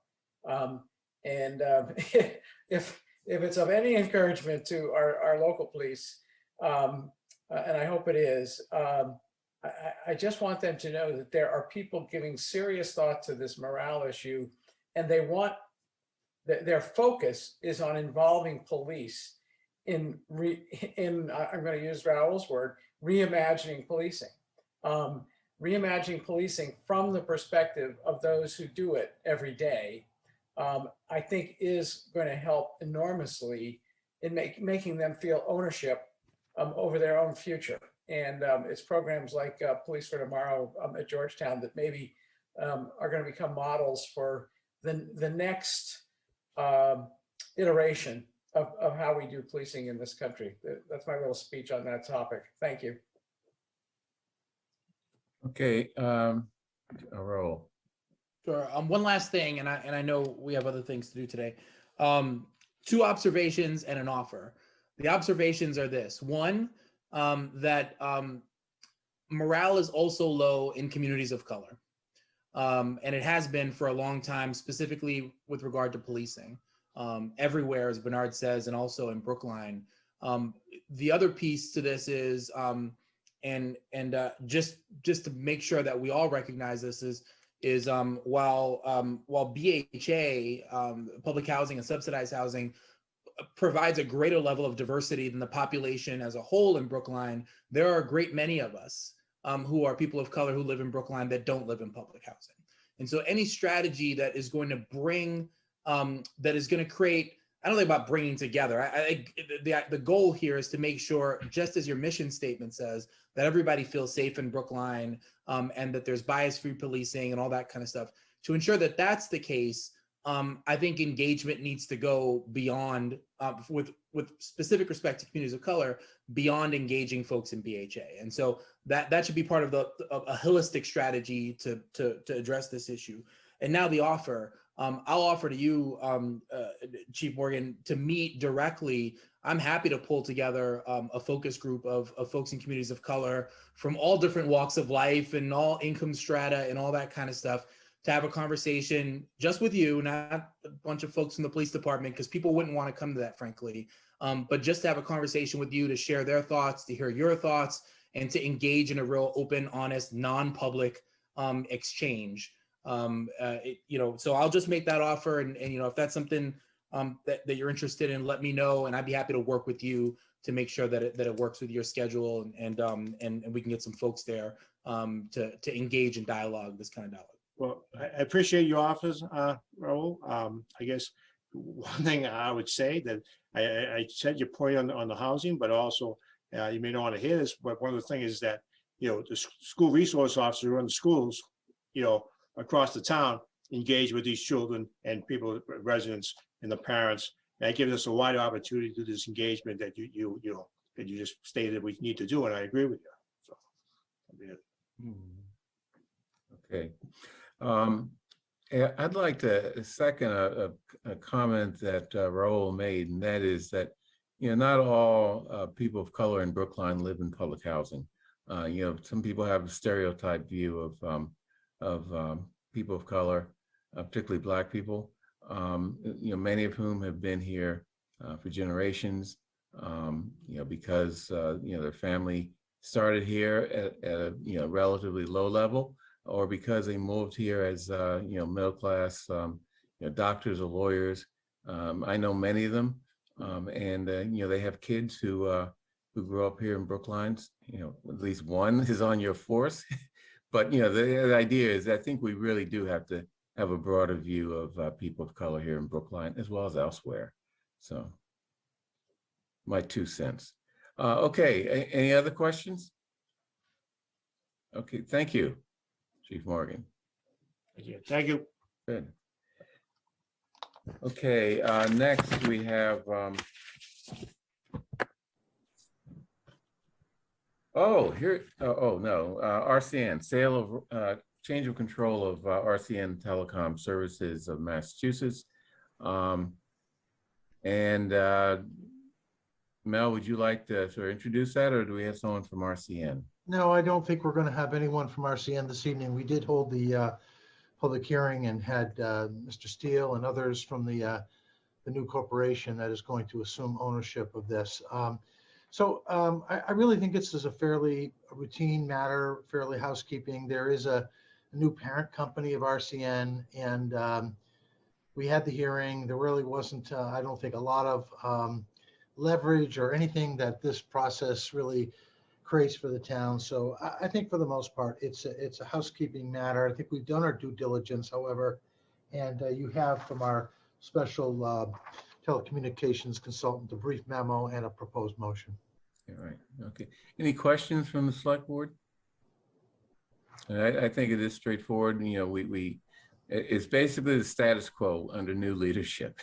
If it's of any encouragement to our local police, and I hope it is, I just want them to know that there are people giving serious thought to this morale issue, and their focus is on involving police in I'm going to use Raoul's word, reimagining policing. Reimagining policing from the perspective of those who do it every day, I think is going to help enormously in making them feel ownership over their own future. And it's programs like Police for Tomorrow at Georgetown that maybe are going to become models for the next iteration of how we do policing in this country. That's my little speech on that topic. Thank you. Okay, Raoul. Sure. One last thing, and I know we have other things to do today. 2 observations and an offer. The observations are this: one, that morale is also low in communities of color, and it has been for a long time, specifically with regard to policing. Everywhere, as Bernard says, and also in Brookline. The other piece to this is, just to make sure that we all recognize this is while BHA, public housing and subsidized housing, provides a greater level of diversity than the population as a whole in Brookline, there are a great many of us who are people of color who live in Brookline that don't live in public housing. And so any strategy that is going to bring, that is going to create, I don't think about bringing together. The goal here is to make sure, just as your mission statement says, that everybody feels safe in Brookline, and that there's bias-free policing and all that kind of stuff. To ensure that that's the case, I think engagement needs to go beyond, with specific respect to communities of color, beyond engaging folks in BHA. And so that should be part of a holistic strategy to address this issue. And now the offer. I'll offer to you, Chief Morgan, to meet directly. I'm happy to pull together a focus group of folks in communities of color from all different walks of life and all income strata and all that kind of stuff, to have a conversation just with you, not a bunch of folks from the police department, because people wouldn't want to come to that, frankly, but just to have a conversation with you, to share their thoughts, to hear your thoughts, and to engage in a real open, honest, non-public exchange. So I'll just make that offer, and if that's something that you're interested in, let me know, and I'd be happy to work with you to make sure that it works with your schedule, and we can get some folks there to engage in dialogue, this kind of dialogue. Well, I appreciate your offers, Raoul. I guess one thing I would say that I said your point on the housing, but also you may not want to hear this, but one of the things is that, the school resource officers who run the schools, across the town, engage with these children and people, residents and the parents. And that gives us a wider opportunity to do this engagement that you just stated we need to do, and I agree with you. So, Okay. I'd like to second a comment that Raoul made, and that is that, not all people of color in Brookline live in public housing. Some people have a stereotype view of people of color, particularly Black people, many of whom have been here for generations, because their family started here at a relatively low level, or because they moved here as middle class, doctors or lawyers. I know many of them, and they have kids who grow up here in Brookline. At least one is on your force. But the idea is, I think we really do have to have a broader view of people of color here in Brookline as well as elsewhere. So, my 2 cents. Okay, any other questions? Okay, thank you, Chief Morgan. Thank you. Good. Okay, next we have, RCN, sale of, change of control of RCN Telecom Services of Massachusetts. Mel, would you like to sort of introduce that, or do we have someone from RCN? No, I don't think we're going to have anyone from RCN this evening. We did hold the public hearing and had Mr. Steele and others from the new corporation that is going to assume ownership of this. I really think this is a fairly routine matter, fairly housekeeping. There is a new parent company of RCN, and we had the hearing. There really wasn't, I don't think, a lot of leverage or anything that this process really creates for the town. So I think for the most part, it's a housekeeping matter. I think we've done our due diligence, however, and you have from our special telecommunications consultant a brief memo and a proposed motion. All right. Okay. Any questions from the select board? I think it is straightforward. It's basically the status quo under new leadership,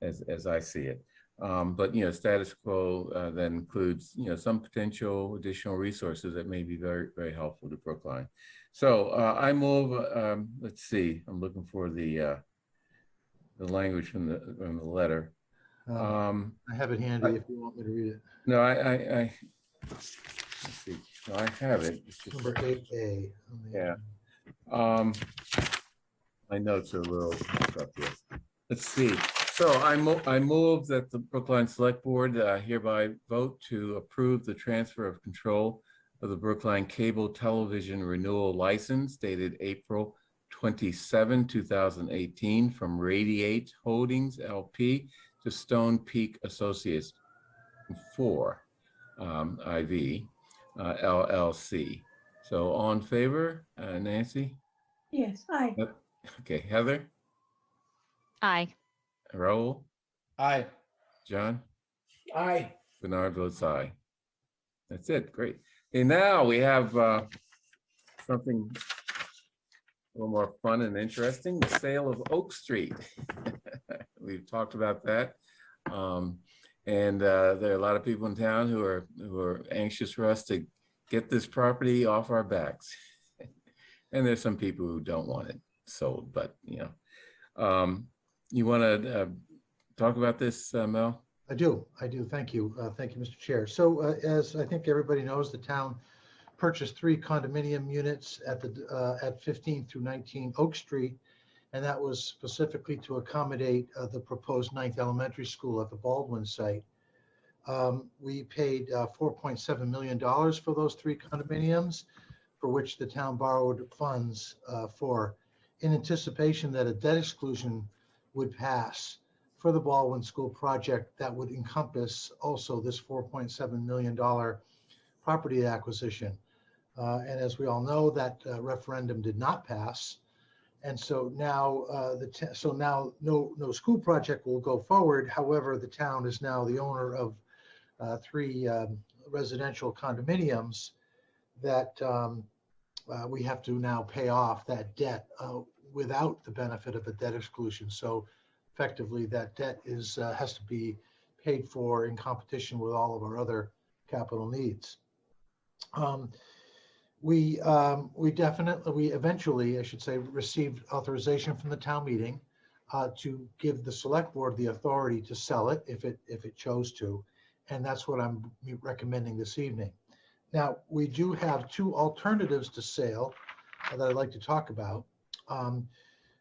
as I see it. But status quo that includes some potential additional resources that may be very, very helpful to Brookline. So I move. Let's see. I'm looking for the language from the letter. I have it handy if you want me to read it. No, let's see. No, I have it. It's just, number 8A. Yeah. My notes are a little messed up here. Let's see. So I move that the Brookline Select Board hereby vote to approve the transfer of control of the Brookline Cable Television Renewal License dated April 27, 2018 from Radiate Holdings LP to Stone Peak Associates 4 IV LLC. So all in favor, Nancy? Yes, aye. Okay, Heather? Aye. Raul? Aye. John? Aye. Bernard votes aye. That's it, great. Okay, now we have something a little more fun and interesting, the sale of Oak Street. We've talked about that. And there are a lot of people in town who are anxious for us to get this property off our backs. And there's some people who don't want it sold, but you want to talk about this, Mel? I do. Thank you. Thank you, Mr. Chair. So as I think everybody knows, the town purchased 3 condominium units at 15 through 19 Oak Street. And that was specifically to accommodate the proposed 9th Elementary School at the Baldwin site. We paid $4.7 million for those 3 condominiums, for which the town borrowed funds in anticipation that a debt exclusion would pass for the Baldwin School project that would encompass also this $4.7 million property acquisition. And as we all know, that referendum did not pass. And so now no school project will go forward. However, the town is now the owner of 3 residential condominiums that we have to now pay off that debt without the benefit of a debt exclusion. So effectively that debt has to be paid for in competition with all of our other capital needs. We eventually, I should say, received authorization from the town meeting to give the select board the authority to sell it if it chose to. And that's what I'm recommending this evening. Now, we do have 2 alternatives to sale that I'd like to talk about.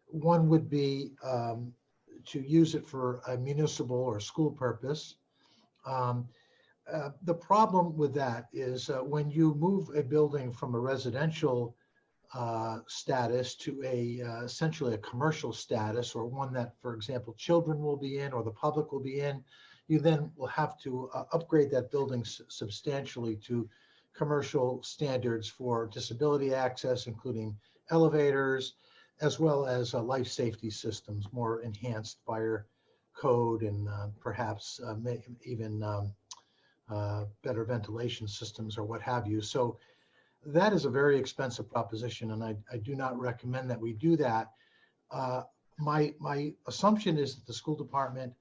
One would be to use it for a municipal or school purpose. The problem with that is when you move a building from a residential status to a essentially a commercial status, or one that, for example, children will be in or the public will be in, you then will have to upgrade that building substantially to commercial standards for disability access, including elevators, as well as life safety systems, more enhanced fire code, and perhaps even better ventilation systems or what have you. So that is a very expensive proposition, and I do not recommend that we do that. My assumption is that the school department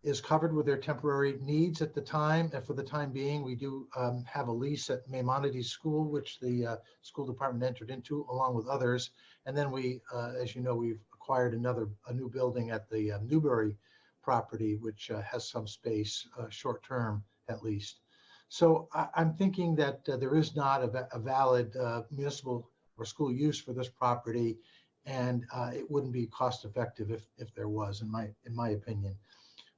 is covered with their temporary needs at the time. And for the time being, we do have a lease at Maimonides School, which the school department entered into along with others. And then we, as you know, we've acquired a new building at the Newbury property, which has some space, short term at least. So I'm thinking that there is not a valid municipal or school use for this property, and it wouldn't be cost effective if there was, in my opinion.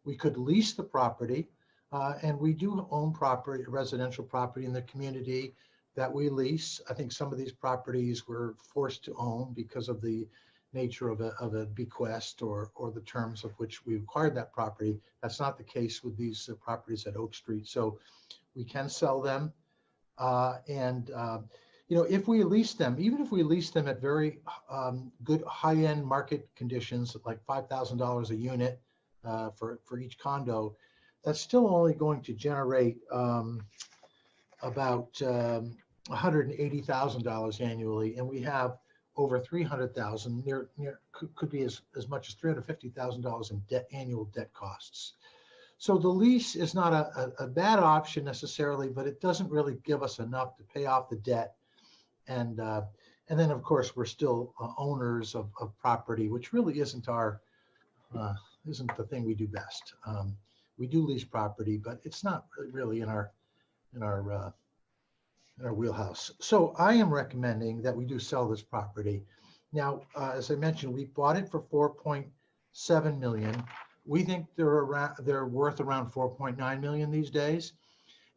We could lease the property, and we do own property, residential property in the community that we lease. I think some of these properties we're forced to own because of the nature of a bequest or the terms of which we acquired that property. That's not the case with these properties at Oak Street. So we can sell them. You know, if we lease them, even if we lease them at very good high-end market conditions, like $5,000 a unit for each condo, that's still only going to generate about $180,000 annually, and we have over 300,000, could be as much as $350,000 in annual debt costs. So the lease is not a bad option necessarily, but it doesn't really give us enough to pay off the debt. And then of course we're still owners of property, which really isn't isn't the thing we do best. We do lease property, but it's not really in our wheelhouse. So I am recommending that we do sell this property. Now, as I mentioned, we bought it for $4.7 million. We think they're worth around $4.9 million these days.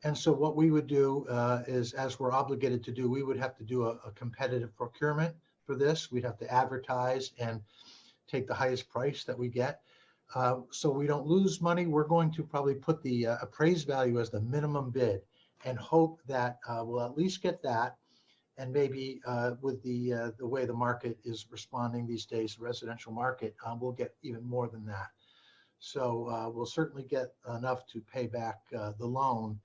And so what we would do is, as we're obligated to do, we would have to do a competitive procurement for this. We'd have to advertise and take the highest price that we get. So we don't lose money. We're going to probably put the appraised value as the minimum bid and hope that we'll at least get that. And maybe with the way the market is responding these days, the residential market, we'll get even more than that. So we'll certainly get enough to pay back the loan.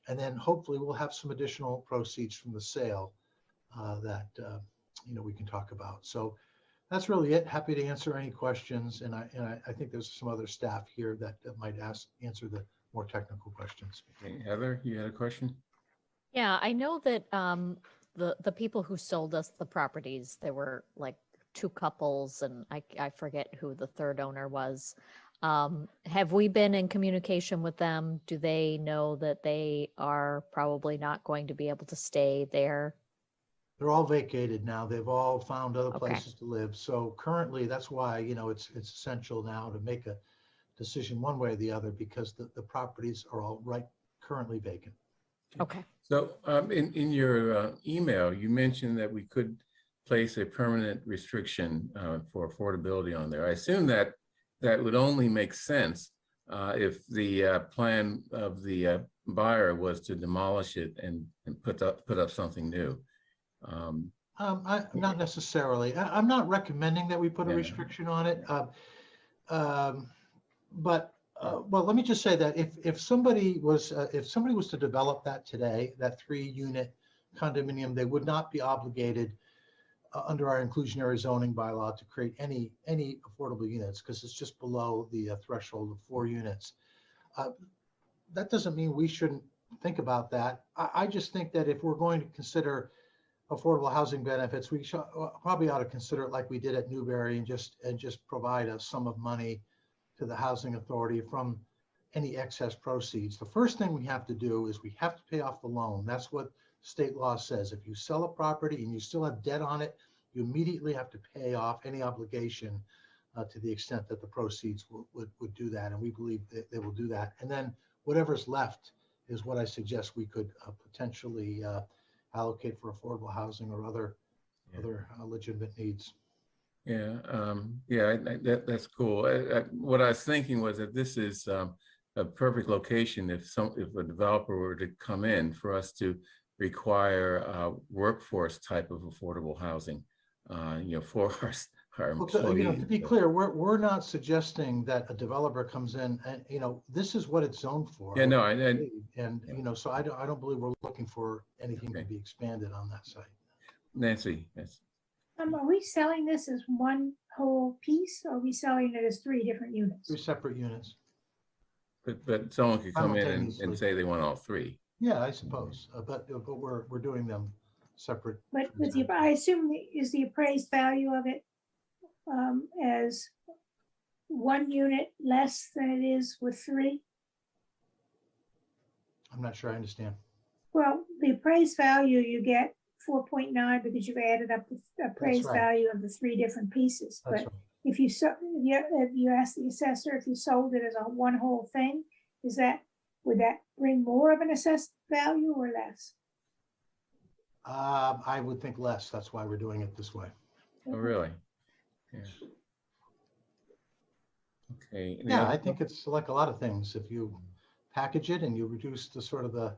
And then hopefully we'll have some additional proceeds from the sale that we can talk about. So that's really it. Happy to answer any questions. And I think there's some other staff here that might answer the more technical questions. Okay, Heather, you had a question? Yeah, I know that the people who sold us the properties, there were like two couples, and I forget who the third owner was. Have we been in communication with them? Do they know that they are probably not going to be able to stay there? They're all vacated now. They've all found other Okay. places to live. So currently, that's why, it's essential now to make a decision one way or the other, because the properties are all currently vacant. Okay. So in your email, you mentioned that we could place a permanent restriction for affordability on there. I assume that would only make sense if the plan of the buyer was to demolish it and put up something new. Not necessarily. I'm not recommending that we put a Yeah. restriction on it. But well, let me just say that if somebody was to develop that today, that 3-unit condominium, they would not be obligated under our inclusionary zoning bylaw to create any affordable units, because it's just below the threshold of 4 units. That doesn't mean we shouldn't think about that. I just think that if we're going to consider affordable housing benefits, we should probably ought to consider it like we did at Newbury, and just provide a sum of money to the housing authority from any excess proceeds. The first thing we have to do is we have to pay off the loan. That's what state law says. If you sell a property and you still have debt on it, you immediately have to pay off any obligation to the extent that the proceeds would do that. And we believe that they will do that. And then whatever's left is what I suggest we could potentially allocate for affordable housing or other other legitimate needs. Yeah, that's cool. What I was thinking was that this is a perfect location if a developer were to come in for us to require workforce type of affordable housing, for our Well, to employees. be clear, we're not suggesting that a developer comes in and, this is what it's zoned for. Yeah, no, so I don't believe we're looking for anything to be expanded on that site. Nancy, yes. Are we selling this as one whole piece, or are we selling it as 3 different units? 3 separate units. But someone could come in and Simultaneously. say they want all 3. Yeah, I suppose, but we're doing them separate. But with the, I assume is the appraised value of it as 1 unit less than it is with 3? I'm not sure I understand. Well, the appraised value you get 4.9 because you've added up the appraised right. value of the 3 different pieces. That's But right. if you ask the assessor if you sold it as a one whole thing, would that bring more of an assessed value or less? I would think less. That's why we're doing it this way. Oh, really? Yeah. Okay. Yeah, I think it's like a lot of things. If you package it and you reduce the sort of the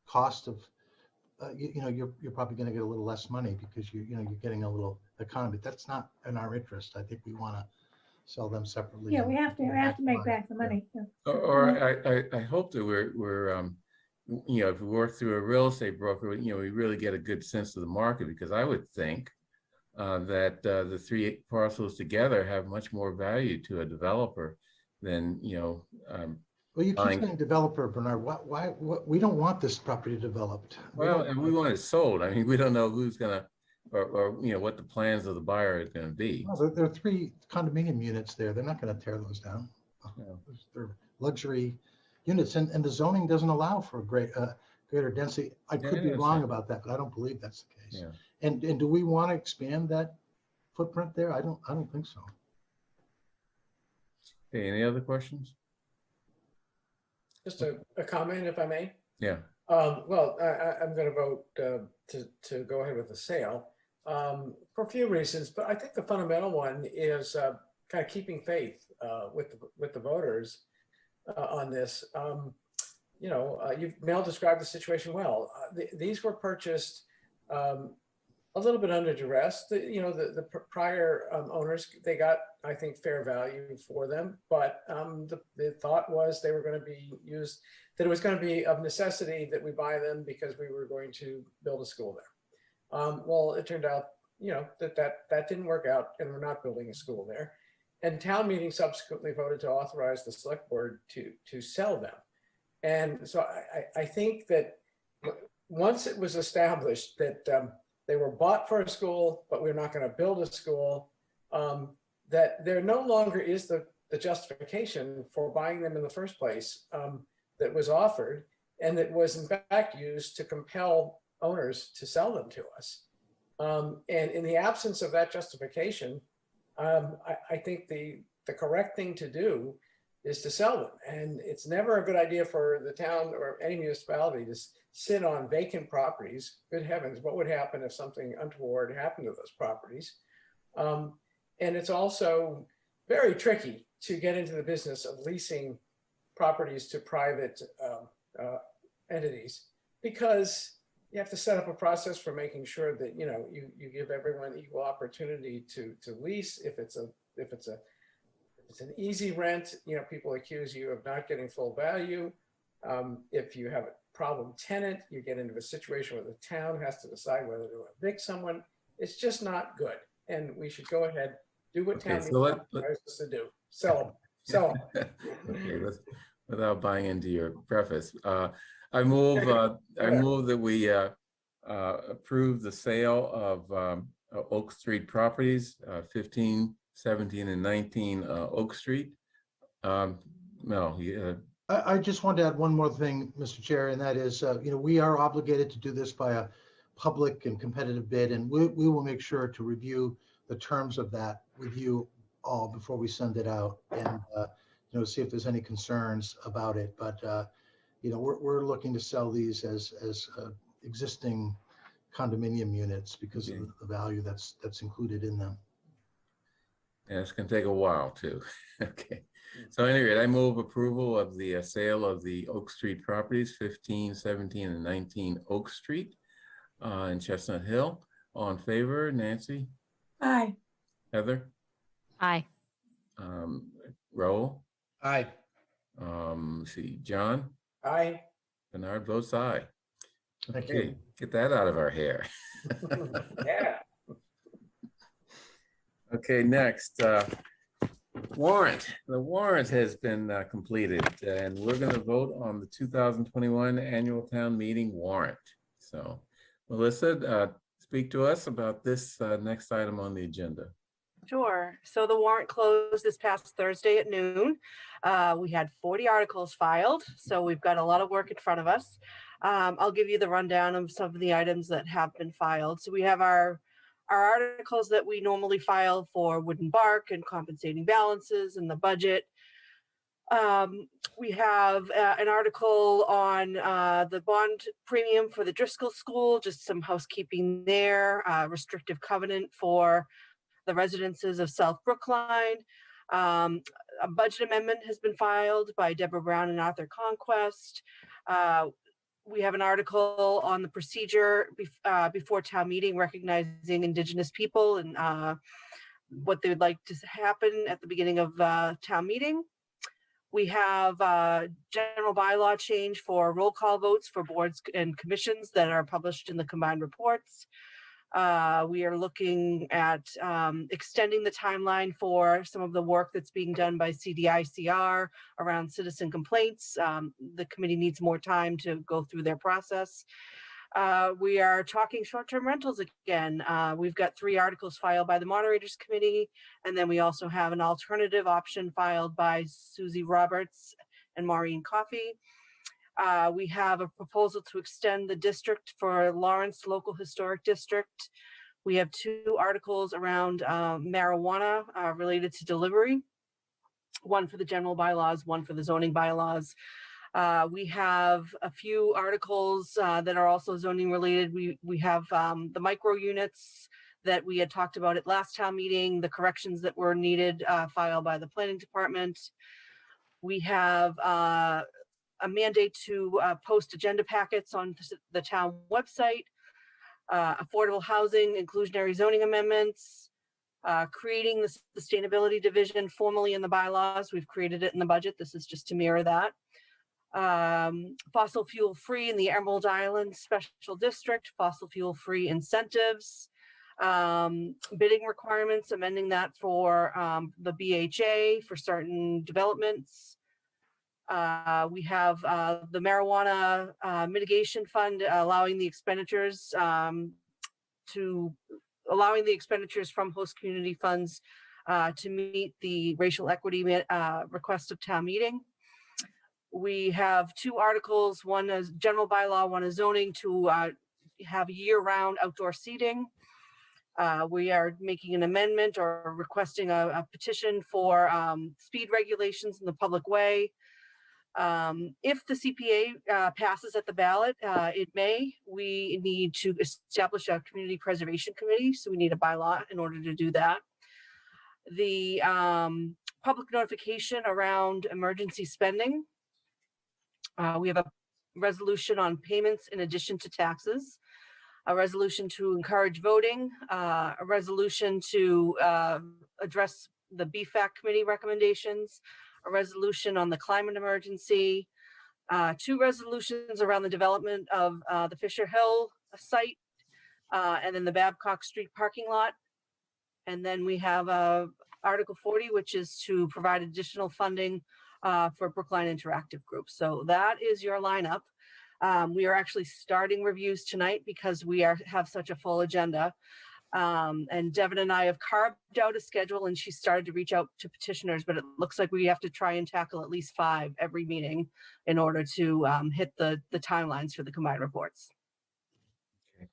cost of, you're probably going to get a little less money because you're getting a little economy. That's not in our interest. I think we want to sell them separately. Yeah, we have to make back the money. Or I hope that we're if we work through a real estate broker, we really get a good sense of the market, because I would think that the 3 parcels together have much more value to a developer than, Well, you keep saying developer, Bernard. Why we don't want this property developed. Well, and we want it sold. I mean, we don't know who's gonna, or what the plans of the buyer is gonna be. Well, there are 3 condominium units there. They're not going to tear those down. No. They're luxury units, and the zoning doesn't allow for a greater density. I could be wrong about that, but I don't believe that's the case. Yeah. And do we want to expand that footprint there? I don't think so. Okay, any other questions? Just a comment, if I may. Yeah. Well, I'm going to vote to go ahead with the sale for a few reasons, but I think the fundamental one is kind of keeping faith with the voters on this. Mel described the situation well. These were purchased a little bit under duress. The prior owners, they got, I think, fair value for them, but the thought was they were going to be used, that it was going to be of necessity that we buy them because we were going to build a school there. Well, it turned out, that didn't work out, and we're not building a school there. And town meeting subsequently voted to authorize the select board to sell them. And so I think that once it was established that they were bought for a school, but we're not going to build a school, that there no longer is the justification for buying them in the first place that was offered, and that was in fact used to compel owners to sell them to us. And in the absence of that justification, I think the correct thing to do is to sell them. And it's never a good idea for the town or any municipality to sit on vacant properties. Good heavens, what would happen if something untoward happened to those properties? And it's also very tricky to get into the business of leasing properties to private entities, because you have to set up a process for making sure that you give everyone equal opportunity to lease. If it's an easy rent, people accuse you of not getting full value. If you have a problem tenant, you get into a situation where the town has to decide whether to evict someone. It's just not good, and we should go ahead, do what town meeting requires us to do: sell them. Okay, without buying into your preface, I move that we approve the sale of Oak Street properties, 15, 17, and 19 Oak Street. Mel, I just want to add one more thing, Mr. Chair, and that is, we are obligated to do this by a public and competitive bid, and we will make sure to review the terms of that with you all before we send it out, and see if there's any concerns about it. But we're looking to sell these as existing condominium units because Okay. of the value that's included in them. And it's gonna take a while too. Okay. So anyway, I move approval of the sale of the Oak Street properties, 15, 17, and 19 Oak Street in Chestnut Hill. All in favor, Nancy, Aye. Heather, Aye. Raul, Aye. let's see, John, Aye. Bernard votes aye. Thank you. Okay, get that out of our hair. Yeah. Okay, next, warrant. The warrant has been completed and we're going to vote on the 2021 annual town meeting warrant. So Melissa, speak to us about this next item on the agenda. Sure. So the warrant closed this past Thursday at noon. We had 40 articles filed, so we've got a lot of work in front of us. I'll give you the rundown of some of the items that have been filed. So we have our articles that we normally file for wood and bark and compensating balances and the budget. We have an article on the bond premium for the Driscoll School, just some housekeeping there, restrictive covenant for the residences of South Brookline. A budget amendment has been filed by Deborah Brown and Arthur Conquest. We have an article on the procedure before town meeting recognizing Indigenous people and what they would like to happen at the beginning of town meeting. We have general bylaw change for roll call votes for boards and commissions that are published in the combined reports. We are looking at extending the timeline for some of the work that's being done by CDICR around citizen complaints. The committee needs more time to go through their process. We are talking short-term rentals again. We've got 3 articles filed by the Moderators Committee, and then we also have an alternative option filed by Susie Roberts and Maureen Coffey. We have a proposal to extend the district for Lawrence Local Historic District. We have 2 articles around marijuana related to delivery, one for the general bylaws, one for the zoning bylaws. We have a few articles that are also zoning related. We have the micro units that we had talked about at last town meeting, the corrections that were needed filed by the planning department. We have a mandate to post agenda packets on the town website, affordable housing, inclusionary zoning amendments, creating the sustainability division formally in the bylaws. We've created it in the budget. This is just to mirror that. Fossil fuel free in the Emerald Island Special District, fossil fuel free incentives, bidding requirements, amending that for the BHA for certain developments. We have the marijuana mitigation fund allowing the expenditures from host community funds to meet the racial equity request of town meeting. We have 2 articles, one is general bylaw, one is zoning to have year-round outdoor seating. We are making an amendment or requesting a petition for speed regulations in the public way. If the CPA passes at the ballot, we need to establish a community preservation committee. So we need a bylaw in order to do that. The public notification around emergency spending. We have a resolution on payments in addition to taxes, a resolution to encourage voting, a resolution to address the BFAC committee recommendations, a resolution on the climate emergency, 2 resolutions around the development of the Fisher Hill site, and then the Babcock Street parking lot. And then we have Article 40, which is to provide additional funding for Brookline Interactive Group. So that is your lineup. We are actually starting reviews tonight because we have such a full agenda. And Devin and I have carved out a schedule and she started to reach out to petitioners, but it looks like we have to try and tackle at least 5 every meeting in order to hit the timelines for the combined reports. Okay.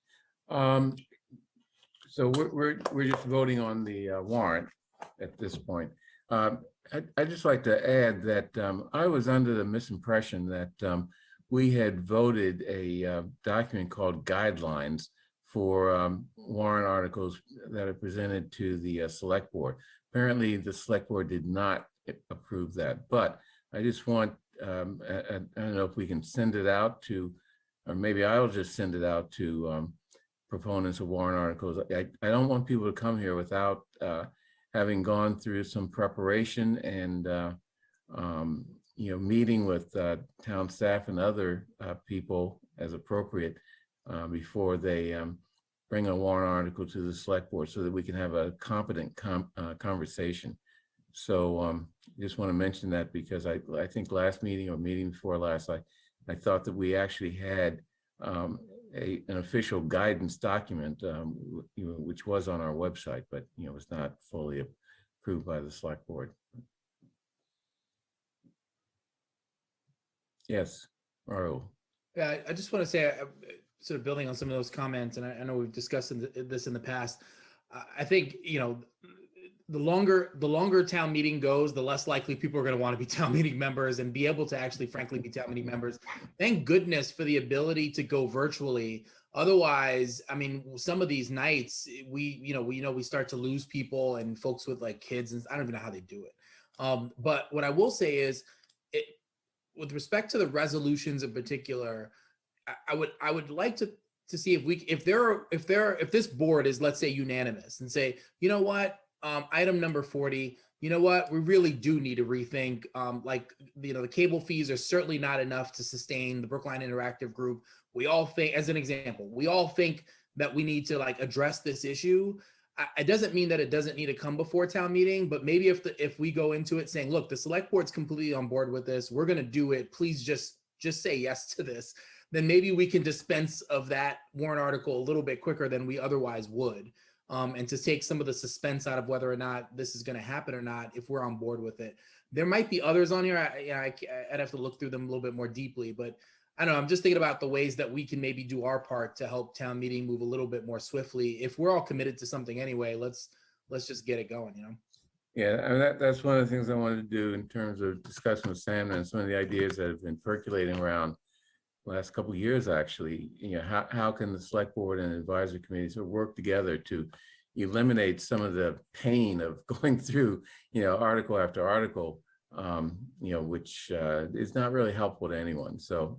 So we're just voting on the warrant at this point. I'd just like to add that I was under the misimpression that we had voted a document called guidelines for warrant articles that are presented to the select board. Apparently, the select board did not approve that, but I just want, I don't know if we can send it out to, or maybe I'll just send it out to proponents of warrant articles. I don't want people to come here without having gone through some preparation and meeting with town staff and other people as appropriate before they bring a warrant article to the select board, so that we can have a competent conversation. So just want to mention that, because I think last meeting or meeting before last, I thought that we actually had an official guidance document, which was on our website, but was not fully approved by the select board. Yes, Raul. Yeah, I just want to say, sort of building on some of those comments, and I know we've discussed this in the past. I think the longer town meeting goes, the less likely people are going to want to be town meeting members and be able to actually, frankly, be town meeting members. Thank goodness for the ability to go virtually. Otherwise, I mean, some of these nights we start to lose people and folks with like kids, and I don't even know how they do it. But what I will say is, with respect to the resolutions in particular, I would like to see if this board is, let's say, unanimous and say, you know what, item number 40, you know what, we really do need to rethink, the cable fees are certainly not enough to sustain the Brookline Interactive Group. We all think, as an example, we all think that we need to address this issue. It doesn't mean that it doesn't need to come before town meeting, but maybe if we go into it saying, look, the select board's completely on board with this, we're going to do it, please just say yes to this, then maybe we can dispense of that warrant article a little bit quicker than we otherwise would. And to take some of the suspense out of whether or not this is going to happen or not, if we're on board with it. There might be others on here. I'd have to look through them a little bit more deeply, but I don't know. I'm just thinking about the ways that we can maybe do our part to help town meeting move a little bit more swiftly. If we're all committed to something anyway, let's just get it going, Yeah, I mean, that's one of the things I wanted to do in terms of discussion with Sam, and some of the ideas that have been percolating around the last couple of years, actually. How can the select board and advisory committees sort of work together to eliminate some of the pain of going through, article after article, which is not really helpful to anyone. So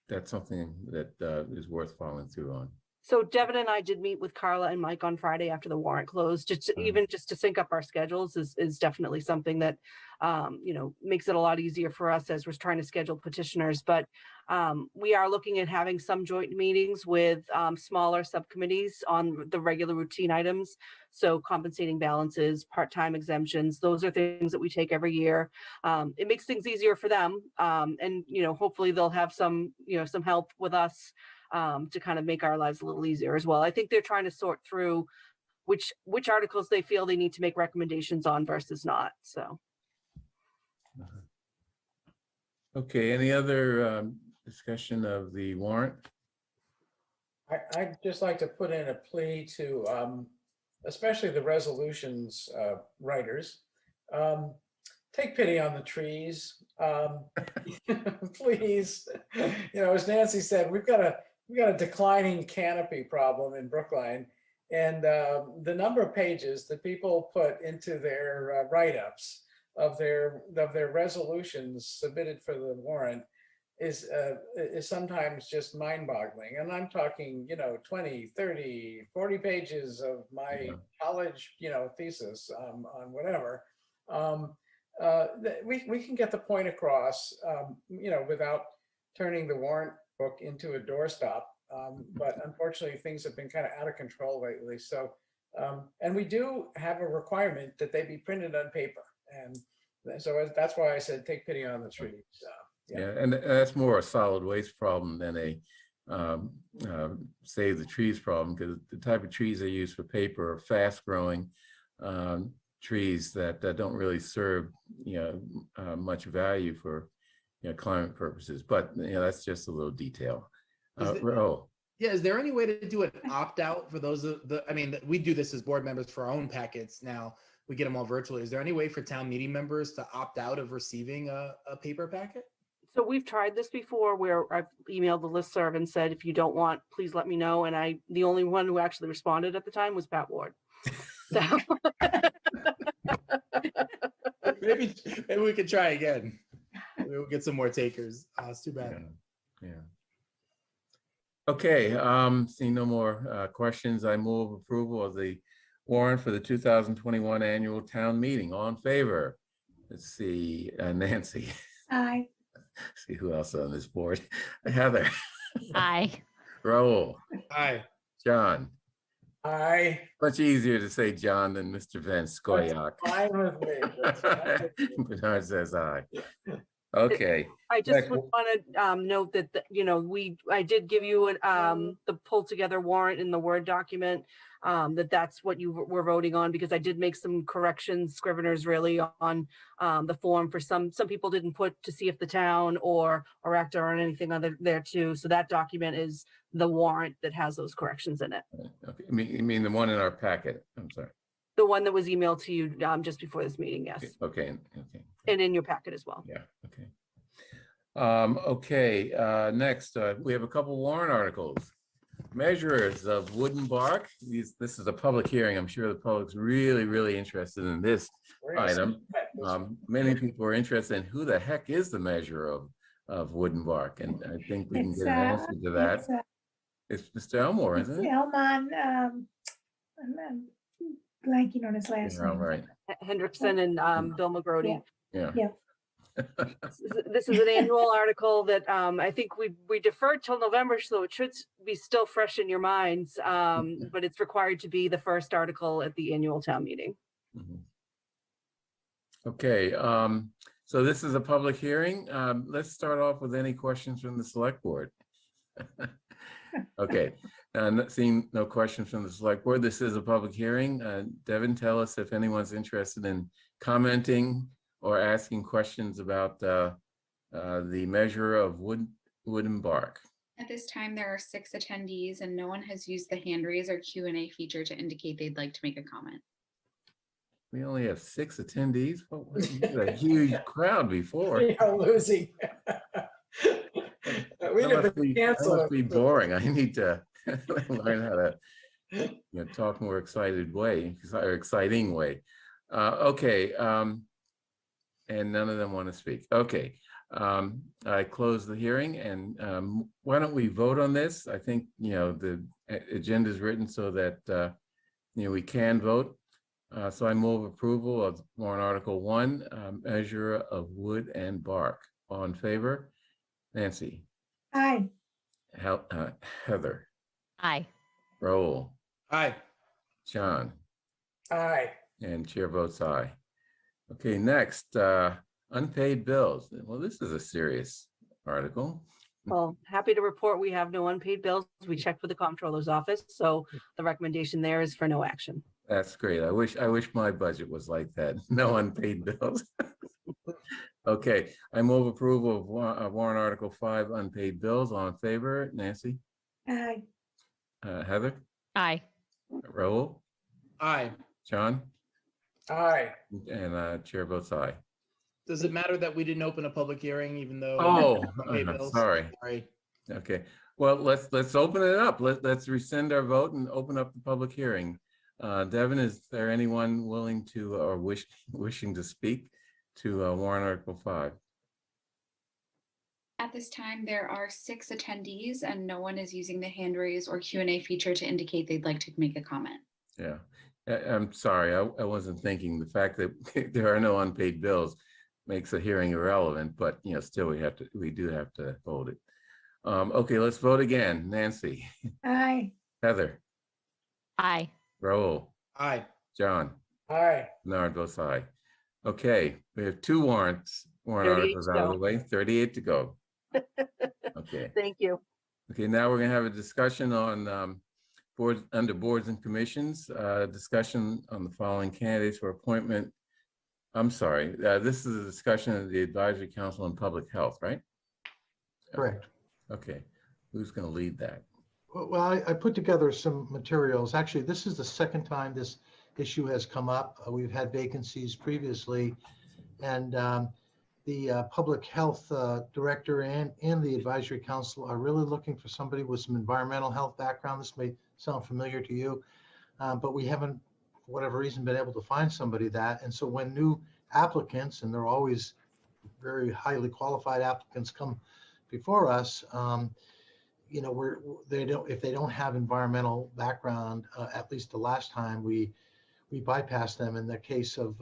that's something that is worth following through on. So Devin and I did meet with Carla and Mike on Friday after the warrant closed, even just to sync up our schedules is definitely something that, makes it a lot easier for us as we're trying to schedule petitioners. But we are looking at having some joint meetings with smaller subcommittees on the regular routine items. So compensating balances, part-time exemptions, those are things that we take every year. It makes things easier for them. And, hopefully they'll have some help with us to kind of make our lives a little easier as well. I think they're trying to sort through which articles they feel they need to make recommendations on versus not. So. Okay, any other discussion of the warrant? I'd just like to put in a plea to especially the resolutions writers. Take pity on the trees. Please, as Nancy said, we've got a declining canopy problem in Brookline, and the number of pages that people put into their write-ups of their resolutions submitted for the warrant is sometimes just mind-boggling. And I'm talking, 20, 30, 40 pages of my college, thesis on whatever. We can get the point across, without turning the warrant book into a doorstop. But unfortunately, things have been kind of out of control lately. So, and we do have a requirement that they be printed on paper. And so that's why I said, take pity on the trees. Yeah, and that's more a solid waste problem than a save the trees problem, because the type of trees they use for paper are fast growing trees that don't really serve much value for climate purposes. But that's just a little detail. Is there any way to do an opt-out for those we do this as board members for our own packets now. We get them all virtually. Is there any way for town meeting members to opt out of receiving a paper packet? So we've tried this before where I've emailed the listserv and said, if you don't want, please let me know. And the only one who actually responded at the time was Pat Ward. So Maybe we could try again. We'll get some more takers. It's too bad. Yeah. Okay, seeing no more questions, I move approval of the warrant for the 2021 annual town meeting. All in favor? Let's see, Nancy. Aye. See who else on this board. Heather. Aye. Raul. Aye. John. Aye. Much easier to say John than Mr. Vince Skoyak. Fine with me. That's fine. Bernard says aye. Okay. I just would want to note that, I did give you the pulled together warrant in the Word document, that's what you were voting on, because I did make some corrections, scriveners really, on the form for some people didn't put to see if the town or actor or anything other there too. So that document is the warrant that has those corrections in it. Okay. You mean the one in our packet? I'm sorry. The one that was emailed to you just before this meeting, yes. Okay. And in your packet as well. Yeah. Okay. Next, we have a couple warrant articles. Measures of wooden bark. This is a public hearing. I'm sure the public's really interested in this item. Many people are interested in who the heck is the measure of wooden bark, and I think we can get an answer to that. It's Mr. Elmore, isn't it? Elmon, I'm blanking on his last name. Right. Hendrickson and Bill McGrody. Yeah. This is an annual article that I think we deferred till November, so it should be still fresh in your minds, but it's required to be the first article at the annual town meeting. Okay, so this is a public hearing. Let's start off with any questions from the select board. Okay, seeing no questions from the select board, this is a public hearing. Devin, tell us if anyone's interested in commenting or asking questions about the measure of wooden bark. At this time, there are 6 attendees and no one has used the hand raise or Q&A feature to indicate they'd like to make a comment. We only have 6 attendees. Well, we had a huge crowd before. We are losing. We That must be boring. I need to learn how to talk more exciting way. Okay. And none of them want to speak. Okay. I close the hearing, and why don't we vote on this? I think the agenda is written so that we can vote. So I move approval of warrant article 1, measure of wood and bark. All in favor? Nancy. Aye. Heather. Aye. Raul. Aye. John. Aye. And chair votes aye. Okay, next, unpaid bills. Well, this is a serious article. Well, happy to report we have no unpaid bills. We checked with the comptroller's office, so the recommendation there is for no action. That's great. I wish my budget was like that. No unpaid bills. Okay, I move approval of warrant article 5, unpaid bills. All in favor? Nancy. Aye. Heather. Aye. Raul. Aye. John. Aye. And chair votes aye. Does it matter that we didn't open a public hearing, even though? Sorry. Okay. Well, let's open it up. Let's rescind our vote and open up the public hearing. Devin, is there anyone willing to or wishing to speak to warrant article 5? At this time, there are 6 attendees and no one is using the hand raise or Q&A feature to indicate they'd like to make a comment. Yeah, I'm sorry. I wasn't thinking the fact that there are no unpaid bills makes a hearing irrelevant, but still we do have to hold it. Okay, let's vote again. Nancy. Aye. Heather. Aye. Raul. Aye. John. Aye. Bernard votes aye. Okay, we have 2 warrant articles out of the way, 38 to go. Okay. Thank you. Okay, now we're gonna have a discussion on under boards and commissions, discussion on the following candidates for appointment. I'm sorry, this is a discussion of the Advisory Council on Public Health, right? Correct. Okay, who's gonna lead that? Well, I put together some materials. Actually, this is the second time this issue has come up. We've had vacancies previously, and the public health director and the advisory council are really looking for somebody with some environmental health background. This may sound familiar to you, but we haven't, for whatever reason, been able to find somebody that. And so when new applicants, and they're always very highly qualified applicants, come before us, you know, if they don't have environmental background, at least the last time we bypassed them. In the case of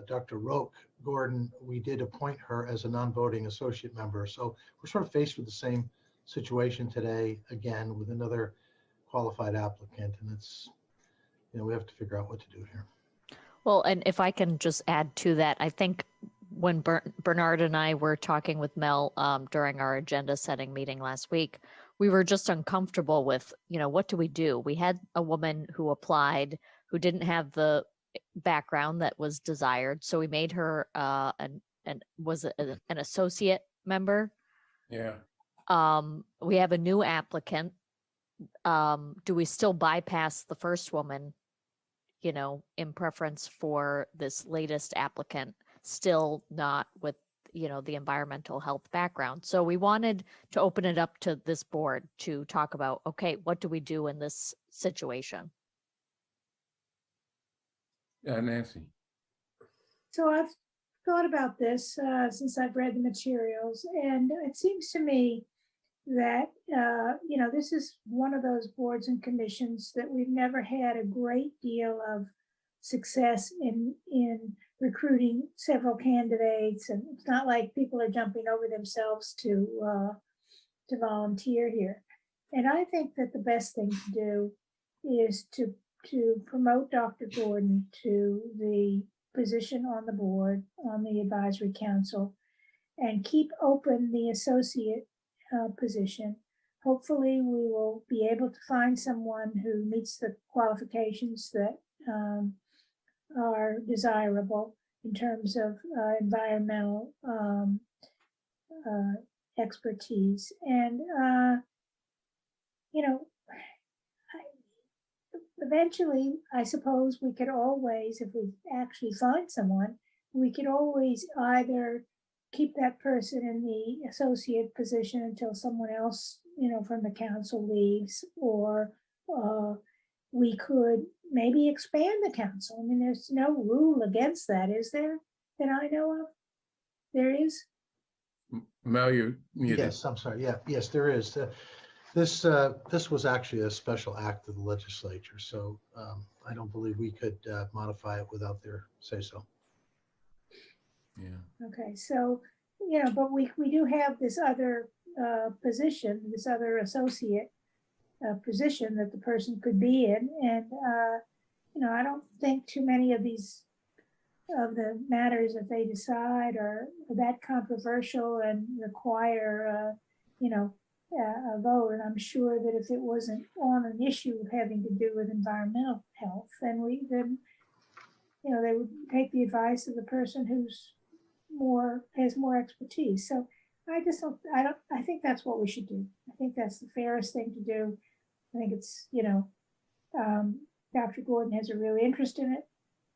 Dr. Roque Gordon, we did appoint her as a non-voting associate member. So we're sort of faced with the same situation today, again, with another qualified applicant. And it's, you know, we have to figure out what to do here. Well, and if I can just add to that, I think when Bernard and I were talking with Mel during our agenda setting meeting last week, we were just uncomfortable with, you know, what do we do? We had a woman who applied who didn't have the background that was desired. So we made her an associate member. Yeah. We have a new applicant. Do we still bypass the first woman, you know, in preference for this latest applicant, still not with, you know, the environmental health background? So we wanted to open it up to this board to talk about, okay, what do we do in this situation? Nancy. So I've thought about this since I've read the materials, and it seems to me that, you know, this is one of those boards and commissions that we've never had a great deal of success in recruiting several candidates. And it's not like people are jumping over themselves to volunteer here. And I think that the best thing to do is to promote Dr. Gordon to the position on the board, on the advisory council, and keep open the associate position. Hopefully we will be able to find someone who meets the qualifications that are desirable in terms of environmental expertise. And, you know, eventually, I suppose we could always, if we actually find someone, we could always either keep that person in the associate position until someone else, you know, from the council leaves, or we could maybe expand the council. I mean, there's no rule against that, is there, that I know of? There is? Mel, you're muted. Yes, I'm sorry. Yeah, yes, there is. This was actually a special act of the legislature, so I don't believe we could modify it without their say-so. Yeah. Okay, so, you know, but we do have this other position, this other associate position that the person could be in. And, you know, I don't think too many of the matters that they decide are that controversial and require, you know, a vote. And I'm sure that if it wasn't on an issue having to do with environmental health, then you know, they would take the advice of the person who's has more expertise. So I think that's what we should do. I think that's the fairest thing to do. I think it's, you know, Dr. Gordon has a real interest in it,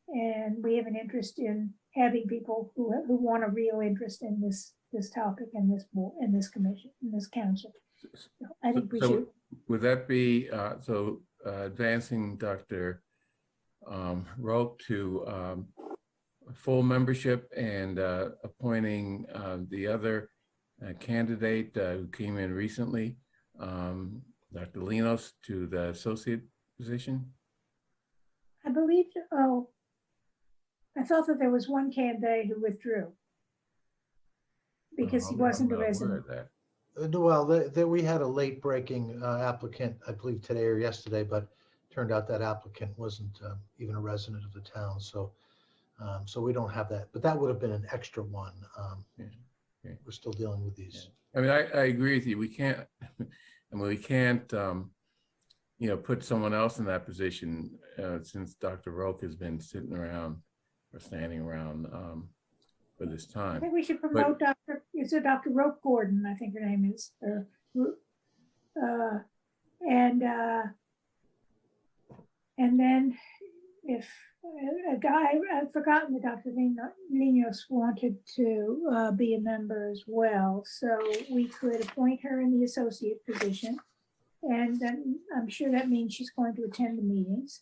and we have an interest in having people who want a real interest in this topic and this commission, in this council. So I think we should. Would that be advancing Dr. Roque to full membership and appointing the other candidate who came in recently, Dr. Linos, to the associate position? I believe, I thought that there was one candidate who withdrew because he wasn't a resident. Well, we had a late breaking applicant, I believe today or yesterday, but turned out that applicant wasn't even a resident of the town. So we don't have that, but that would have been an extra one. We're still dealing with these. I mean, I agree with you. We can't, I mean, we can't, you know, put someone else in that position since Dr. Roque has been sitting around or standing around for this time. I think we should promote Dr. Roque Gordon, I think her name is. And then if a guy, I've forgotten that Dr. Linos wanted to be a member as well. So we could appoint her in the associate position. And then I'm sure that means she's going to attend the meetings.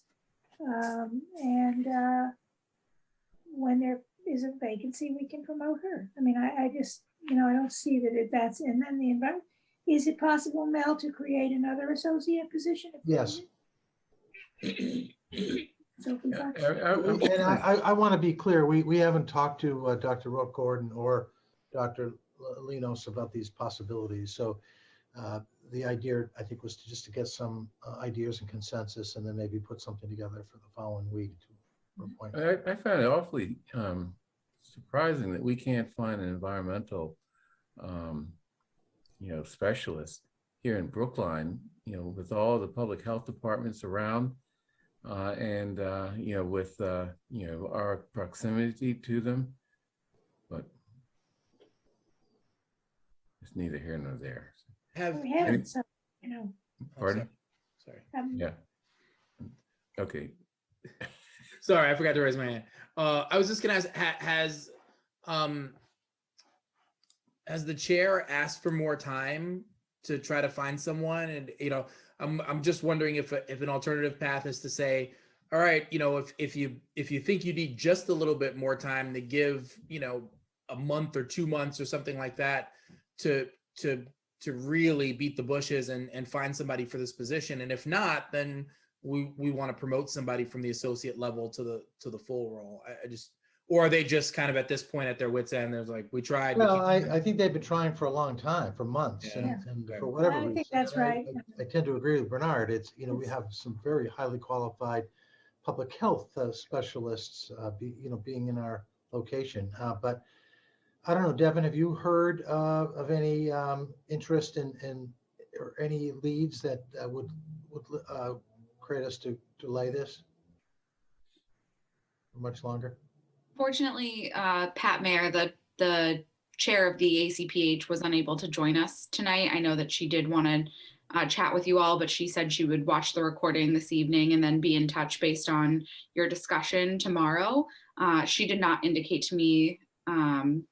When there is a vacancy, we can promote her. I mean, I just, I don't see that that's, and then the environment. Is it possible, Mel, to create another associate position? Yes. So if we find- And I want to be clear, we haven't talked to Dr. Roque Gordon or Dr. Linos about these possibilities. So the idea, I think, was just to get some ideas and consensus, and then maybe put something together for the following week. I found it awfully surprising that we can't find an environmental, specialist here in Brookline, with all the public health departments around, and with our proximity to them, but it's neither here nor there. We haven't, so, Pardon? Sorry. Yeah. Okay. Sorry, I forgot to raise my hand. I was just gonna ask, has the chair asked for more time to try to find someone? And I'm just wondering if an alternative path is to say, all right, if you think you need just a little bit more time, to give a month or 2 months or something like that to really beat the bushes and find somebody for this position. And if not, then we want to promote somebody from the associate level to the full role. Or are they just kind of at this point at their wits' end? There's like, we tried. Well, I think they've been trying for a long time, for months, Yeah. and for whatever I reason. think that's right. I tend to agree with Bernard. It's, we have some very highly qualified public health specialists, being in our location. But I don't know, Devin, have you heard of any interest in or any leads that would create us to delay this for much longer? Fortunately, Pat Mayer, the chair of the ACPH, was unable to join us tonight. I know that she did want to chat with you all, but she said she would watch the recording this evening and then be in touch based on your discussion tomorrow. She did not indicate to me that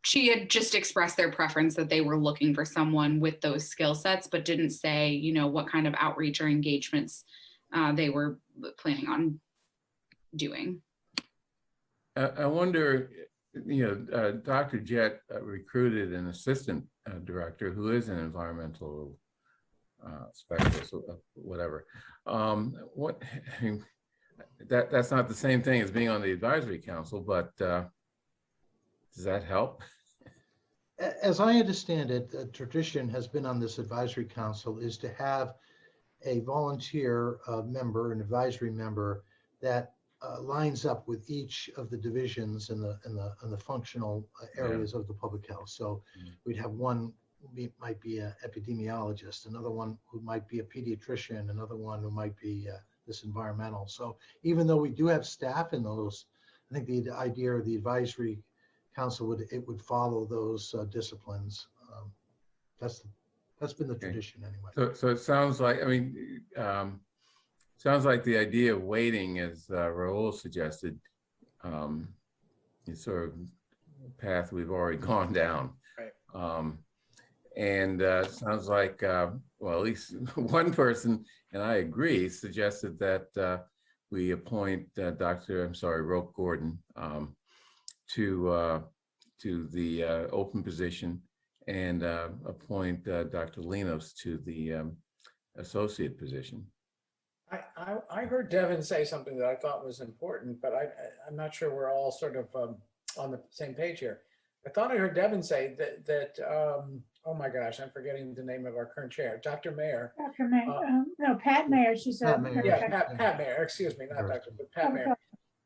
she had just expressed their preference that they were looking for someone with those skill sets, but didn't say, what kind of outreach or engagements they were planning on doing. I wonder, Dr. Jett recruited an assistant director who is an environmental specialist, or whatever. That's not the same thing as being on the advisory council, but does that help? As I understand it, the tradition has been on this advisory council is to have a volunteer member, an advisory member that lines up with each of the divisions and the functional areas of the public health. So we'd have one who might be an epidemiologist, another one who might be a pediatrician, another one who might be this environmental. So even though we do have staff in those, I think the idea of the advisory council would follow those disciplines. That's been the tradition anyway. So it sounds like, sounds like the idea of waiting, as Raul suggested, is sort of a path we've already gone down. Right. And sounds like, well, at least one person, and I agree, suggested that we appoint Roque Gordon to the open position, and appoint Dr. Linos to the associate position. I heard Devin say something that I thought was important, but I'm not sure we're all sort of on the same page here. I thought I heard Devin say that oh my gosh, I'm forgetting the name of our current chair, Dr. Mayer. Dr. Mayer, no, Pat Mayer, she's Pat Mayer. Yeah, Pat Mayer, excuse me, not Dr., but Pat Mayer,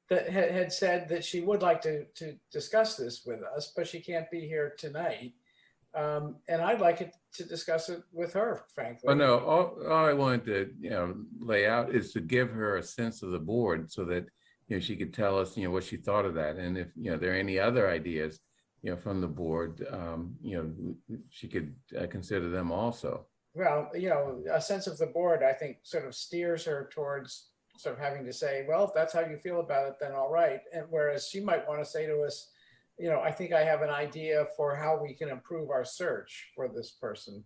that had said that she would like to discuss this with us, but she can't be here tonight. And I'd like it to discuss it with her, frankly. Well, no, all I wanted to lay out is to give her a sense of the board, so that she could tell us what she thought of that, and if there are any other ideas from the board, she could consider them also. well, a sense of the board, I think, sort of steers her towards sort of having to say, well, if that's how you feel about it, then all right. And whereas she might want to say to us, I think I have an idea for how we can improve our search for this person.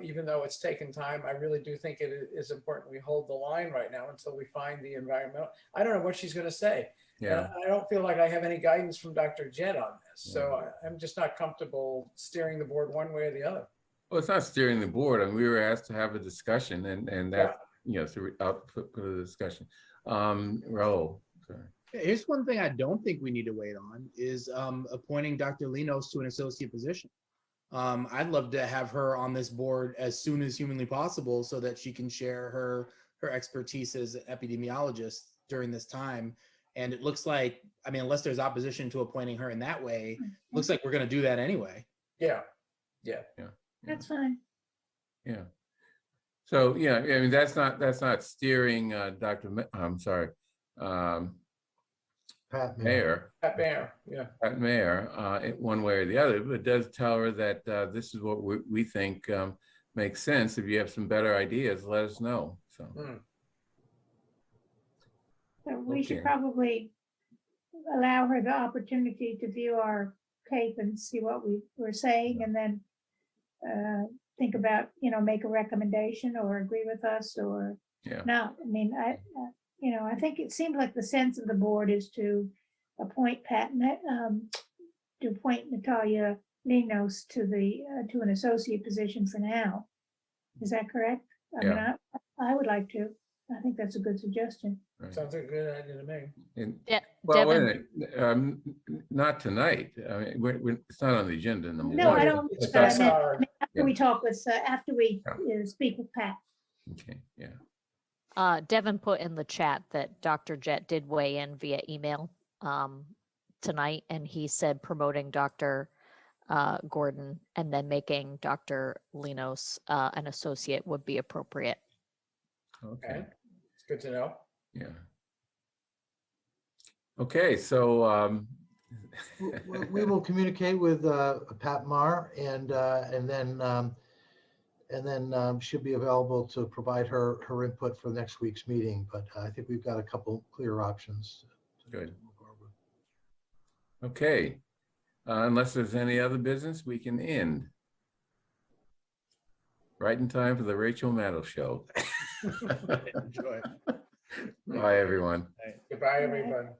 Even though it's taken time, I really do think it is important we hold the line right now until we find the environmental. I don't know what she's going to say. Yeah. And I don't feel like I have any guidance from Dr. Jett on this. So I'm just not comfortable steering the board one way or the other. Well, it's not steering the board. I mean, we were asked to have a discussion and that, so output of the discussion. Raul, sorry. Here's one thing I don't think we need to wait on is appointing Dr. Linos to an associate position. I'd love to have her on this board as soon as humanly possible so that she can share her expertise as an epidemiologist during this time. And it looks like, I mean, unless there's opposition to appointing her in that way, it looks like we're going to do that anyway. Yeah. That's fine. Yeah. So, yeah, I mean, that's not steering Pat Mayer. Pat Mayer, yeah. Pat Mayer, one way or the other, but it does tell her that this is what we think makes sense. If you have some better ideas, let us know. So. So we should probably allow her the opportunity to view our tape and see what we were saying, and then think about, make a recommendation or agree with us or not. I mean, I think it seems like the sense of the board is to appoint to appoint Natalia Linos to an associate position for now. Is that correct? I mean, I would like to. I think that's a good suggestion. Right. Sounds like a good idea to me. Well, wait a minute. Not tonight. I mean, it's not on the agenda in the morning. No, I don't. It's But I not meant hard. after we talk with, after we speak with Pat. Okay, yeah. Devin put in the chat that Dr. Jett did weigh in via email tonight, and he said promoting Dr. Gordon and then making Dr. Linos an associate would be appropriate. Okay. It's good to know. Yeah. Okay, so we will communicate with Pat Marr and then she'll be available to provide her input for next week's meeting. But I think we've got a couple clear options. Good. Okay. Unless there's any other business, we can end. Right in time for the Rachel Maddow Show. Enjoy. Bye, everyone. Goodbye, everyone.